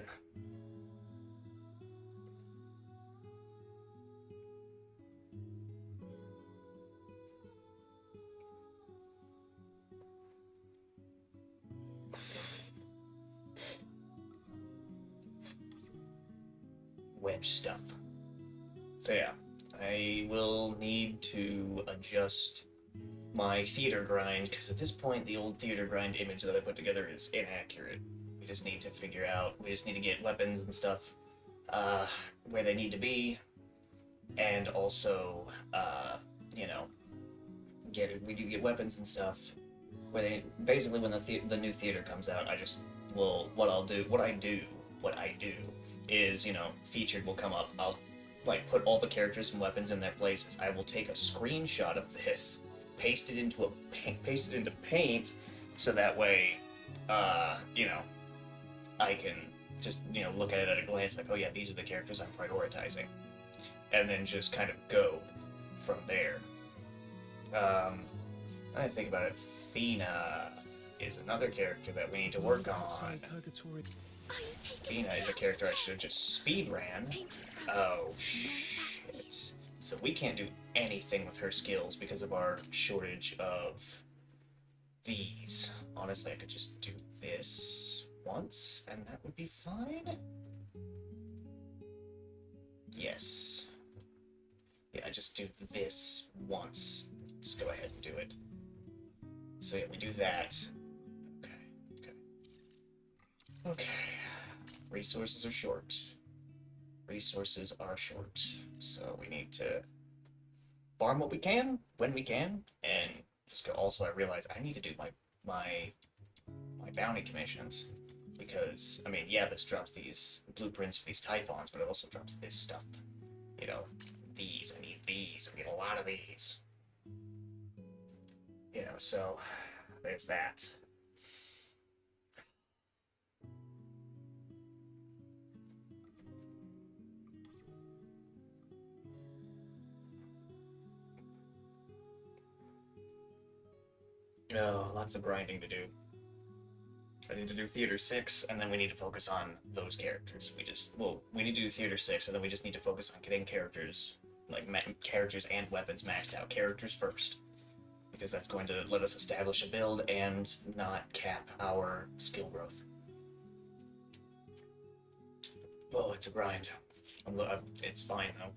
Wedge stuff. So yeah, I will need to adjust my theater grind, because at this point the old theater grind image that I put together is inaccurate. We just need to figure out, we just need to get weapons and stuff where they need to be, and also, you know, we do get weapons and stuff where they, basically when the new theater comes out, I just will, what I do is, you know, featured will come up, I'll like put all the characters and weapons in their places. I will take a screenshot of this, paste it into paint, so that way, you know, I can just, you know, look at it at a glance like, oh yeah, these are the characters I'm prioritizing, and then just kind of go from there. I think about it, Fina is another character that we need to work on. Fina is a character I should have just speed ran. Oh shit. So we can't do anything with her skills because of our shortage of these. Honestly, I could just do this once and that would be fine. Yes. Yeah, I just do this once. Just go ahead and do it. So yeah, we do that. Okay. Resources are short. So we need to farm what we can, when we can, and just go. Also, I realize I need to do my bounty commissions, because, I mean, yeah, this drops these blueprints for these Typhons, but it also drops this stuff. You know, these, I need these, I need a lot of these. You know, so, there's that. Oh, lots of grinding to do. I need to do Theater 6, and then we need to focus on those characters. We need to do Theater 6, and then we just need to focus on getting characters, like, characters and weapons maxed out. Characters first, because that's going to let us establish a build and not cap our skill growth. Oh, it's a grind. It's fine, though.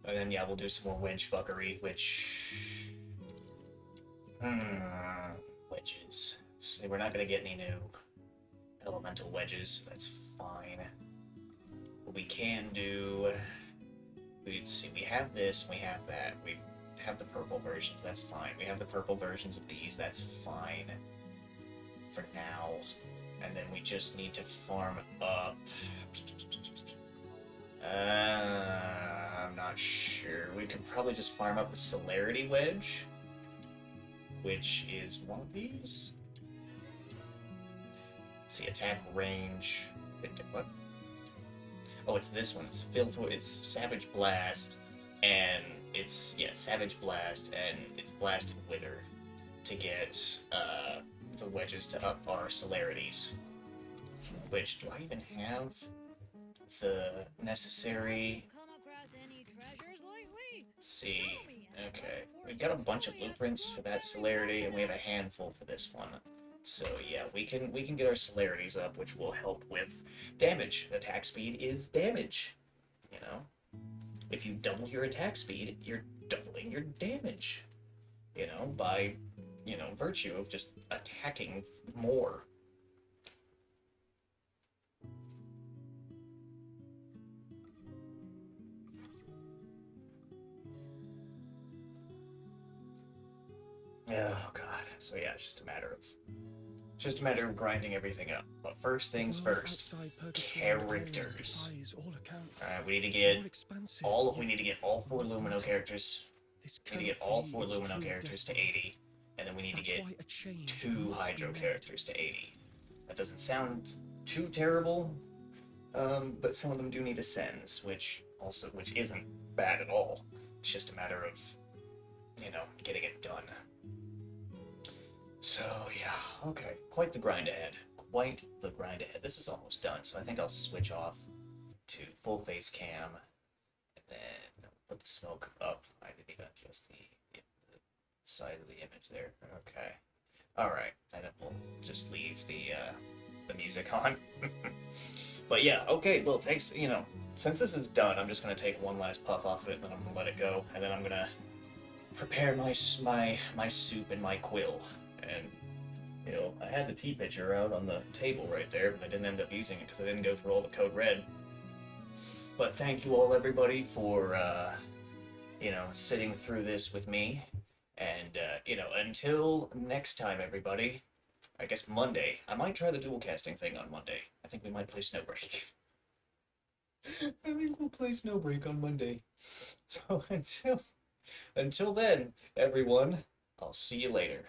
And then, yeah, we'll do some more wedge fuckery, which... wedges. See, we're not gonna get any new elemental wedges. That's fine. But we can do... See, we have this, we have that. We have the purple versions, that's fine. We have the purple versions of these, that's fine. For now. And then we just need to farm up... I'm not sure. We could probably just farm up the Celerity Wedge, which is one of these. Let's see, attack range. What? Oh, it's this one. It's it's Savage Blast, and it's Savage Blast, and it's Blasted Wither to get the wedges to up our celerities. Which, do I even have the necessary? Let's see. Okay, we've got a bunch of blueprints for that celerity, and we have a handful for this one. So yeah, we can get our celerities up, which will help with damage. Attack speed is damage. You know, if you double your attack speed, you're doubling your damage. You know, by virtue of just attacking more. Oh god. So yeah, it's just a matter of grinding everything up. But first things first, characters. Alright, we need to get all 4 Lumino characters. We need to get all 4 Lumino characters to 80. And then we need to get 2 Hydro characters to 80. That doesn't sound too terrible, but some of them do need ascends, which isn't bad at all. It's just a matter of, getting it done. So, yeah, okay. Quite the grind ahead. This is almost done, so I think I'll switch off to full face cam, and then put the smoke up. I didn't even adjust the side of the image there. Okay. Alright, and then we'll just leave the music on. But yeah, okay, well, thanks, since this is done, I'm just going to take one last puff off of it, and then I'm going to let it go, and then I'm going to prepare my soup and my quill. And, I had the tea pitcher out on the table right there, but I didn't end up using it because I didn't go through all the code red. But thank you all, everybody, for, sitting through this with me. And, until next time, everybody, I guess Monday. I might try the dual casting thing on Monday. I think we might play Snowbreak. I think we'll play Snowbreak on Monday. So until then, everyone, I'll see you later.